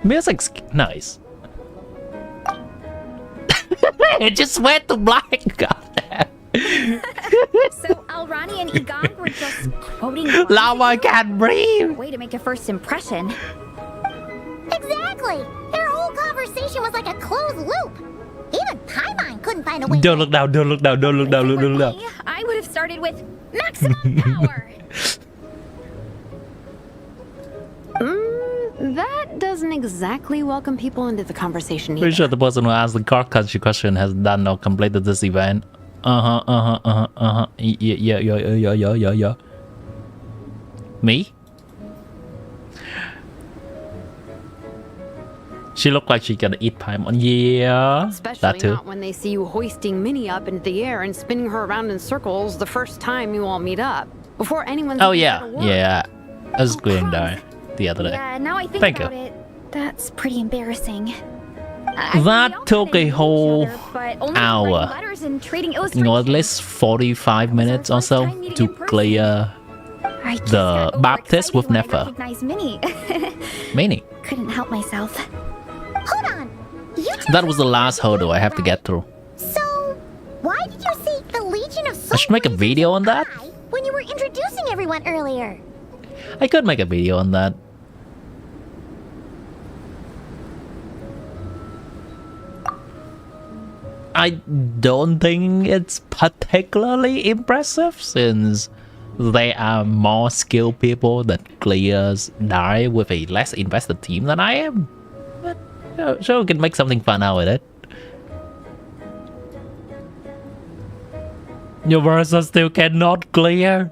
Music's nice. It just went to black. God damn. So Alrani and Egon were just quoting Lava can't breathe. Way to make a first impression. Exactly! Their whole conversation was like a closed loop. Even Paimon couldn't find a way. Don't look down, don't look down, don't look down, don't look down. I would have started with maximum power. That doesn't exactly welcome people into the conversation either. Pretty sure the person who asked the cross country question has done or completed this event. Yeah. Me? She looked like she gonna eat Paimon. Yeah, Especially that too. not when they see you hoisting Minnie up into the air and spinning her around in circles the first time you all meet up. Before anyone's Oh even yeah, said a word. yeah. I was going there the other day. Yeah, now I think Thank about you. it, that's pretty embarrassing. That took a whole hour. You know, at least 45 minutes or so to clear the Baptist with Nefer. Recognize Minnie. Minnie. Couldn't help myself. Hold on. You two That was the last hurdle I have to get through. So, why did you say the Legion of I should make a video on that. when you were introducing everyone earlier? I could make a video on that. I don't think it's particularly impressive since they are more skilled people that clears die with a less invested team than I am. But sure, we can make something fun out of it. Your versus still cannot clear.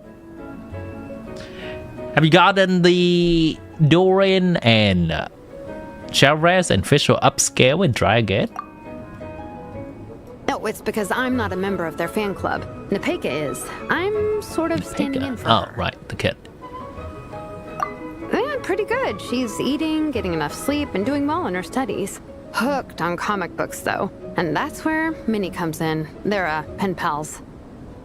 Have you gotten the Durin and Chavez and Fisher upscale and try again? No, it's because I'm not a member of their fan club. Napeka is. I'm sort of standing in for her. Oh, right, the kid. Yeah, pretty good. She's eating, getting enough sleep, and doing well in her studies. Hooked on comic books, though. And that's where Minnie comes in. They're pen pals.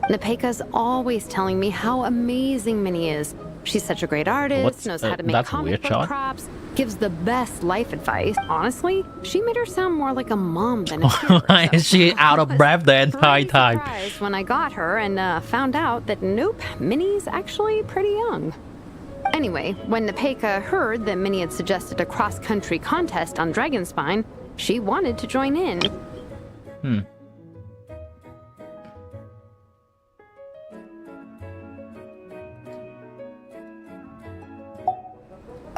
Napeka's always telling me how amazing Minnie is. She's such a great artist, knows how to make comic book props, gives the best life advice. Honestly, she made her sound more like a mom than a kid. Why is she out of breath the entire time? Surprised when I got her and found out that nope, Minnie's actually pretty young. Anyway, when Napeka heard that Minnie had suggested a cross-country contest on Dragonspine, she wanted to join in.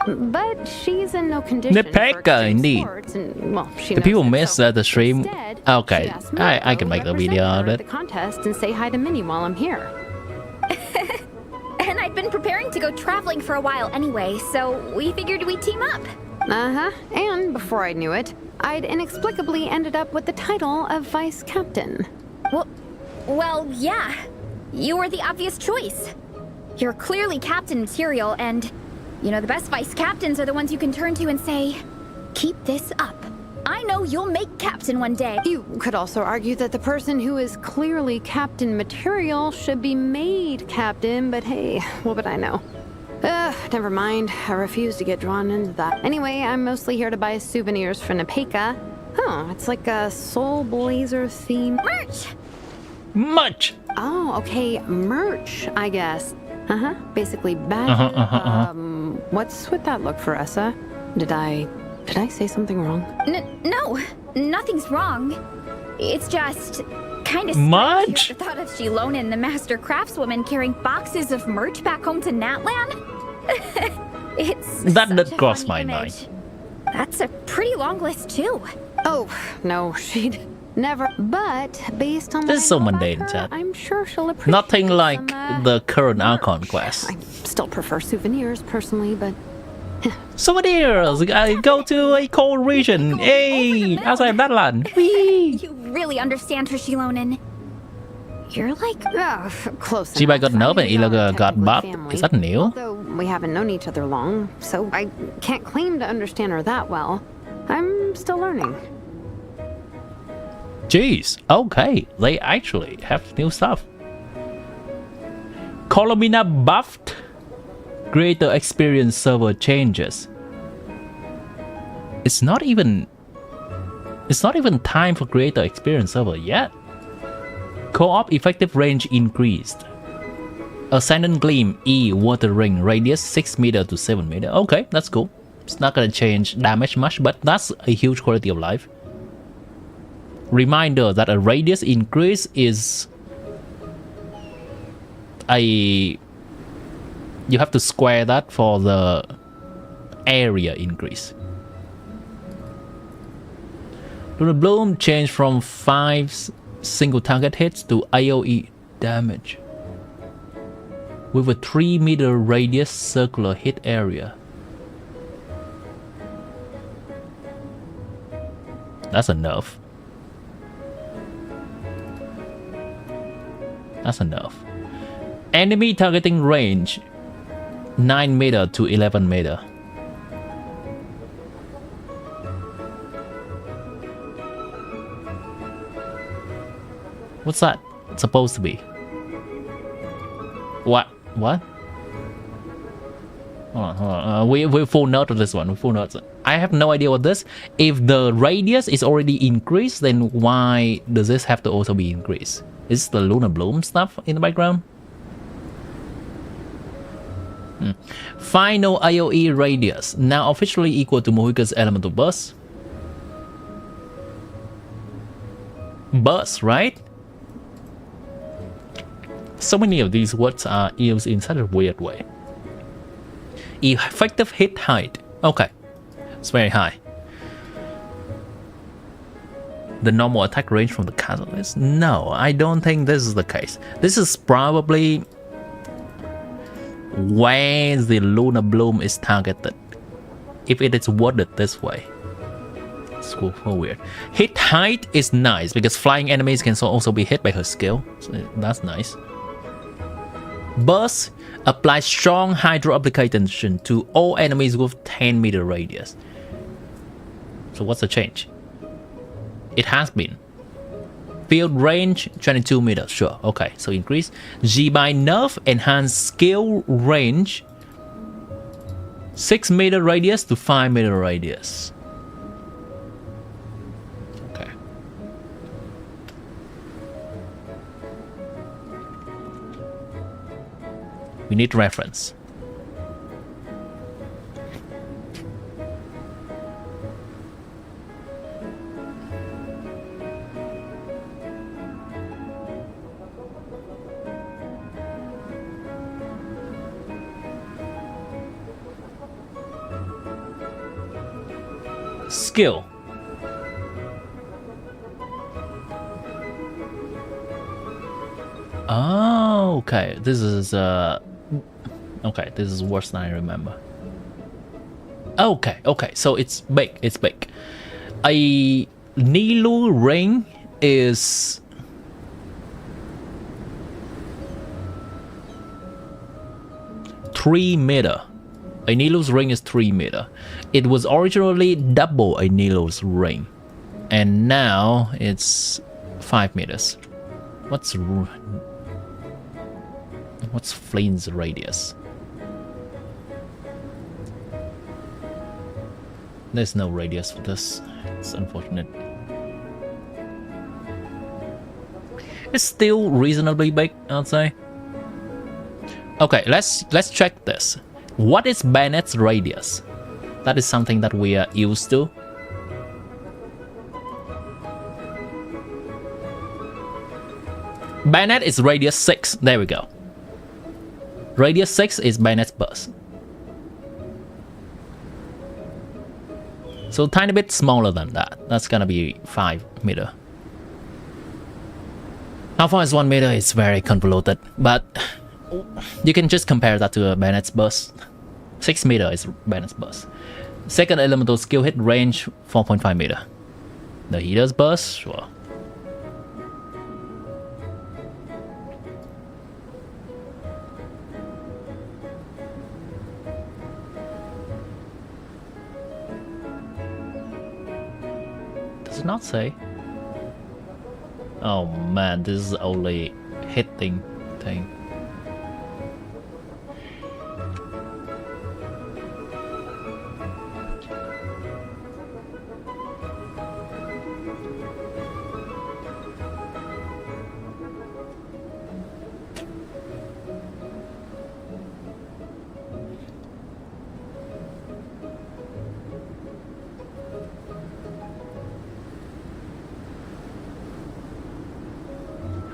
But she's in no condition Napeka, indeed. and, well, she The knows people it, miss so the stream. instead, Okay, she asked me I to can make a represent video her out of at it. the contest and say hi to Minnie while I'm here. And I'd been preparing to go traveling for a while anyway, so we figured we'd team up. And before I knew it, I'd inexplicably ended up with the title of vice captain. Well, yeah. You were the obvious choice. You're clearly captain material, and you know, the best vice captains are the ones you can turn to and say, keep this up. I know you'll make captain one day. You could also argue that the person who is clearly captain material should be made captain, but hey, what would I know? Never mind. I refuse to get drawn into that. Anyway, I'm mostly here to buy souvenirs for Napeka. Oh, it's like a Soul Blazer theme. Merch! Oh, okay, merch, I guess. Basically badges. What's with that look, Faressa? Did I say something wrong? No, nothing's wrong. It's just kind of much. The thought of Shilonin, the master craftswoman, carrying boxes of merch back home to Natlan. That did cross my mind. That's a pretty long list too. Oh no, she'd never. But based on This is so mundane, chat. I'm sure she'll appreciate. Nothing like the current Archon quest. I still prefer souvenirs personally, but. Souvenirs! I go to a cold region. Hey, outside Natlan. You really understand her, Shilonin. You're like close. Chibai got nerve and Ilaga got buffed. Is that new? Although we haven't known each other long, so I can't claim to understand her that well. I'm still learning. Jeez, okay, they actually have new stuff. Colomina buffed. Greater experience server changes. It's not even time for greater experience server yet. Co-op effective range increased. Ascendant Gleam E water ring radius 6 meter to 7 meter. Okay, that's cool. It's not gonna change damage much, but that's a huge quality of life. Reminder that a radius increase is you have to square that for the area increase. Lunar Bloom changed from 5 single target hits to AoE damage with a 3 meter radius circular hit area. That's enough. That's enough. Enemy targeting range 9 meter to 11 meter. What's that supposed to be? What? What? Hold on. We full note of this one. We full notes. I have no idea what this. If the radius is already increased, then why does this have to also be increased? Is the Lunar Bloom stuff in the background? Final AoE radius now officially equal to Mohika's elemental burst. Burst, right? So many of these words are used in such a weird way. Effective hit height. Okay, it's very high. The normal attack range from the castle is? No, I don't think this is the case. This is probably where the Lunar Bloom is targeted, if it is worded this way. It's so weird. Hit height is nice because flying enemies can also be hit by her skill, so that's nice. Burst applies strong hydro application to all enemies with 10 meter radius. So what's the change? It has been field range 22 meters. Sure, okay, so increase. G by nerf enhance skill range 6 meter radius to 5 meter radius. Okay. We need reference. Skill. Oh, okay. This is okay, this is worse than I remember. Okay, so it's big, A Nilu ring is $3 meter. A Nilu's ring is 3 meter. It was originally double a Nilu's ring, and now it's 5 meters. What's Flame's radius? There's no radius for this. It's unfortunate. It's still reasonably big, I'd say. Okay, let's check this. What is Bennett's radius? That is something that we are used to. Bayonet is radius 6. There we go. Radius 6 is Bayonet's burst. So tiny bit smaller than that. That's gonna be 5 meter. How far is 1 meter? It's very convoluted, but you can just compare that to a Bayonet's burst. 6 meter is Bayonet's burst. Second elemental skill hit range 4.5 meter. The heater's burst, sure. Does it not say? Oh man, this is only hitting thing.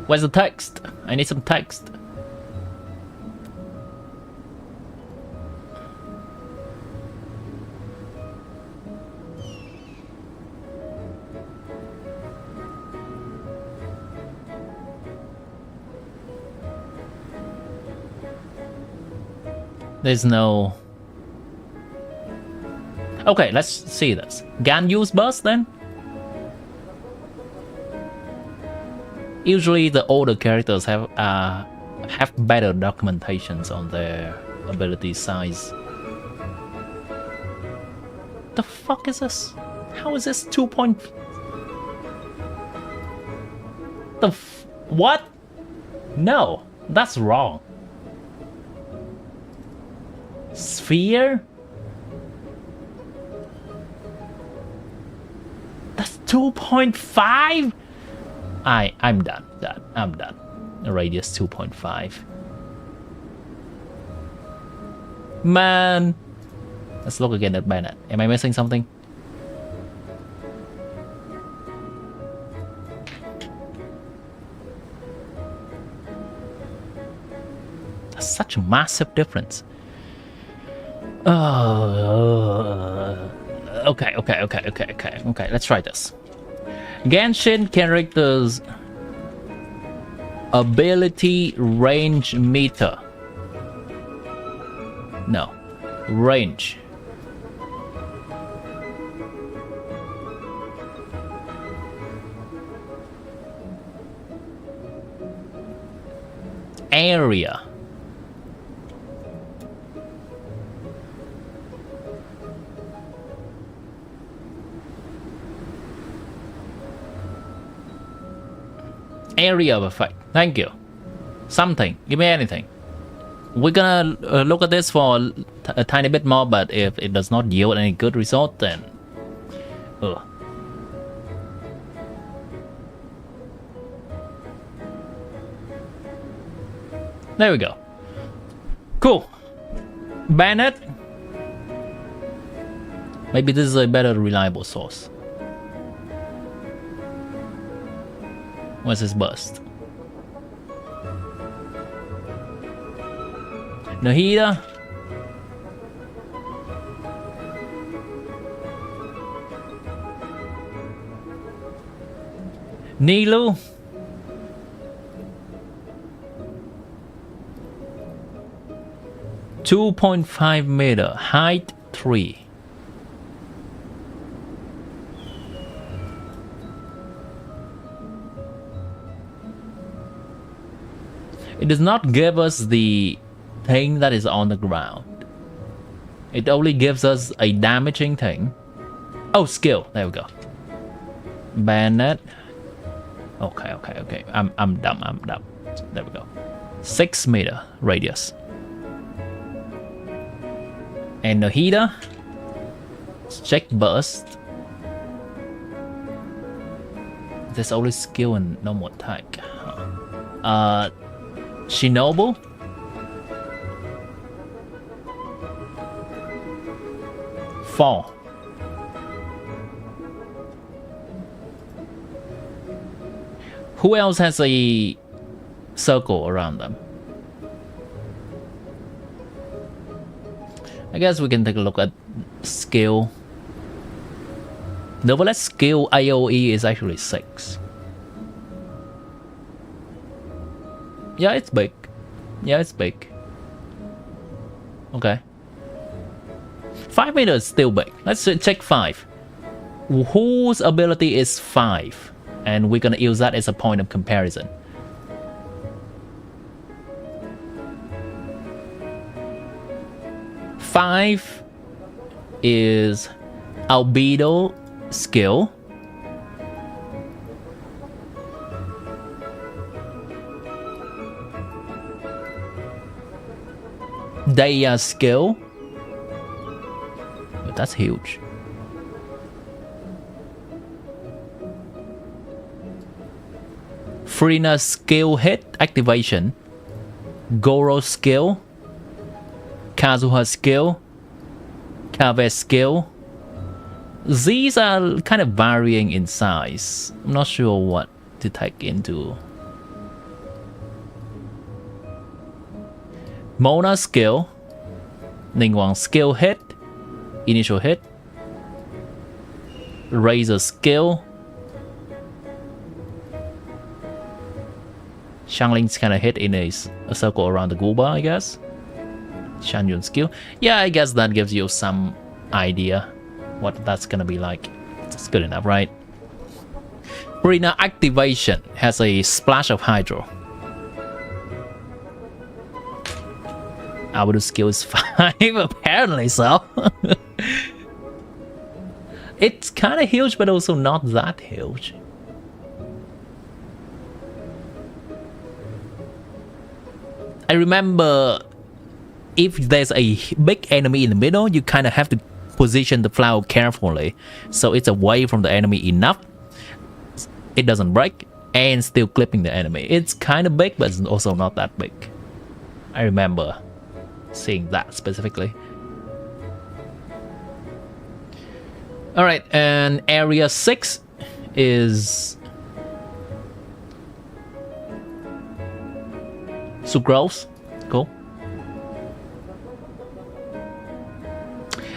Where's the text? I need some text. There's no... Okay, let's see this. Gan use burst then? Usually the older characters have better documentations on their ability size. The fuck is this? How is this 2 point... What? No, that's wrong. Sphere? That's 2.5? I'm done. I'm done. Radius 2.5. Man. Let's look again at Bayonet. Am I missing something? That's such a massive difference. Okay. Let's try this. Genshin characters ability range meter. No, range. Area. Area of effect. Thank you. Something. Give me anything. We're gonna look at this for a tiny bit more, but if it does not yield any good result, then... Ugh. There we go. Cool. Bayonet. Maybe this is a better reliable source. What's his burst? Nahida. Nilu. .5 meter, height 3. It does not give us the thing that is on the ground. It only gives us a damaging thing. Oh, skill. There we go. Bayonet. Okay. I'm dumb. There we go. 6 meter radius. And Nahida. Check burst. There's only skill and no more attack. Shinobu. Fall. Who else has a circle around them. I guess we can take a look at skill. Novelet's skill AoE is actually 6. Yeah, it's big. Yeah, it's big. Okay. 5 meters is still big. Let's check 5. Whose ability is 5? And we're gonna use that as a point of comparison. Five is albedo skill. Daya skill. Oh, that's huge. Frina skill hit activation. Goro skill. Kazuha skill. Kave skill. These are kind of varying in size. I'm not sure what to take into. Mona skill. Ningguang skill hit. Initial hit. Razor skill. Xiangling's kind of hit in a circle around the Guba, I guess. Shanyun skill. Yeah, I guess that gives you some idea what that's gonna be like. It's good enough, right? Brina activation has a splash of hydro. Our skill is 5, apparently so. It's kind of huge, but also not that huge. I remember if there's a big enemy in the middle, you kind of have to position the flower carefully so it's away from the enemy enough. It doesn't break and still clipping the enemy. It's kind of big, but it's also not that big. I remember seeing that specifically. Alright, and area 6 is Sucrose. Cool.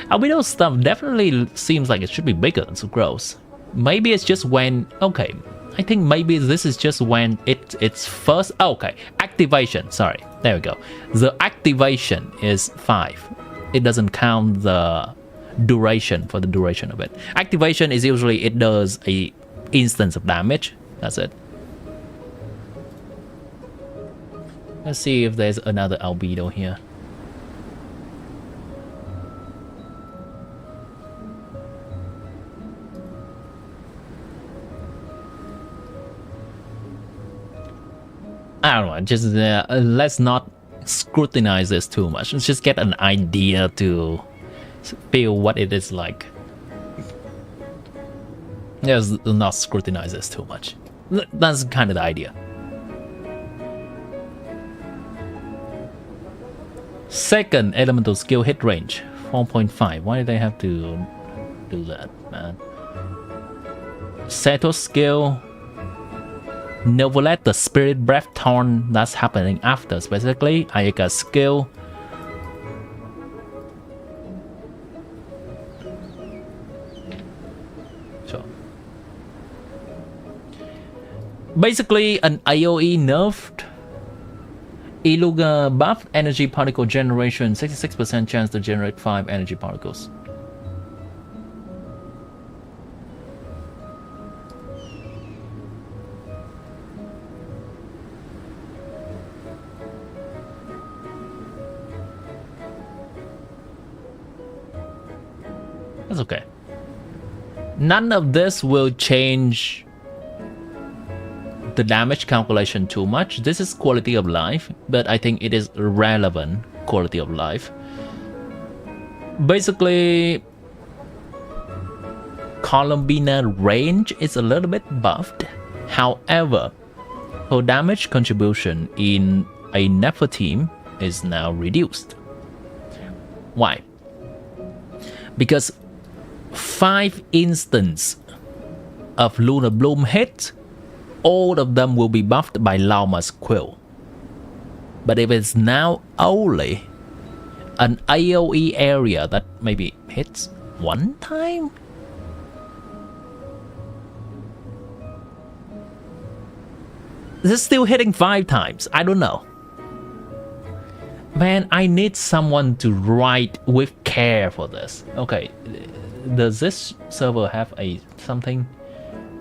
Albedo stuff definitely seems like it should be bigger than Sucrose. Maybe it's just when... Okay, I think maybe this is just when it's first... Okay, activation. Sorry, there we go. The activation is 5. It doesn't count the duration for the duration of it. Activation is usually it does a instance of damage. That's it. Let's see if there's another albedo here. I don't know, just let's not scrutinize this too much. Let's just get an idea to feel what it is like. Let's not scrutinize this too much. That's kind of the idea. Second elemental skill hit range 4.5. Why did they have to do that, man? Seto skill. Novelet, the spirit breath torn that's happening after specifically. Ayaka skill. Sure. Basically an AoE nerfed. Iluga buff, energy particle generation, 66% chance to generate 5 energy particles. That's okay. None of this will change the damage calculation too much. This is quality of life, but I think it is relevant quality of life. Basically, Columbina range is a little bit buffed. However, her damage contribution in a Nefer team is now reduced. Why? Because 5 instances of Lunar Bloom hit, all of them will be buffed by Lauma's Quill. But if it's now only an AoE area that maybe hits one time? Is it still hitting 5 times? I don't know. Man, I need someone to write with care for this. Okay, does this server have something?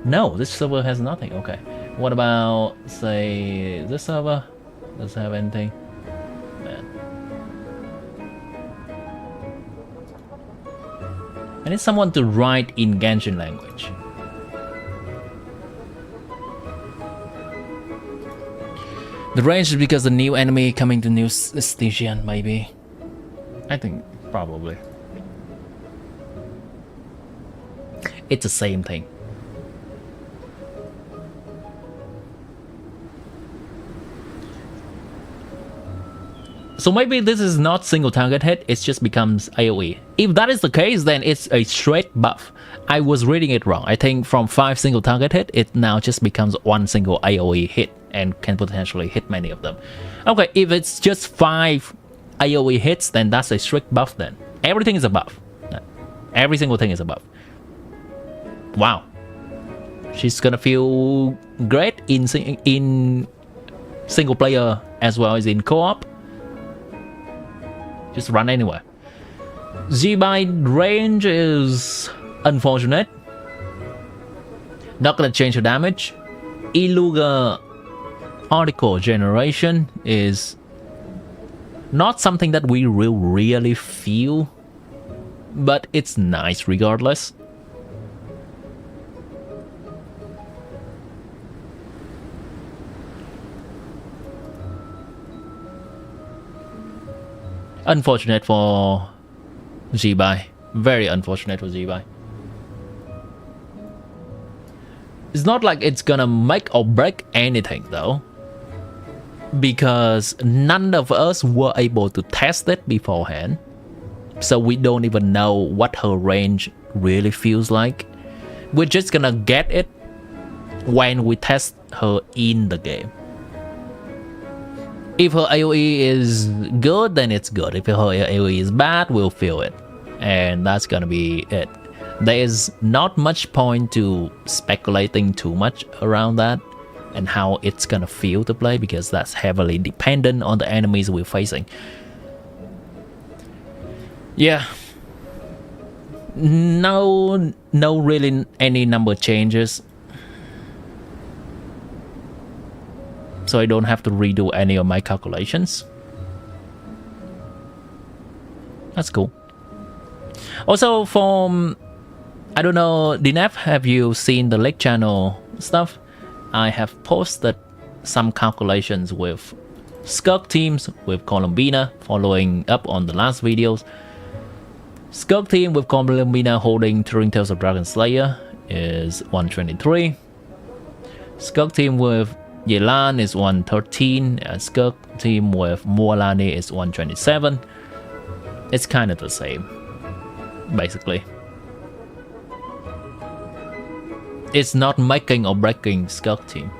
No, this server has nothing. Okay, what about, say, this server? Does it have anything? Man. I need someone to write in Genshin language. The range is because the new enemy coming to new station, maybe. I think probably. It's the same thing. So maybe this is not single target hit, it just becomes AoE. If that is the case, then it's a straight buff. I was reading it wrong. I think from 5 single target hit, it now just becomes 1 single AoE hit and can potentially hit many of them. Okay, if it's just 5 AoE hits, then that's a strict buff then. Everything is a buff. Every single thing is a buff. Wow. She's gonna feel great in single player as well as in co-op. Just run anywhere. Z-Bite range is unfortunate. Not gonna change the damage. Iluga particle generation is not something that we will really feel, but it's nice regardless. Unfortunate for Z-Bai. Very unfortunate for Z-Bai. It's not like it's gonna make or break anything though, because none of us were able to test it beforehand, so we don't even know what her range really feels like. We're just gonna get it when we test her in the game. If her AoE is good, then it's good. If her AoE is bad, we'll feel it. And that's gonna be it. There is not much point to speculating too much around that and how it's gonna feel to play, because that's heavily dependent on the enemies we're facing. Yeah. No really any number changes. So I don't have to redo any of my calculations. That's cool. Also, from, I don't know, Dinef, have you seen the Lake Channel stuff? I have posted some calculations with Skirk teams with Columbina, following up on the last videos. Skirk team with Columbina holding Turing Tales of Dragon Slayer is 123. Skirk team with Yelan is 113, and Skirk team with Mualani is 127. It's kind of the same, basically. It's not making or breaking Skirk team.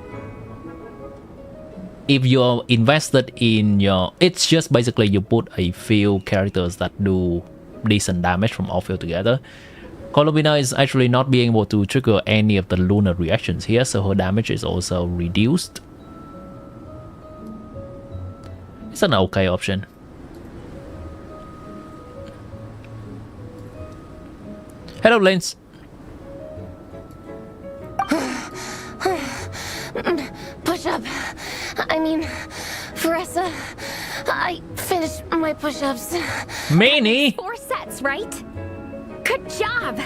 If you're invested in your... It's just basically you put a few characters that do decent damage from all field together. Columbina is actually not being able to trigger any of the lunar reactions here, so her damage is also reduced. It's an okay option. Hello, Lens. Push-up. I mean, Faressa, I finished my push-ups. Many? 4 sets, right? Good job!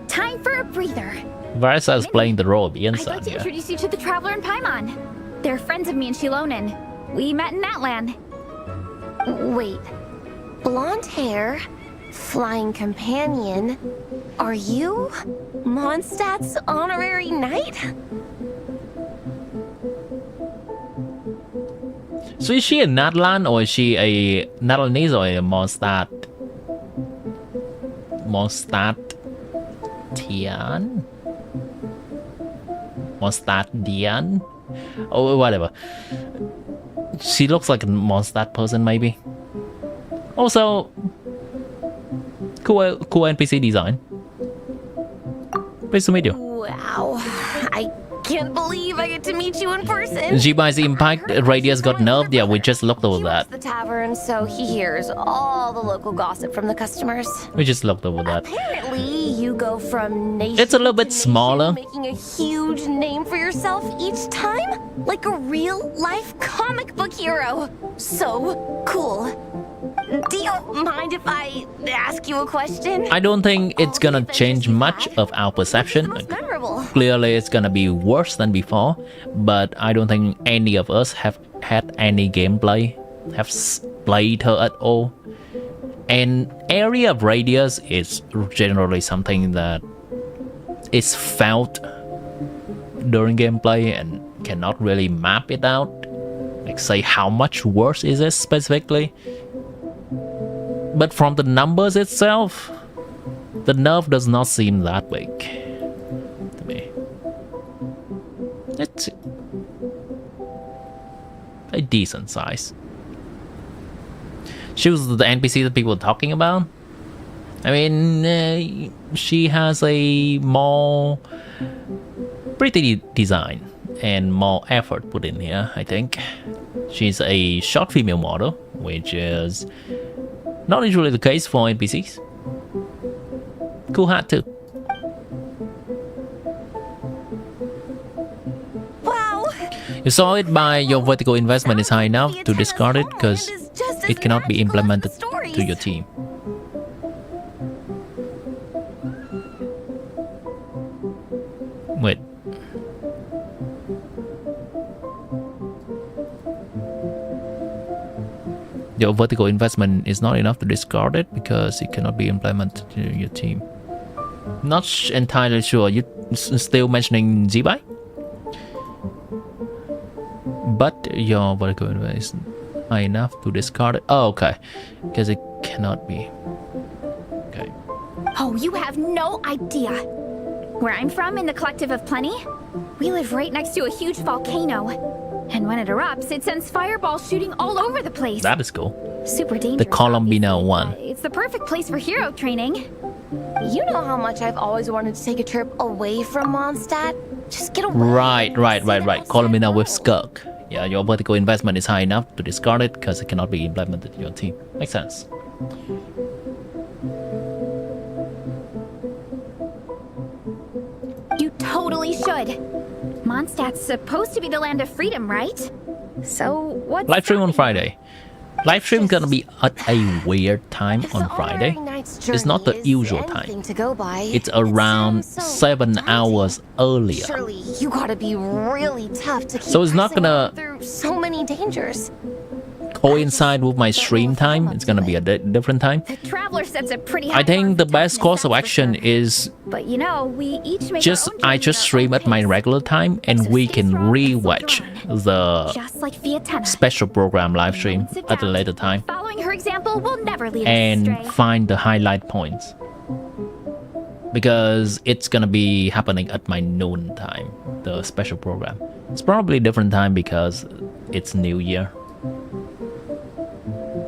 Time for a breather. Varsa is playing the role of Ian I'd like to here. introduce you to the Traveler and Paimon. They're friends of me and Shilonen. We met in Atlan. Wait. Blonde hair, flying companion. Are you Mondstadt's honorary knight? So is she a Natlan, or is she a Natlanese, or a Mondstadt? Mondstadtian? Mondstadtian? Oh, whatever. She looks like a Mondstadt person, maybe. Also, cool NPC design. Pleased to meet you. Wow, I can't believe I get to meet you in person. Genshin Impact radius got nerfed. Yeah, we just looked over that. The tavern, so he hears all the local gossip from the customers. We just looked over that. Apparently, you go from nation It's a little bit smaller. making a huge name for yourself each time, like a real-life comic book hero. So cool. Do you mind if I ask you a question? I don't think it's gonna change much of our perception. Clearly, it's gonna be worse than before, but I don't think any of us have had any gameplay, have played her at all. And area of radius is generally something that is felt during gameplay and cannot really map it out. Like say how much worse is it specifically. But from the numbers itself, the nerf does not seem that big to me. It's a decent size. She was the NPC that people were talking about. I mean, she has a more pretty design and more effort put in here, I think. She's a short female model, which is not usually the case for NPCs. Cool hat too. Wow! You saw it by your vertical investment is high enough to discard it because it cannot be implemented to your team. Wait. Your vertical investment is not enough to discard it because it cannot be implemented to your team. Not entirely sure. You still mentioning Zibai? But your vertical investment is high enough to discard it. Oh, okay. Because it cannot be. Okay. Oh, you have no idea. Where I'm from, in the Collective of Plenty, we live right next to a huge volcano. And when it erupts, it sends fireballs shooting all over the place. That is cool. Super dangerous. The Colombina one. It's the perfect place for hero training. You know how much I've always wanted to take a trip away from Mondstadt? Just get away. Right. Colombina with Skirk. Yeah, your vertical investment is high enough to discard it because it cannot be implemented in your team. Makes sense. You totally should. Mondstadt's supposed to be the land of freedom, right? So what's Live stream on Friday. Live stream gonna be at a weird time on Friday. It's not the usual time. It's around 7 hours earlier. Surely you gotta be really tough to keep So it's not gonna through so many dangers. coincide with my stream time. It's gonna be a different time. The Traveler sets a pretty high I think the best course of action is But you know, we each make I just stream at my regular time and we can re-watch the just like Fiatena. special program live stream at a later time Following her example will never lead us and astray. find the highlight points. Because it's gonna be happening at my noon time, the special program. It's probably a different time because it's New Year.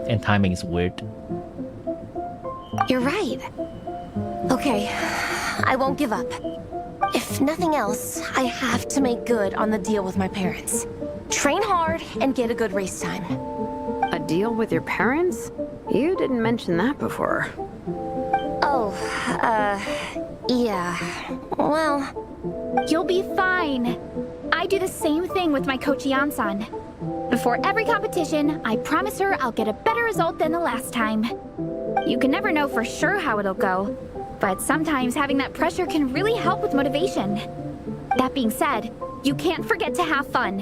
And timing is weird. You're right. Okay, I won't give up. If nothing else, I have to make good on the deal with my parents. Train hard and get a good race time. A deal with your parents? You didn't mention that before. Oh, yeah. Well, You'll be fine. I do the same thing with my coach Yansan. Before every competition, I promise her I'll get a better result than the last time. You can never know for sure how it'll go, but sometimes having that pressure can really help with motivation. That being said, you can't forget to have fun.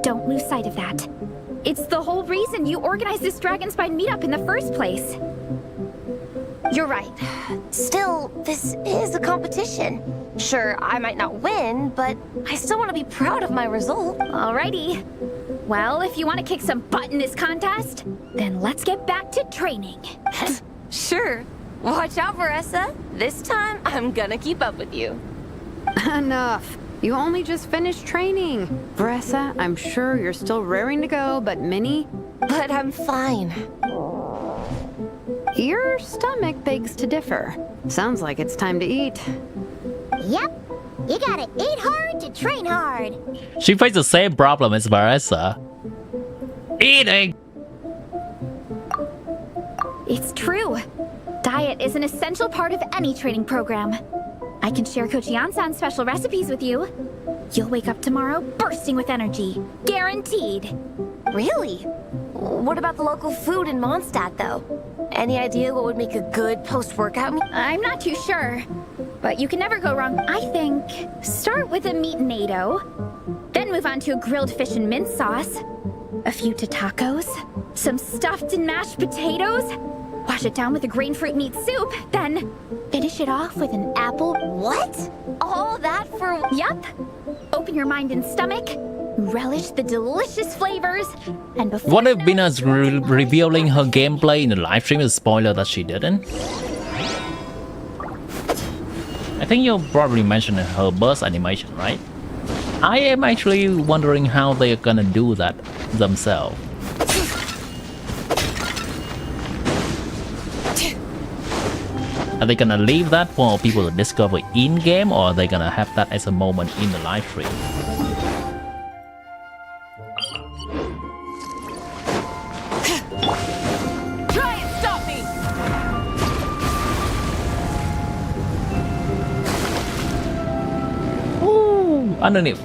Don't lose sight of that. It's the whole reason you organized this Dragonspine meetup in the first place. you're right. Still, this is a competition. Sure, I might not win, but I still want to be proud of my result. Alrighty. Well, if you want to kick some butt in this contest, then let's get back to training. Sure. Watch out, Marissa. This time, I'm gonna keep up with you. Enough. You only just finished training. Bressa, I'm sure you're still raring to go, but Minnie? But I'm fine. Your stomach begs to differ. Sounds like it's time to eat. Yep. You gotta eat hard to train hard. She faced the same problem as Marissa. Eating! It's true. Diet is an essential part of any training program. I can share Coach Yansan's special recipes with you. You'll wake up tomorrow bursting with energy. Guaranteed. Really? What about the local food in Mondstadt, though? Any idea what would make a good post-workout meal? I'm not too sure, but you can never go wrong. I think start with a meat NATO, then move on to a grilled fish and mint sauce, a few tacos, some stuffed and mashed potatoes, wash it down with a grain fruit meat soup, then finish it off with an apple. What? All that for... Yup. Open your mind and stomach, relish the delicious flavors, and before... What if Bina's revealing her gameplay in the live stream is a spoiler that she didn't? I think you probably mentioned her burst animation, right? I am actually wondering how they are gonna do that themselves. Are they gonna leave that for people to discover in-game, or are they gonna have that as a moment in the live stream? Try and stop me! Ooh, underneath.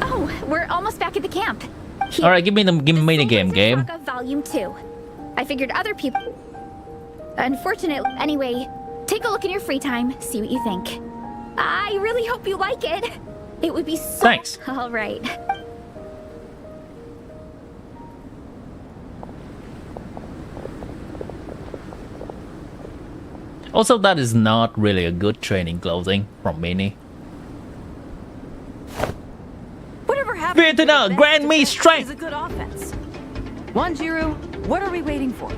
Oh, we're almost back at the camp. All right, give me the game. Volume 2. I figured other people... Unfortunately, anyway, take a look in your free time, see what you think. I really hope you like it. It would be so... Thanks. All right. Also, that is not really a good training clothing from Minnie. Whatever happened... Vietnam, grant me strength! ...is a good offense. Wanjiru, what are we waiting for?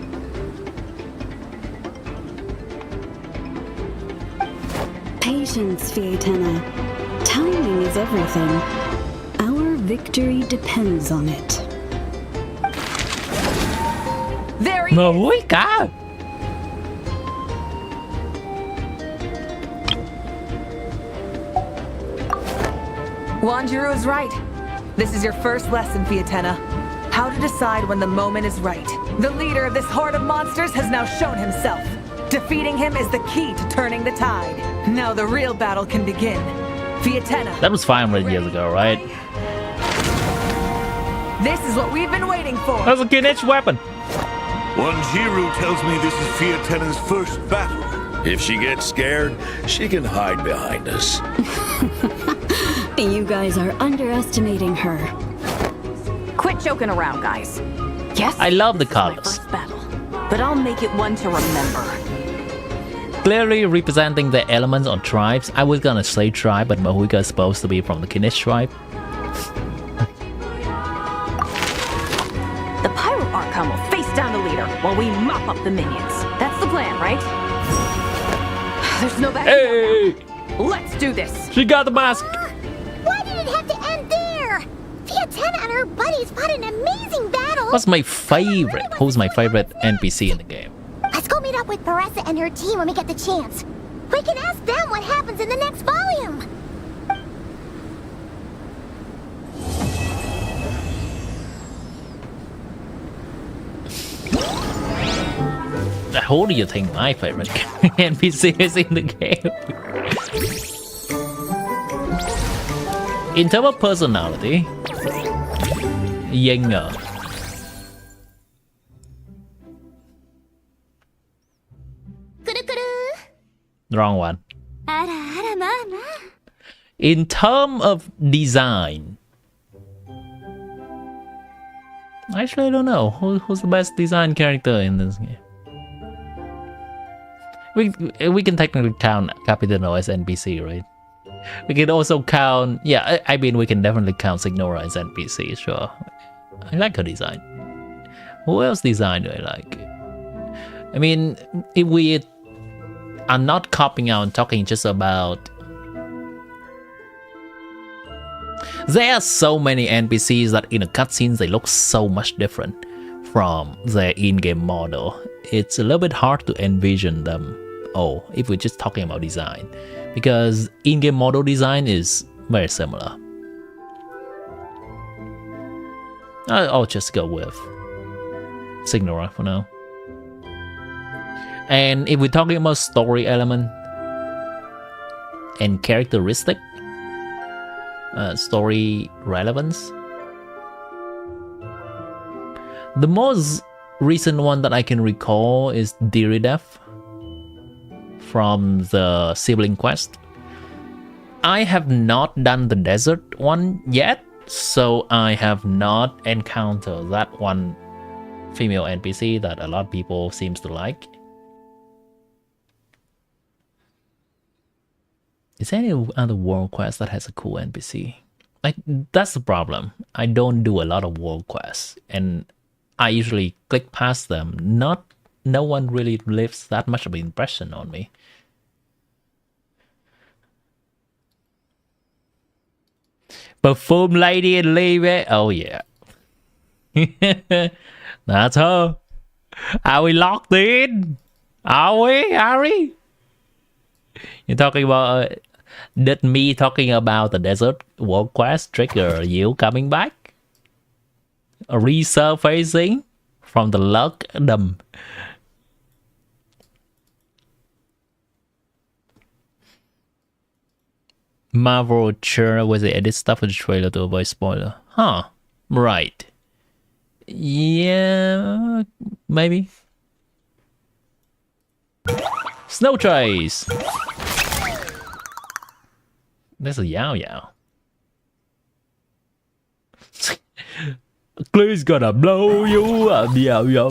Patience, Fietena. Timing is everything. Our victory depends on it. There he is! God! Wanjiru is right. This is your first lesson, Fietena. How to decide when the moment is right. The leader of this horde of monsters has now shown himself. Defeating him is the key to turning the tide. Now the real battle can begin. Fietena. That was 500 years ago, right? This is what we've been waiting for. That's a Kinech weapon. Wanjiru tells me this is Fietena's first battle. If she gets scared, she can hide behind us. You guys are underestimating her. Quit joking around, guys. Yes, I love the colors. first battle, but I'll make it one to remember. Clearly representing the elements or tribes. I was gonna say tribe, but Mahuika is supposed to be from the Kinech tribe. The Pyro Archon will face down the leader while we mop up the minions. That's the plan, right? There's no backing Hey! out now. Let's do this. She got the mask. Why did it have to end there? Fietena and her buddies fought an amazing battle. What's my favorite? Who's my favorite NPC in the game? Let's go meet up with Paressa and her team when we get the chance. We can ask them what happens in the next volume. Who do you think my favorite NPC is in the game? In terms of personality, Yinger. Wrong one. In terms of design, actually I don't know who's the best design character in this game. We can technically count Capitano as NPC, right? We can also count, yeah, I mean we can definitely count Signora as NPC, sure. I like her design. Who else design do I like? I mean, if we I'm not copying out and talking just about. There are so many NPCs that in the cutscenes they look so much different from their in-game model. It's a little bit hard to envision them. Oh, if we're just talking about design, because in-game model design is very similar. I'll just go with Signora for now. And if we're talking about story element and characteristic, story relevance, the most recent one that I can recall is Diridev from the sibling quest. I have not done the desert one yet, so I have not encountered that one female NPC that a lot of people seems to like. Is there any other world quest that has a cool NPC? Like, that's the problem. I don't do a lot of world quests, and I usually click past them. No one really leaves that much of an impression on me. Perfume lady and leave it. Oh yeah. That's her. Are we locked in? Are we, Harry? You're talking about did me talking about the desert world quest trigger you coming back? Resurfacing from the lockdom. Marvel sure was the edit stuff in the trailer to avoid spoiler. Huh. Right. Yeah, maybe. Snow trace. There's a Yao Yao. Clay's gonna blow you up, Yao Yao.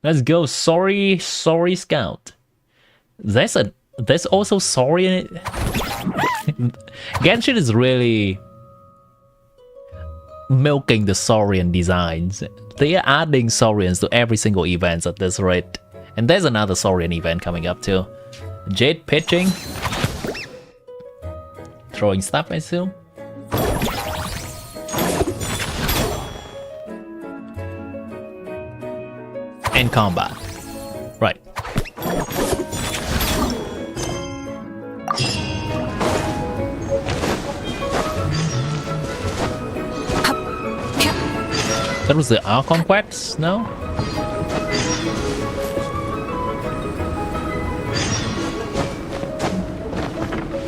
Let's go. Sorry Scout. There's also sorry in it. Genshin is really milking the Saurian designs. They are adding Saurians to every single event at this rate. And there's another Saurian event coming up too. Jade pitching. Throwing stuff, I assume. And combat. Right. That was the Archon quest? No?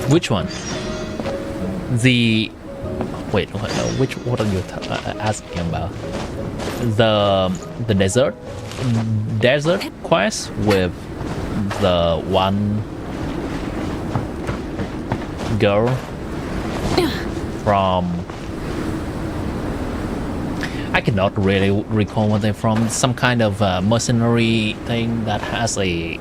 Which one? The... Wait, no, which... What are you asking about? The desert? Desert quest with the one girl from... I cannot really recall what they're from. Some kind of mercenary thing that has a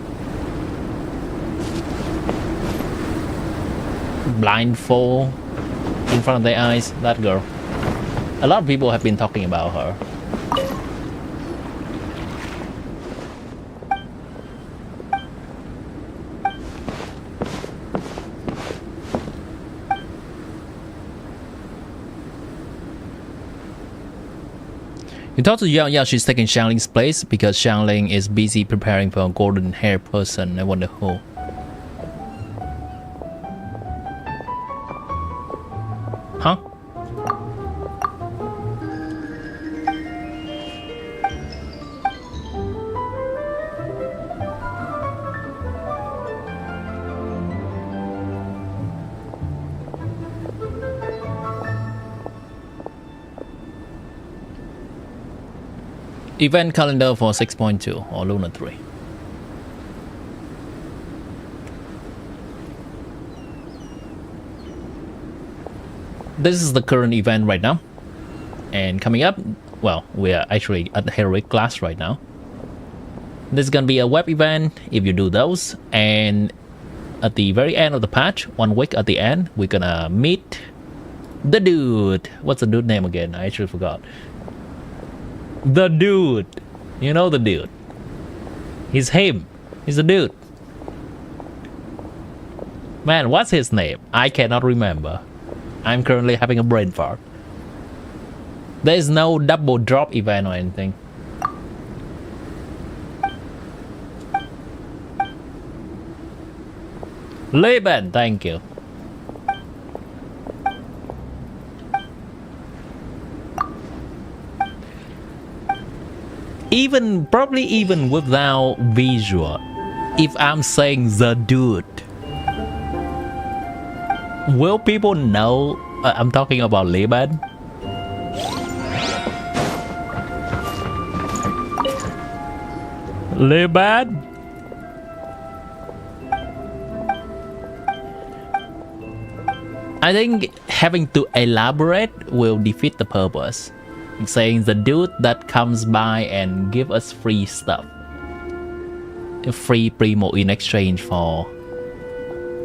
blindfold in front of their eyes. That girl. A lot of people have been talking about her. You talk to Yao Yao, she's taking Xiangling's place because Xiangling is busy preparing for a golden hair person. I wonder who. Huh? Event calendar for 6.2 or Luna 3. This is the current event right now. And coming up, well, we are actually at the heroic class right now. This is gonna be a web event if you do those. And at the very end of the patch, 1 week at the end, we're gonna meet the dude. What's the dude name again? I actually forgot. The dude You know the dude. He's him. He's the dude. Man, what's his name? I cannot remember. I'm currently having a brain fart. There is no double drop event or anything. Leben, thank you. Probably even without visual, if I'm saying the dude, will people know I'm talking about Leben? Leben? I think having to elaborate will defeat the purpose. Saying the dude that comes by and give us free stuff, free primo in exchange for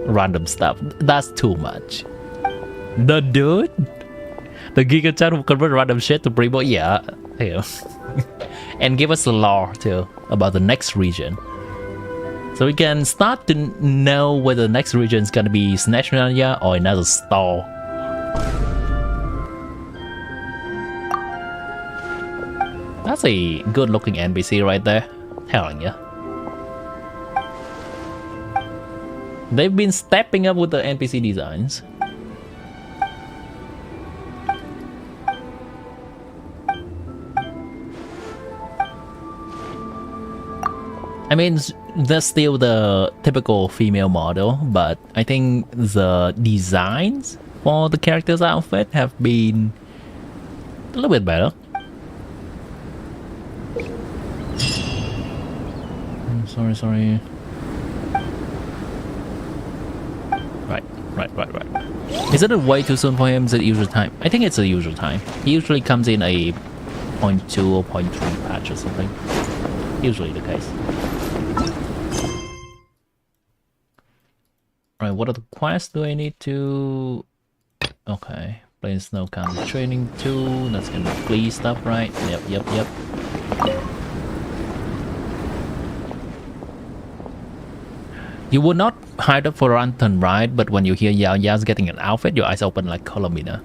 random stuff, that's too much. The dude, the Giga Chan will convert random shit to primo, yeah. And give us the lore too about the next region, so we can start to know whether the next region is gonna be Snatchmania or another store. That's a good looking NPC right there, telling you. They've been stepping up with the NPC designs. I mean, they're still the typical female model, but I think the designs for the character's outfit have been a little bit better. Sorry. Right. Is it a way too soon for him? Is it usual time? I think it's a usual time. He usually comes in a 0.2 or 0.3 patch or something. Usually the case. Right, what are the quests do I need to... Okay. Plain snow counter training 2. That's gonna be flea stuff, right? Yep. You would not hide up for Ranton, right? But when you hear Yao Yao's getting an outfit, your eyes open like Colomina.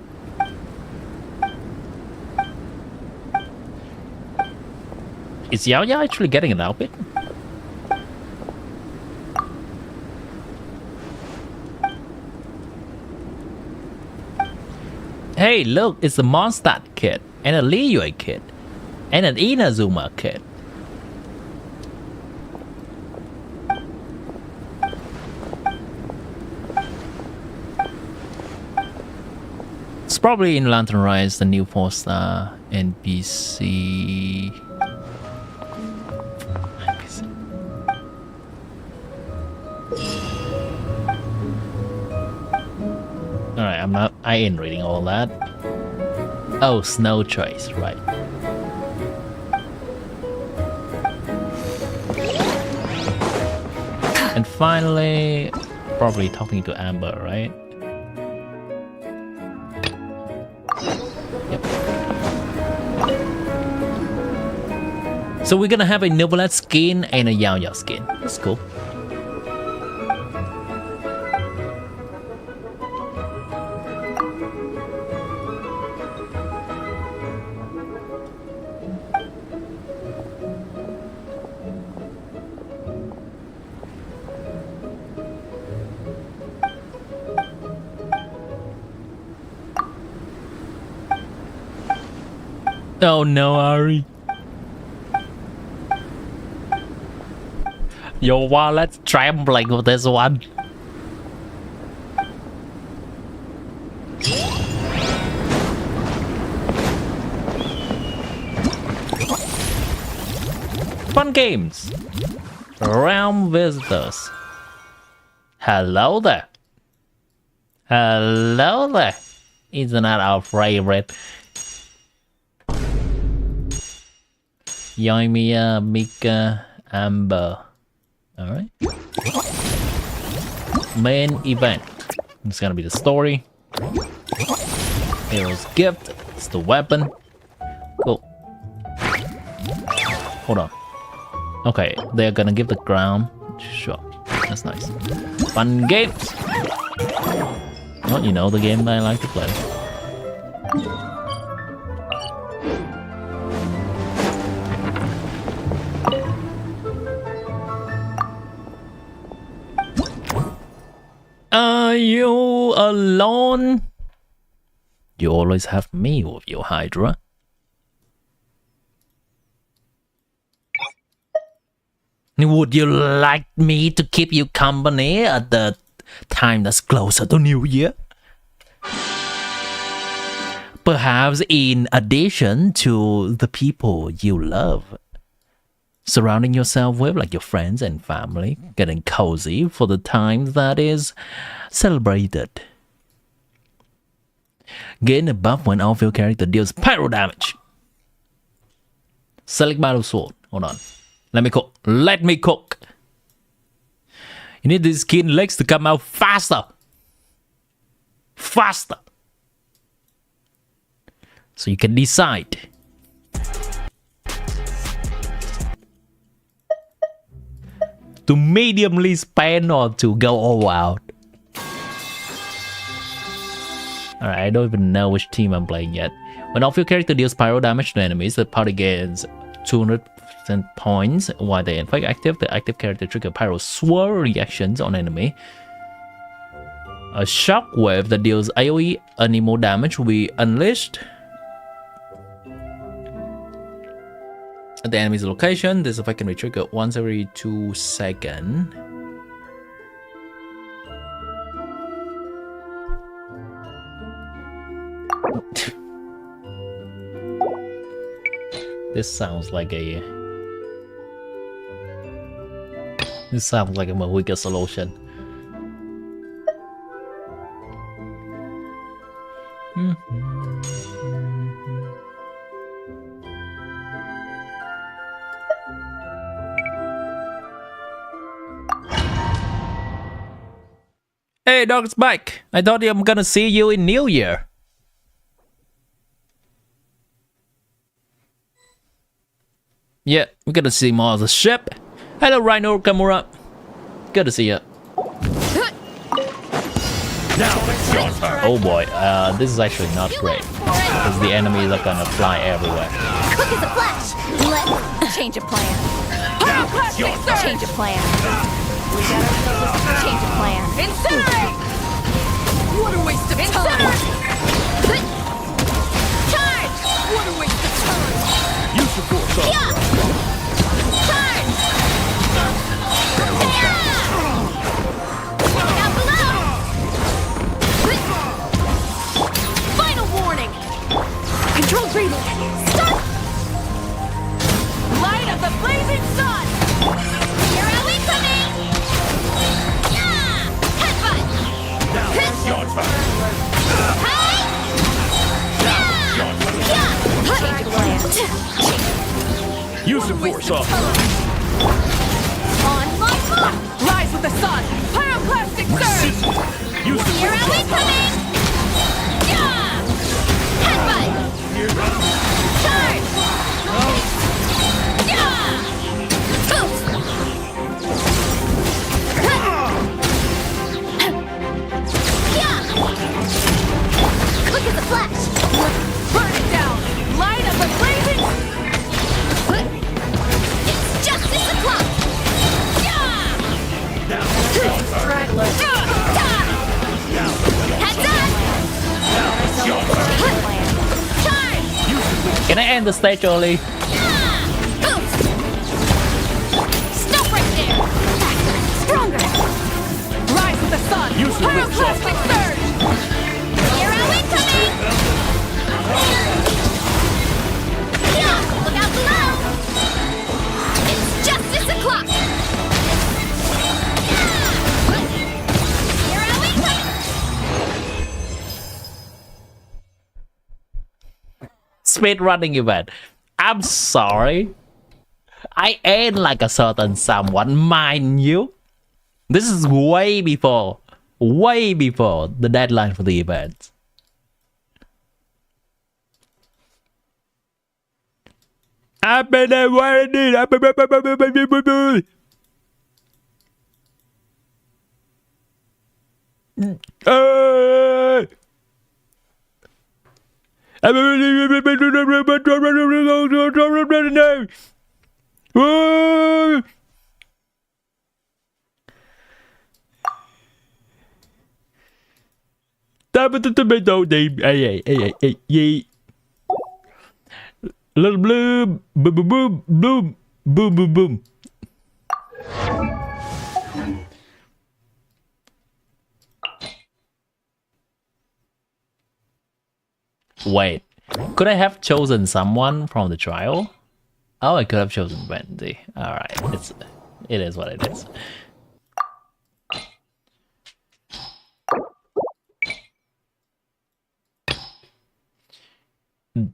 Is Yao Yao actually getting an outfit? Hey, look, it's a Mondstadt kit, and a Liyue kit, and an Inazuma kit. It's probably in Lantern Rise, the new 4-star NPC. Alright, I ain't reading all that. Oh, Snow Choice, right. And finally, probably talking to Amber, right? Yep. So we're gonna have a Novelette skin and a Yao Yao skin. That's cool. Oh no, Ari. Your wallet's trembling with this one. Fun games. Realm visitors. Hello there. Hello there. Isn't that our favorite? Yoimiya, Mika, Amber. Alright. Main event. It's gonna be the story. Hero's gift. It's the weapon. Cool. Hold on. Okay, they're gonna give the ground. Sure, that's nice. Fun games. Well, you know the game that I like to play. Are you alone? You always have me with your Hydra. Would you like me to keep you company at the time that's closer to New Year? Perhaps in addition to the people you love. Surrounding yourself with like your friends and family, getting cozy for the time that is celebrated. Gain a buff when all field character deals pyro damage. Select battle sword. Hold on. Let me cook. Let me cook. You need these skin legs to come out faster. Faster. So you can decide. To mediumly spend or to go all out. Alright, I don't even know which team I'm playing yet. When all field character deals pyro damage to enemies, the party gains 200% points. While they inflict active, the active character trigger pyro swirl reactions on enemy. A shockwave that deals AoE animal damage will be unleashed at the enemy's location. This effect can be triggered once every 2 seconds. This sounds like a weaker solution. Hey, Dog's back. I thought I'm gonna see you in New Year. Yeah, we're gonna see more of the ship. Hello, Rhino Kamura. Good to see you. Oh boy, this is actually not great because the enemies are gonna fly everywhere. Quick as a flash. Let's change of plan. Change of plan. Change of plan. Incinerate! What a waste of time! Charge! What a waste of time! Use the force up. Yeah. Charge! Down below! Final warning! Control breathing! Start! Light of the blazing sun! Here are we coming! Yeah! Headbutt! Your turn! Hey! Yeah! Use the force off. On my mark! Rise with the sun! Pyroclastic surge! Use the Here are we coming! Yeah! Headbutt! Charge! Yeah! Boost! Yeah! Quick as a flash! Burn it down! Light of the blazing... It's justice o'clock! Yeah! Heads up! Charge! Can I end the stage early? Boost! Stop right there! Stronger! Rise with the sun! Pyroclastic surge! Here are we coming! Yeah! Look out below! It's justice o'clock! Here are we coming! Speed running event. I'm sorry. I ain't like a certain someone, mind you. This is way before the deadline for the event. I've been waiting. Little blue, boom, boom, boom, boom, boom, boom, boom. Wait, could I have chosen someone from the trial? Oh, I could have chosen Wendy. All right, it is what it is.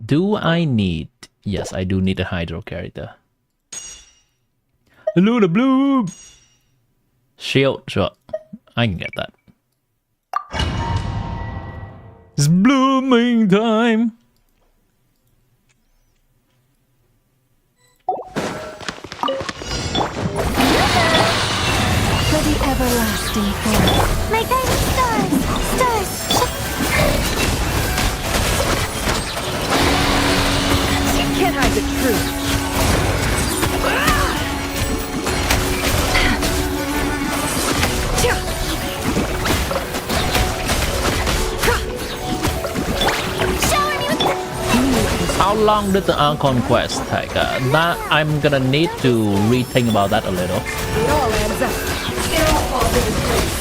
Do I need? Yes, I do need a hydro character. Luna Bloom! Shield, sure. I can get that. It's blooming time! For the everlasting forest. My guiding stars! Can't hide the truth. How long did the Archon quest take? That I'm gonna need to rethink about that a little. It all adds up. It all falls into place.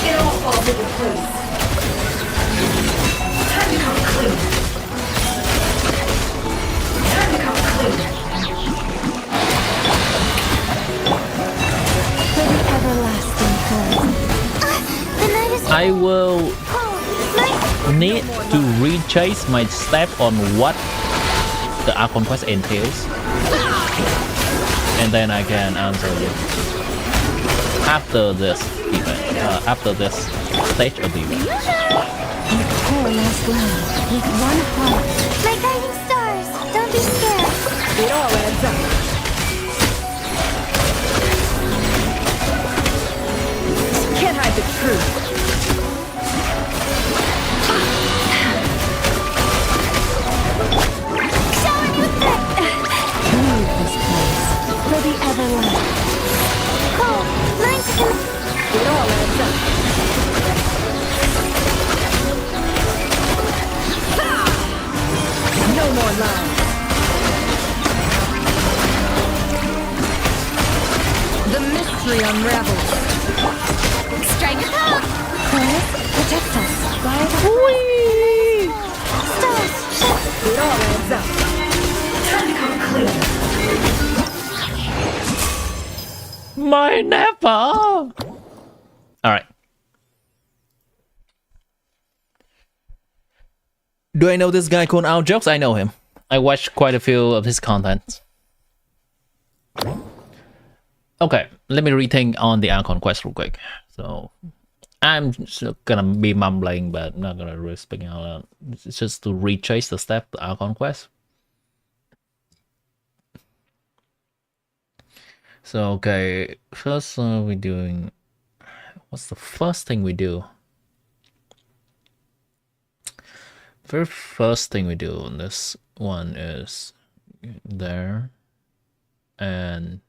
It all falls into place. Time to come clean. I will need to retrace my step on what the Archon quest entails, and then I can answer you after this event, after this stage of the event. You poor last land with one heart. My guiding stars, don't be scared. It all adds up. Can't hide the truth. Leave this place for the everlasting. Oh, mine's it all adds up. No more lies. The mystery unravels. Strike it up! Forest, protect us. By the whee! Stars, it all adds up. Time to come clean. My nephew! Alright. Do I know this guy called Al Jokes? I know him. I watched quite a few of his content. Okay, let me rethink on the Archon quest real quick. So, I'm just gonna be mumbling, but I'm not gonna really speaking out loud. It's just to retrace the step to Archon quest. So, okay, first we're doing... What's the first thing we do? Very first thing we do on this one is there and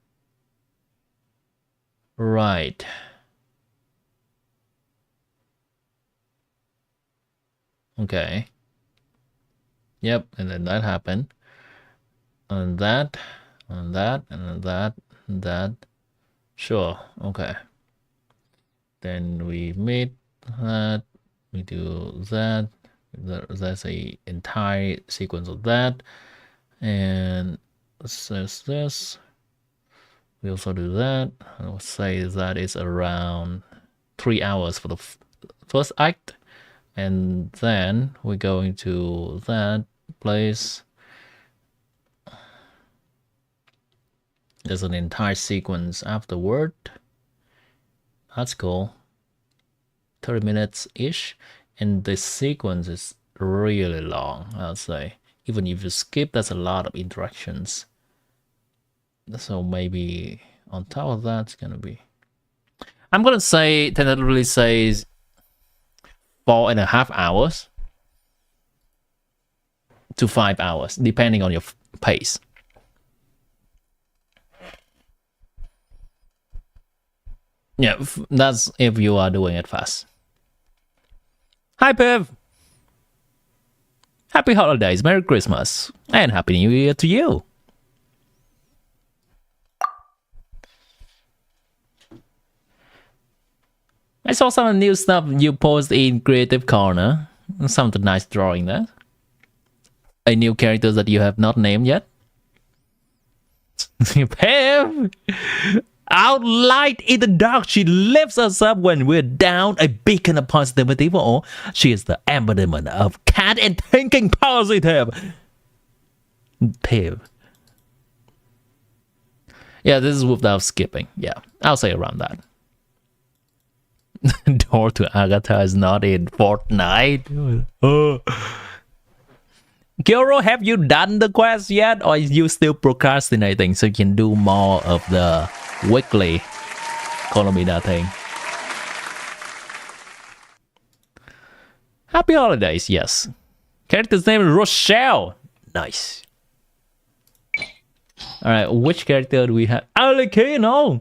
right. Okay. Yep, and then that happened. And that, and that, and that, and that. Sure, okay. Then we made that, we do that. That's a entire sequence of that, and says this. We also do that. I would say that is around 3 hours for the first act, and then we're going to that place. There's an entire sequence afterward. That's cool. 30 minutes ish. And the sequence is really long, I'll say. Even if you skip, that's a lot of interactions. So maybe on top of that, it's gonna be. I'm gonna say tentatively says 4.5 hours to 5 hours, depending on your pace. Yeah, that's if you are doing it fast. Hi, Piv. Happy holidays, Merry Christmas, and Happy New Year to you. I saw some new stuff you post in Creative Corner. Something nice drawing there. A new character that you have not named yet. Piv! Out light in the dark, she lifts us up when we're down, a beacon of positivity for all. She is the embodiment of cat and thinking positive. Piv. Yeah, this is without skipping. Yeah, I'll say around that. Door to Agatha is not in Fortnite. Kuro, have you done the quest yet, or are you still procrastinating so you can do more of the weekly Colomida thing? Happy holidays, yes. Character's name is Rochelle. Nice. Alright, which character do we have? Alikino!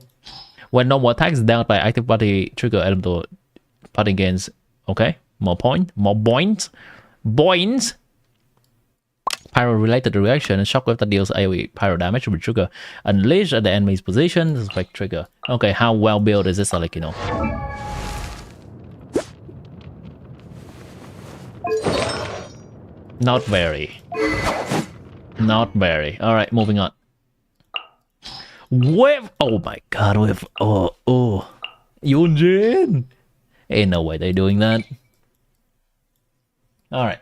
When normal attack is down by active party trigger elemental party gains. Okay, more points. Pyro-related reaction, shockwave that deals AoE pyro damage will trigger. Unleash at the enemy's position, suspect trigger. Okay, how well built is this Alikino? Not very. Not very. Alright, moving on. With, oh my god, with, oh. Yunjin! Ain't no way they're doing that. Alright.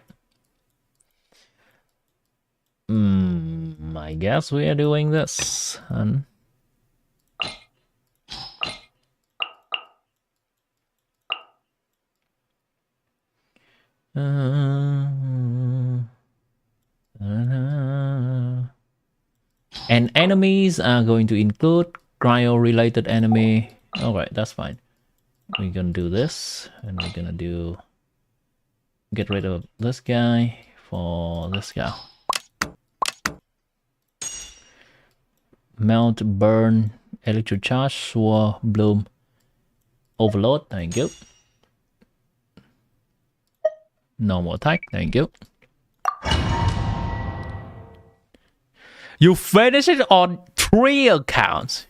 I guess we are doing this. And enemies are going to include cryo-related enemy. Alright, that's fine. We're gonna do this, and we're gonna do... Get rid of this guy for this guy. Melt, burn, electro charge, swirl, bloom, overload, thank you. Normal attack, thank you. You finish it on 3 accounts.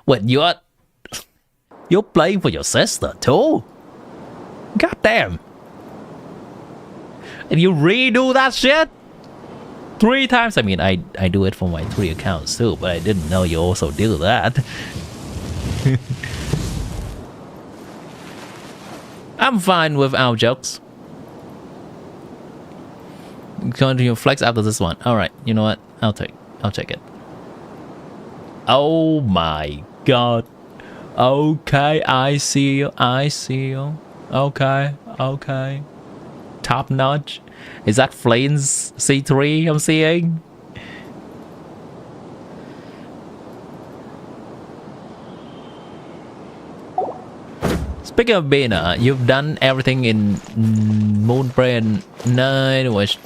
Wait, you're playing for your sister too? God damn. And you redo that shit? 3 times? I mean, I do it for my 3 accounts too, but I didn't know you also do that. I'm fine with our jokes. Continue flex after this one. Alright, you know what? I'll take it. Oh my god. Okay, I see you. Okay. Top notch. Is that Flames C3 I'm seeing? Speaking of Bina, you've done everything in Moonbrain 9, which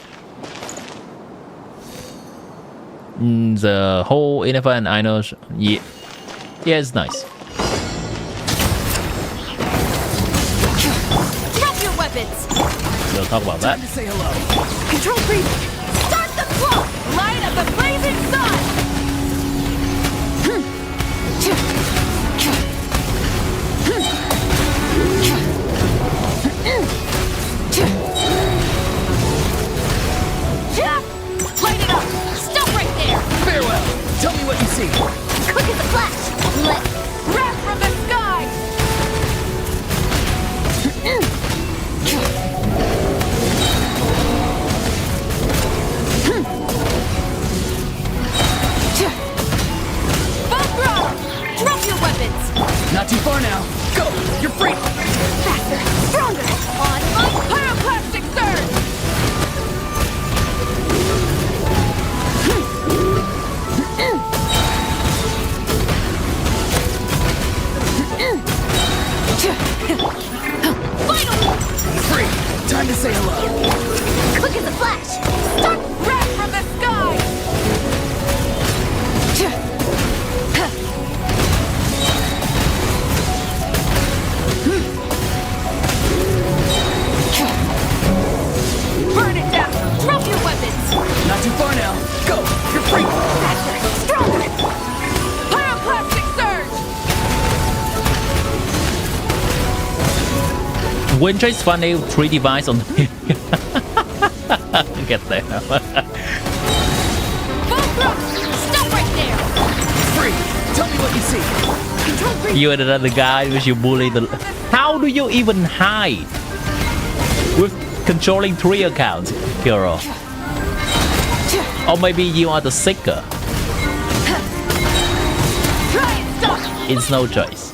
the whole Innifer and I know. Yeah, it's nice. Drop your weapons. We'll talk about that. Time to say hello. Control creep. Start the clock. Light up the blazing sun. Light it up. Stop right there. Farewell. Tell me what you see. Quick as a flash. Let wrath from the sky. Drop your weapons! Not too far now. Go! You're free! Faster! Stronger! On my pyroclastic surge! Winter is funny. 3 device on. Get there. Stop right there! Free! Tell me what you see! Control green! You and another guy which you bully the. How do you even hide with controlling 3 accounts, Kuro? Or maybe you are the seeker. It's no choice.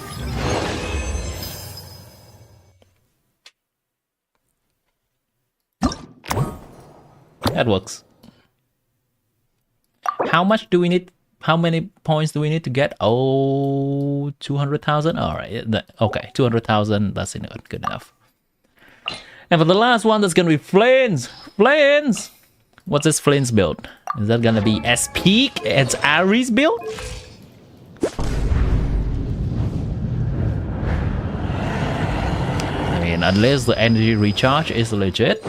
That works. How much do we need? How many points do we need to get? Oh, 200,000. All right. Okay, 200,000. That's good enough. And for the last one, that's gonna be Flames. Flames. What's this Flames build? Is that gonna be SP? It's Ares build? I mean, unless the energy recharge is legit.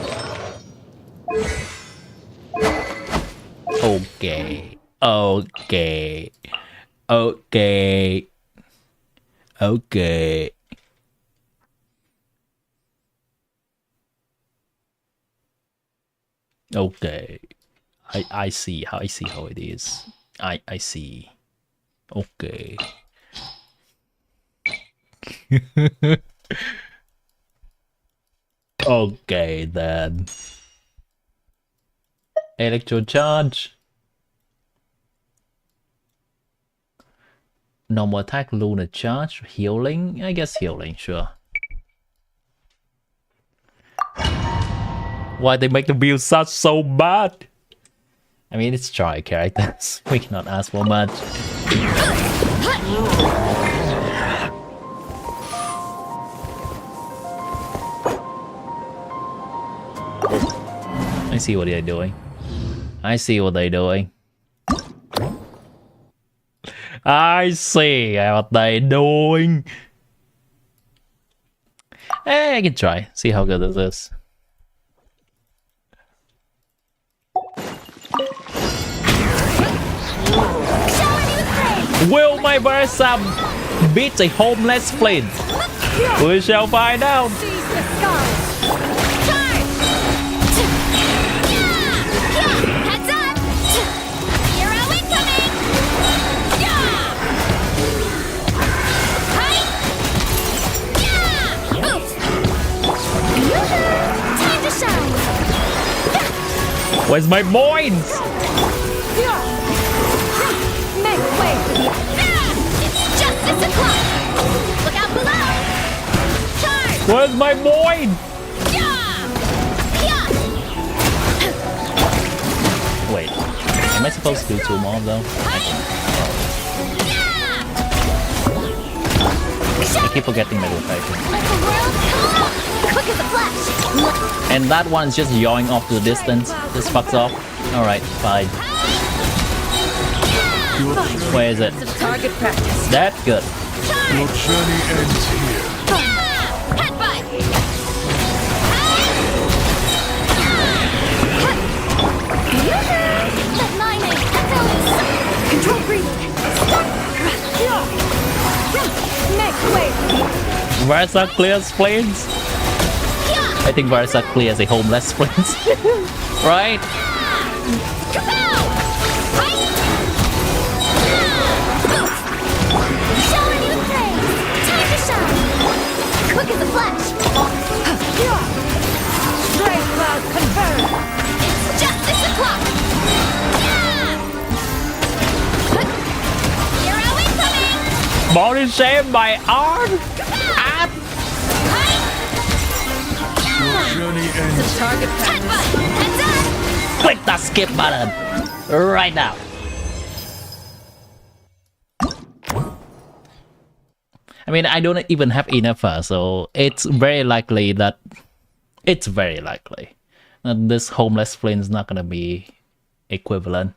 Okay. Okay. Okay. Okay. Okay. I see how it is. I see. Okay. Okay then. Electro charge. Normal attack, lunar charge, healing. I guess healing, sure. Why they make the build such so bad? I mean, it's try characters. We cannot ask for much. I see what they're doing. I see what they're doing. I see what they're doing. Hey, I can try. See how good this is. Will my Versa beat a homeless flint? We shall find out. Where's my points? Make way! It's justice o'clock! Look out below! Charge! Where's my point? Wait, am I supposed to do 2 more though? I keep forgetting my rotation. Quick as a flash! And that one's just yawing off to the distance. Just fucks off. Alright, fine. Where is it? Target practice. That's good. Your journey ends here. Headbutt! Let mine echoes! Control breathing! Make way! Versa clears flames. I think Versa clears a homeless flames. Right? Quick as a flash! Stray cloud confirmed! It's justice o'clock! Hero incoming! Body shape by arm! Your journey ends. Target practice! Click the skip button! Right now! I mean, I don't even have enough, so it's very likely that this homeless flint is not gonna be equivalent.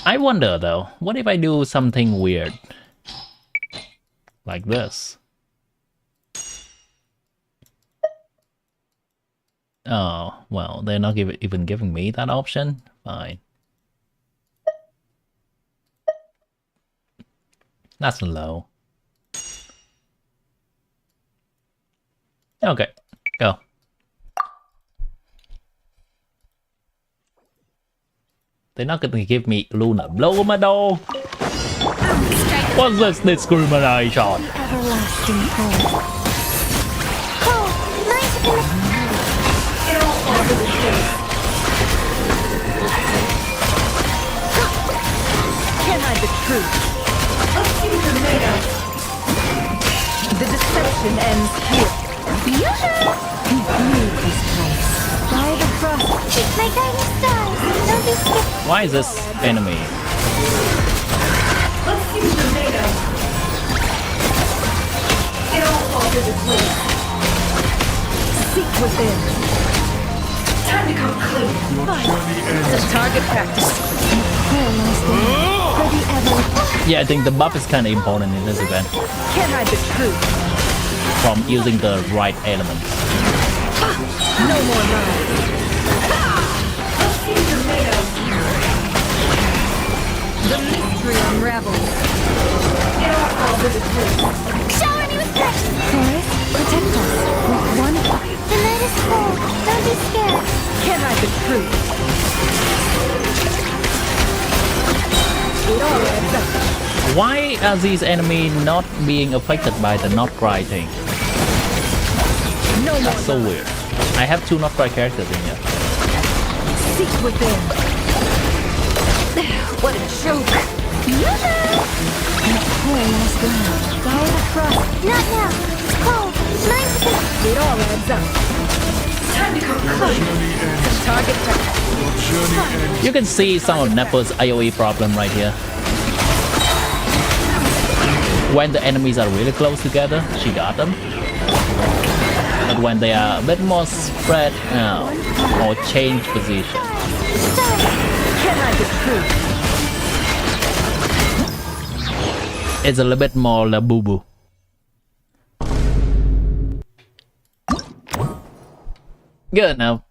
I wonder though, what if I do something weird? Like this. Oh, well, they're not even giving me that option? Fine. That's low. Okay, go. They're not gonna give me Luna. Blow my door. What's this discrimination? Everlasting cold. Can't hide the truth. The deception ends here. Leave this place. By the frost. It's my guiding stars. Don't be scared. Why is this enemy? Let's see what you're made of. It all falls into place. Seek within. Time to come clean. The target practice. Yeah, I think the buff is kind of important in this event. Can't hide the truth. From using the right elements. No more lies. The mystery unravels. It all falls into place. Shower me with grace. Forest, protect us. With one fire. The night is cold. Don't be scared. Can't hide the truth. It all adds up. Why are these enemies not being affected by the nod-krai thing? No That's so weird. I have 2 nod-krai characters in here. Seek within. What a joke. By the frost. Not now. It's cold. Mine's a bit. It all adds up. Time to come clean. The target practice. You can see some of Nepal's AoE problem right here. When the enemies are really close together, she got them. But when they are a bit more spread out or change position, it's a little bit more la boo boo. Good now.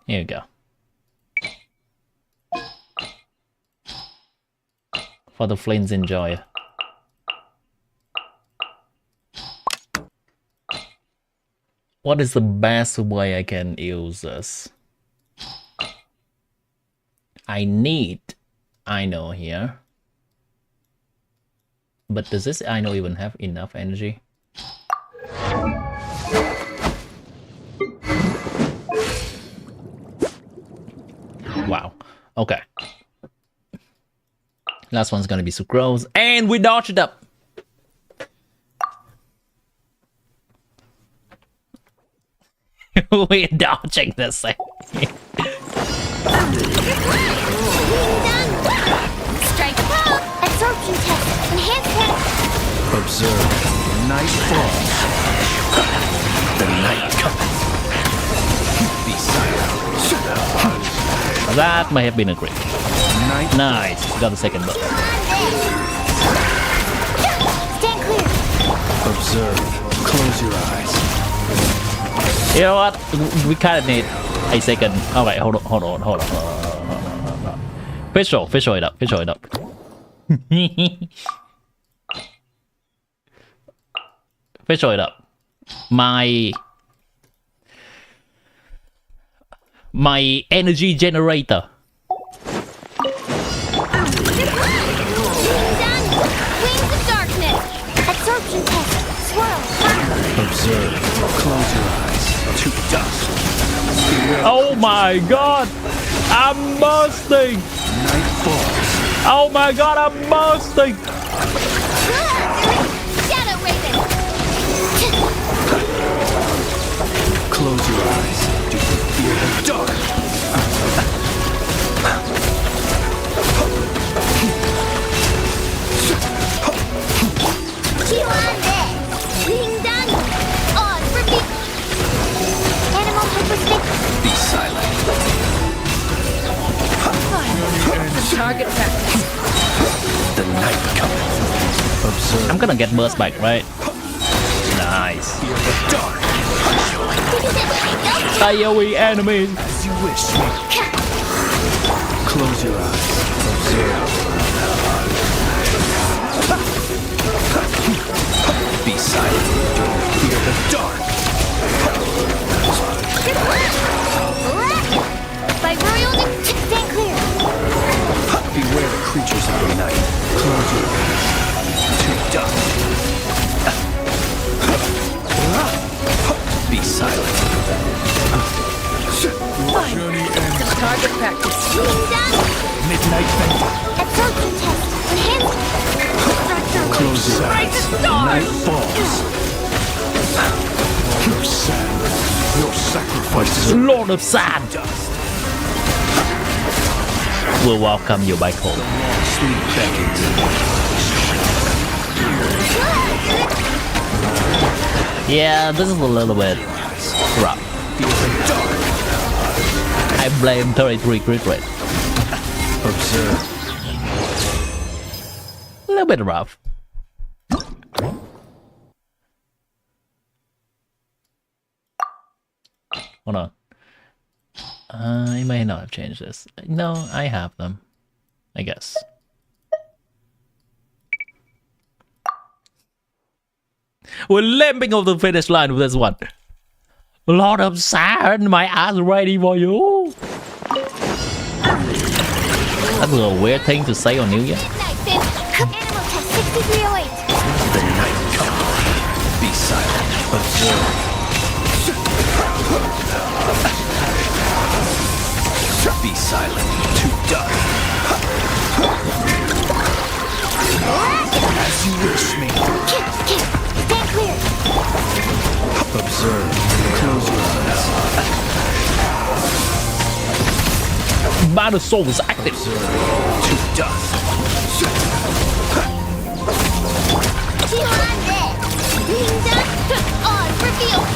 Here you go. For the Flames enjoy. What is the best way I can use this? I need Ino here. But does this Ino even have enough energy? Wow. Okay. Last one's gonna be Sucrose. And we dodged it up! We're dodging this thing. Strike pop. Absorption test. Enhanced test. Observe. Night falls. The night comes. Be silent. That may have been a crit. Nice. Got the second buff. Stand clear. Observe. Close your eyes. You know what? We kind of need a second. Alright, hold on. Visual it up. Visual it up. My energy generator. Wings of darkness. Absorption test. Swirl. Observe. Close your eyes. To dust. Oh my god! I'm bursting! Night falls. Oh my god, I'm bursting! Shadow Raven. Close your eyes. Do you fear the dark? Chew on this. Ding dong. On for me. Animal hyperstick. Be silent. The target practice. The night comes. Observe. I'm gonna get burst back, right? Nice. Fear the dark. AoE enemies. As you wish. Close your eyes. Observe. Be silent. dark. By royal stand clear. Beware the creatures of the night. Close your eyes. Too dark. Be silent. Journey ends. Target practice. Midnight Venta. Absorption test. Enhanced. Close your eyes. Night falls. Your sand. Your sacrifices. Lord of Sand will welcome you by cold. Sleep beckons. Yeah, this is a little bit rough. I blame 33 crit rate. Observe. A little bit rough. Hold on. I may not have changed this. No, I have them. I guess. We're limping over the finish line with this one. Lord of Sand, my ass ready for you. That's a little weird thing to say on New Year. Animal test 6308. The night comes. Be silent. Observe. Be silent. Too dark. As you wish me. Stand clear. Observe. Close your eyes. Battle Soul is active. Observe. To dust.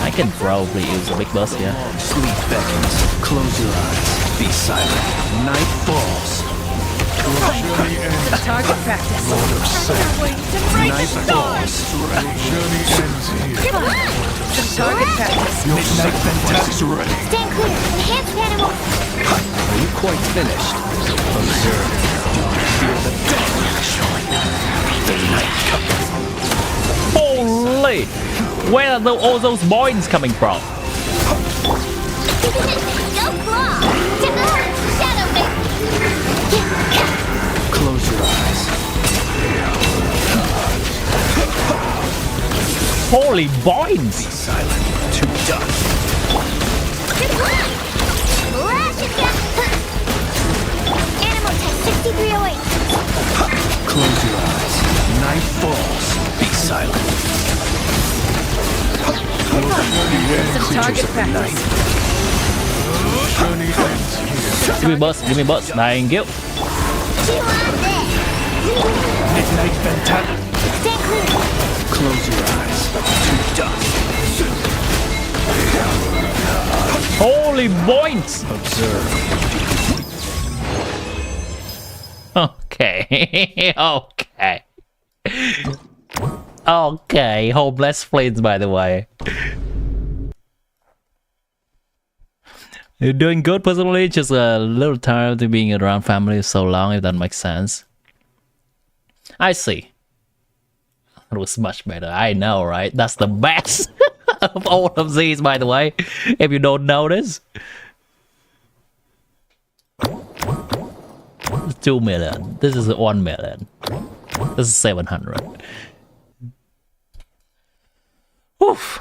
I can probably use a big bus here. Sleep beckons. Close your eyes. Be silent. Night falls. Target practice. Lord of Sand. Night falls. Journey ends here. Target practice. Midnight Venta. ready. Stand clear. Enhanced animal. Are you quite finished? Observe. Feel the death showing. The night comes. Holy! Where are all those points coming from? No claw. Shadow face. Close your eyes. Holy points! Be silent. To dust. Animal test 6308. Close your eyes. Night falls. Be silent. Some target practice. Journey ends here. Give me bus, thank you. Midnight Venta. Stand clear. Close your eyes. To dust. Holy points! Observe. Okay, okay. Okay, homeless flames, by the way. You're doing good personally, just a little tired of being around family so long, if that makes sense. I see. It was much better, I know, right? That's the best of all of these, by the way, if you don't notice. 2 million. This is 1 million. This is 700. Oof.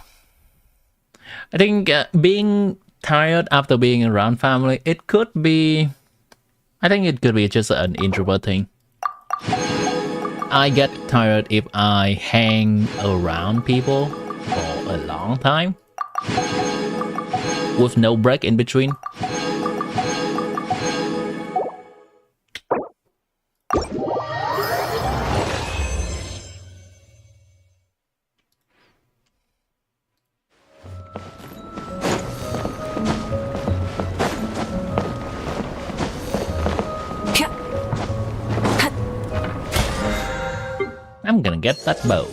I think being tired after being around family, it could be... I think it could be just an introvert thing. I get tired if I hang around people for a long time with no break in between. I'm gonna get that bow.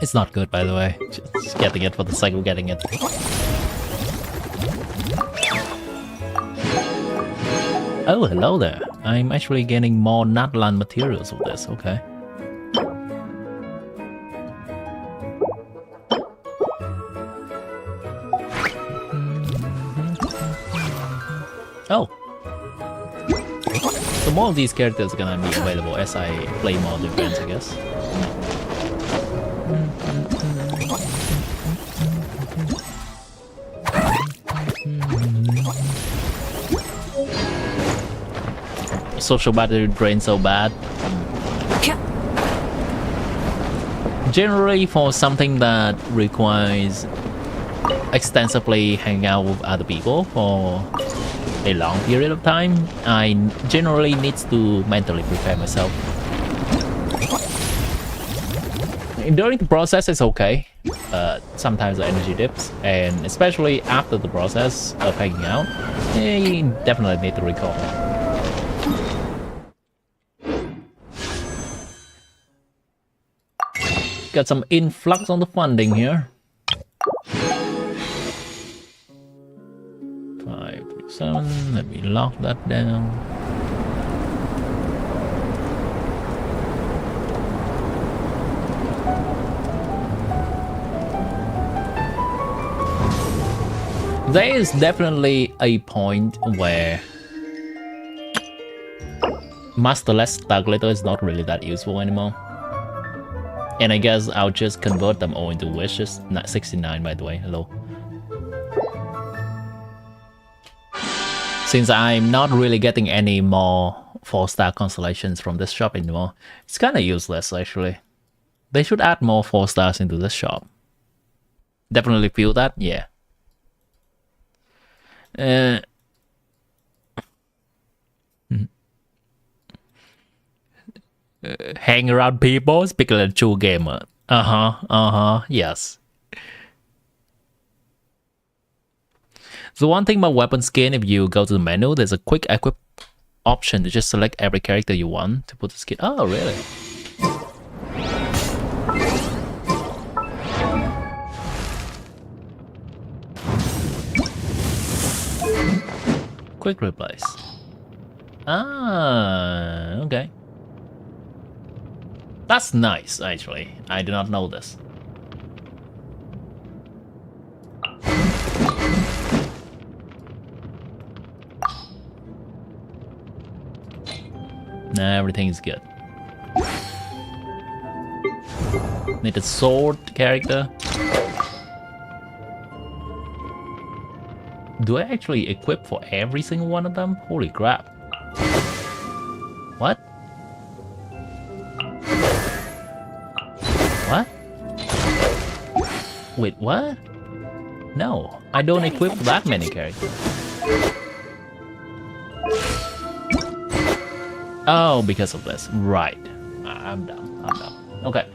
It's not good, by the way. Just getting it for the sake of getting it. Oh, hello there. I'm actually getting more nut materials with this, okay. Oh. So more of these characters are gonna be available as I play more events, I guess. Social battery drain so bad. Generally, for something that requires extensively hanging out with other people for a long period of time, I generally need to mentally prepare myself. During the process, it's okay. Sometimes the energy dips, and especially after the process of hanging out, you definitely need to recall. Got some influx on the funding here. 537, let me lock that down. There is definitely a point where masterless calculator is not really that useful anymore. And I guess I'll just convert them all into wishes. Not 69, by the way. Hello. Since I'm not really getting any more 4-star constellations from this shop anymore, it's kind of useless actually. They should add more 4 stars into this shop. Definitely feel that, yeah. Hang around people, speaking like a true gamer. Yes. The one thing about weapon skin, if you go to the menu, there's a quick equip option to just select every character you want to put the skin. Oh, really? Quick replace. Ah, okay. That's nice, actually. I did not know this. Nah, everything's good. Need a sword character. Do I actually equip for every single one of them? Holy crap. What? What? Wait, what? No, I don't equip that many characters. Oh, because of this. Right. I'm dumb. I'm dumb. Okay.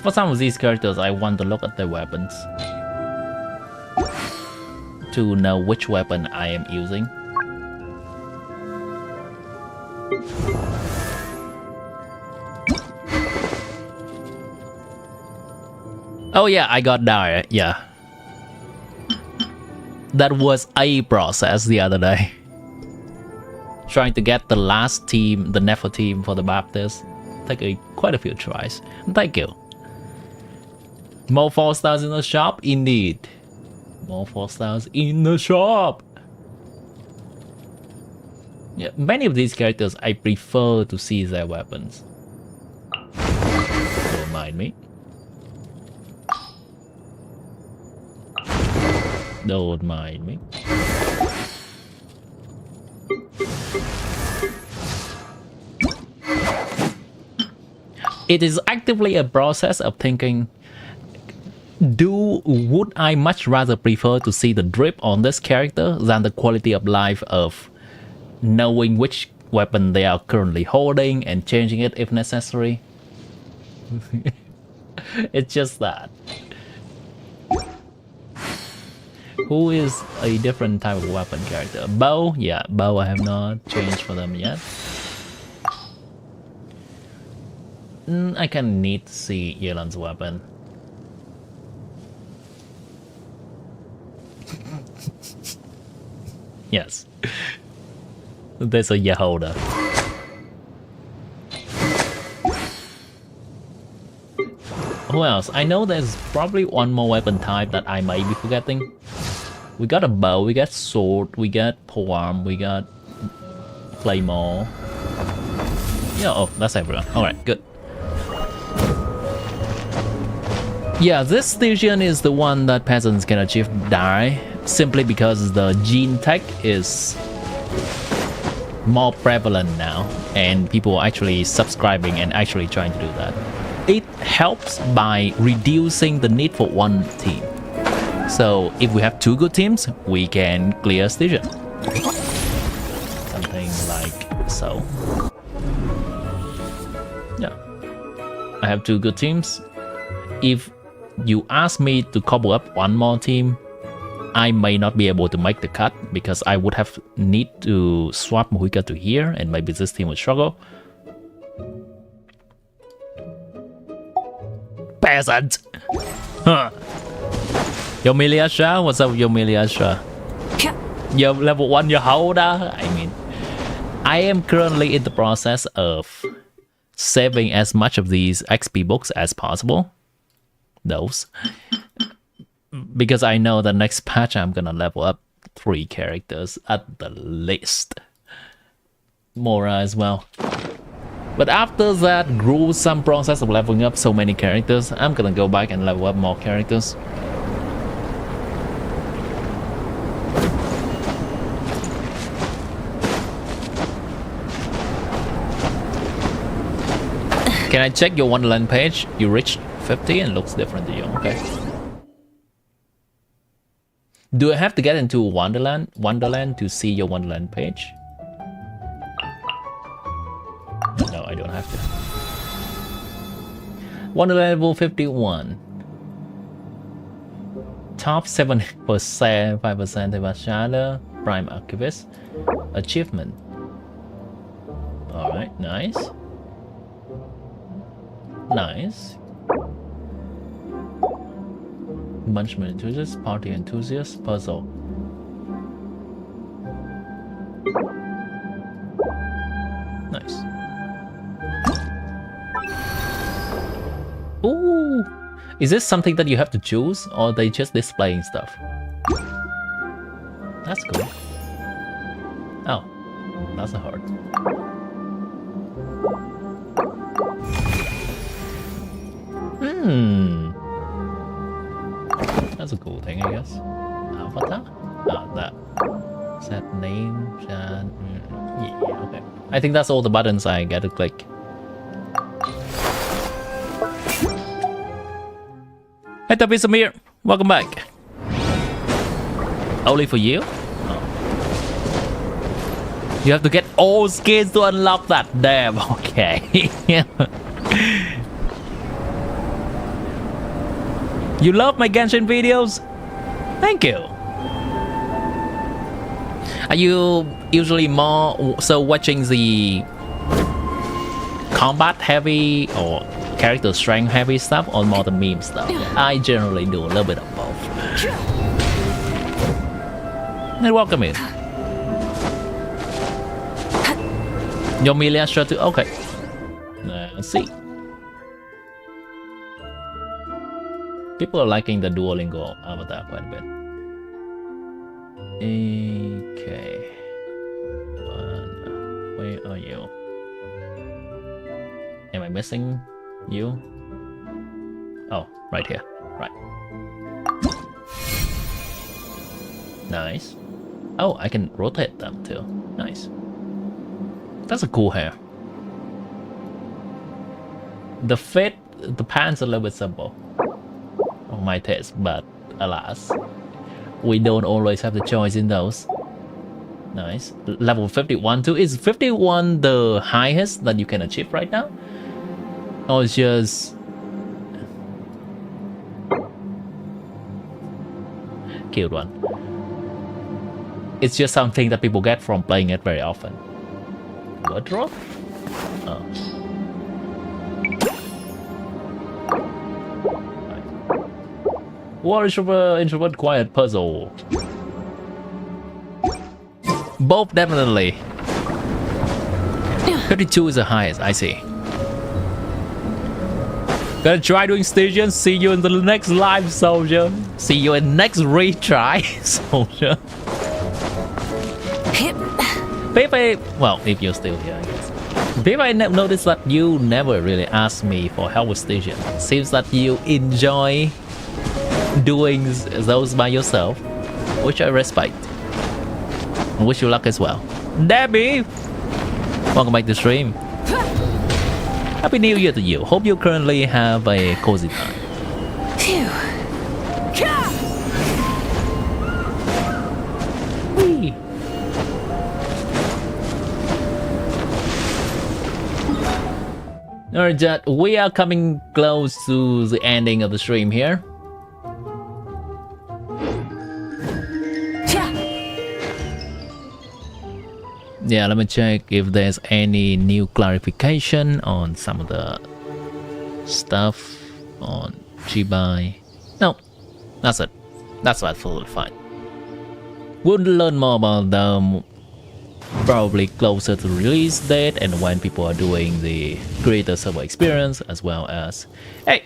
For some of these characters, I want to look at their weapons to know which weapon I am using. Oh yeah, I got dire, yeah. That was a process the other day. Trying to get the last team, the Nefer team for the Baptist. Take quite a few tries. Thank you. More 4 stars in the shop? Indeed. More 4 stars in the shop. Yeah, many of these characters I prefer to see their weapons. Don't mind me. Don't mind me. It is actively a process of thinking, would I much rather prefer to see the drip on this character than the quality of life of knowing which weapon they are currently holding and changing it if necessary? It's just that. Who is a different type of weapon character? Bow? Yeah, bow I have not changed for them yet. I kind of need to see Yelan's weapon. Yes. There's a Yahoda. Who else? I know there's probably one more weapon type that I might be forgetting. We got a bow, we got sword, we got polearm, we got claymore. Yeah, oh, that's everyone. Alright, good. Yeah, this station is the one that peasants can achieve die, simply because the gene tech is more prevalent now, and people are actually subscribing and actually trying to do that. It helps by reducing the need for one team. So if we have 2 good teams, we can clear station. Something like so. Yeah. I have 2 good teams. If you ask me to cobble up one more team, I may not be able to make the cut because I would have need to swap Mohica to here, and maybe this team would struggle. Peasant! Huh. Yomiliasha? What's up, Yomiliasha? You're level 1 Yahoda? I mean, I am currently in the process of saving as much of these XP books as possible. Those. Because I know the next patch I'm gonna level up 3 characters at the least. Mora as well. But after that gruesome process of leveling up so many characters, I'm gonna go back and level up more characters. Can I check your Wonderland page? You reached 50 and looks different to you, okay. Do I have to get into Wonderland to see your Wonderland page? No, I don't have to. Wonderland level 51. Top 7%, 5% Devashada, Prime Archivist. Achievement. Alright, nice. Nice. Munchman enthusiast, party enthusiast, puzzle. Nice. Ooh! Is this something that you have to choose, or are they just displaying stuff? That's cool. Oh, that's a heart. That's a cool thing, I guess. Avatar? Oh, that. Set name, chat. Yeah, okay. I think that's all the buttons I get to click. Hey, Tabi Samir, welcome back. Only for you? Oh. You have to get all skins to unlock that. Damn, okay. You love my Genshin videos? Thank you. Are you usually more so watching the combat heavy or character strength heavy stuff, or more the meme stuff? I generally do a little bit of both. And welcome in. Your Milia too. Okay. Let's see. People are liking the Duolingo avatar quite a bit. Okay. Where are you? Am I missing you? Oh, right here. Right. Nice. Oh, I can rotate them too. Nice. That's a cool hair. The fit, the pants are a little bit simple. On my taste, but alas, we don't always have the choice in those. Nice. Level 51 too. Is 51 the highest that you can achieve right now? Or it's just... Cute one. It's just something that people get from playing it very often. What drop? Oh. War introvert quiet puzzle. Both definitely. 52 is the highest, I see. Gonna try doing stations. See you in the next live, soldier. See you in next retry, soldier. Pepe, well, if you're still here, I guess. Pepe, I noticed that you never really asked me for help with station. Seems that you enjoy doing those by yourself, which I respect. I wish you luck as well. Debbie, welcome back to stream. Happy New Year to you. Hope you currently have a cozy time. Phew. Whee. Alright, Jet, we are coming close to the ending of the stream here. Yeah, let me check if there's any new clarification on some of the stuff on Chibai. No, that's it. That's absolutely fine. We'll learn more about them probably closer to release date and when people are doing the creator server experience, as well as, hey,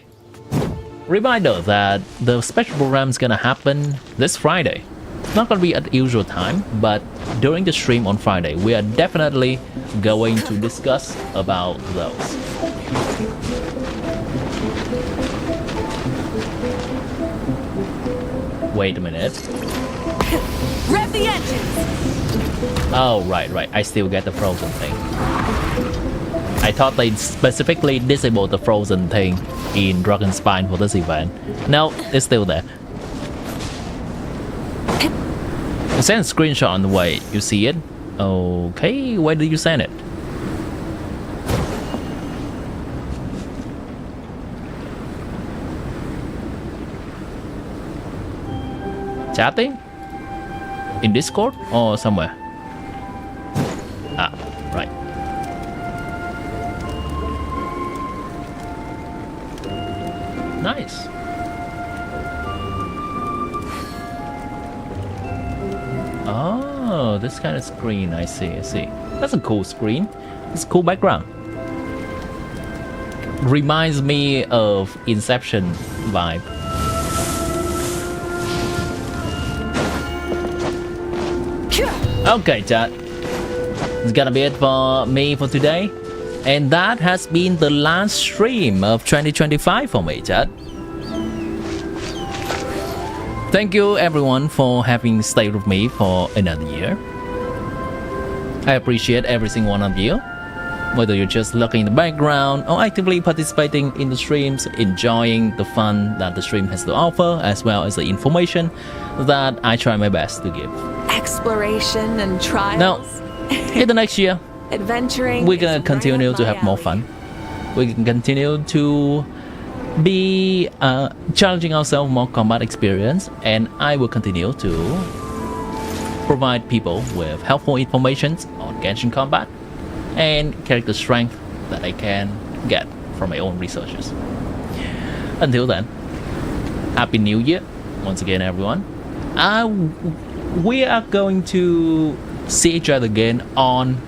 reminder that the special program is gonna happen this Friday. It's not gonna be at the usual time, but during the stream on Friday, we are definitely going to discuss about those. Wait a minute. Rev the engines! Oh, right. I still get the frozen thing. I thought they specifically disabled the frozen thing in Dragon Spine for this event. No, it's still there. You sent a screenshot on the way. You see it? Okay, where did you send it? Chatting? In Discord or somewhere? Ah, right. Nice. Oh, this kind of screen, I see. That's a cool screen. It's a cool background. Reminds me of Inception vibe. Okay, chat. It's gonna be it for me for today. And that has been the last stream of 2025 for me, chat. Thank you everyone for having stayed with me for another year. I appreciate every single one of you. Whether you're just looking in the background or actively participating in the streams, enjoying the fun that the stream has to offer, as well as the information that I try my best to give. Exploration and trials. Now, in the next year, adventuring. We're gonna continue to have more fun. We can continue to be challenging ourselves more combat experience, and I will continue to provide people with helpful information on Genshin combat and character strength that I can get from my own researches. Until then, Happy New Year once again, everyone. We are going to see each other again on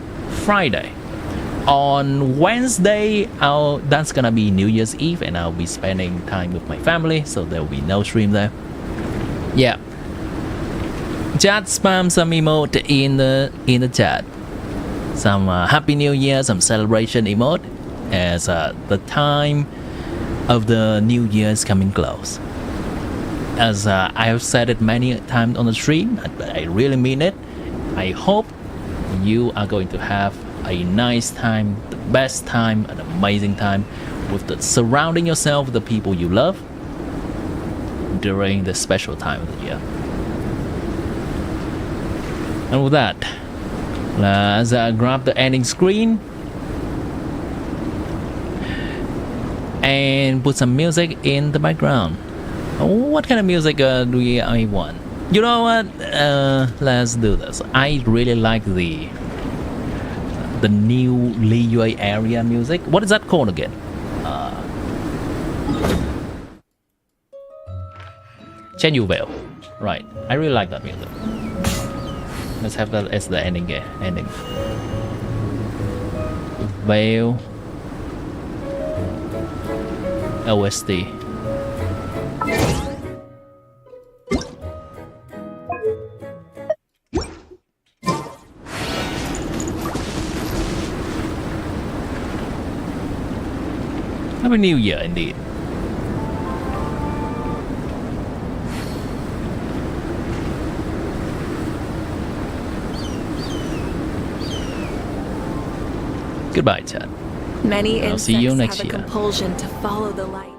Friday. On Wednesday, that's gonna be New Year's Eve, and I'll be spending time with my family, so there will be no stream there. Yeah. Chat spam some emote in the chat. Some Happy New Year, some celebration emote, as the time of the New Year is coming close. As I have said it many times on the stream, but I really mean it. I hope you are going to have a nice time, the best time, an amazing time with surrounding yourself with the people you love during this special time of the year. And with that, let's grab the ending screen and put some music in the background. What kind of music do I want? You know what? Let's do this. I really like the new Liyue area music. What is that called again? Chen Yu Vale. Right. I really like that music. Let's have that as the ending game. Ending. Veil. OST. Happy New Year indeed. Goodbye, chat. Many I'll see you insects next have a year. compulsion to follow the light.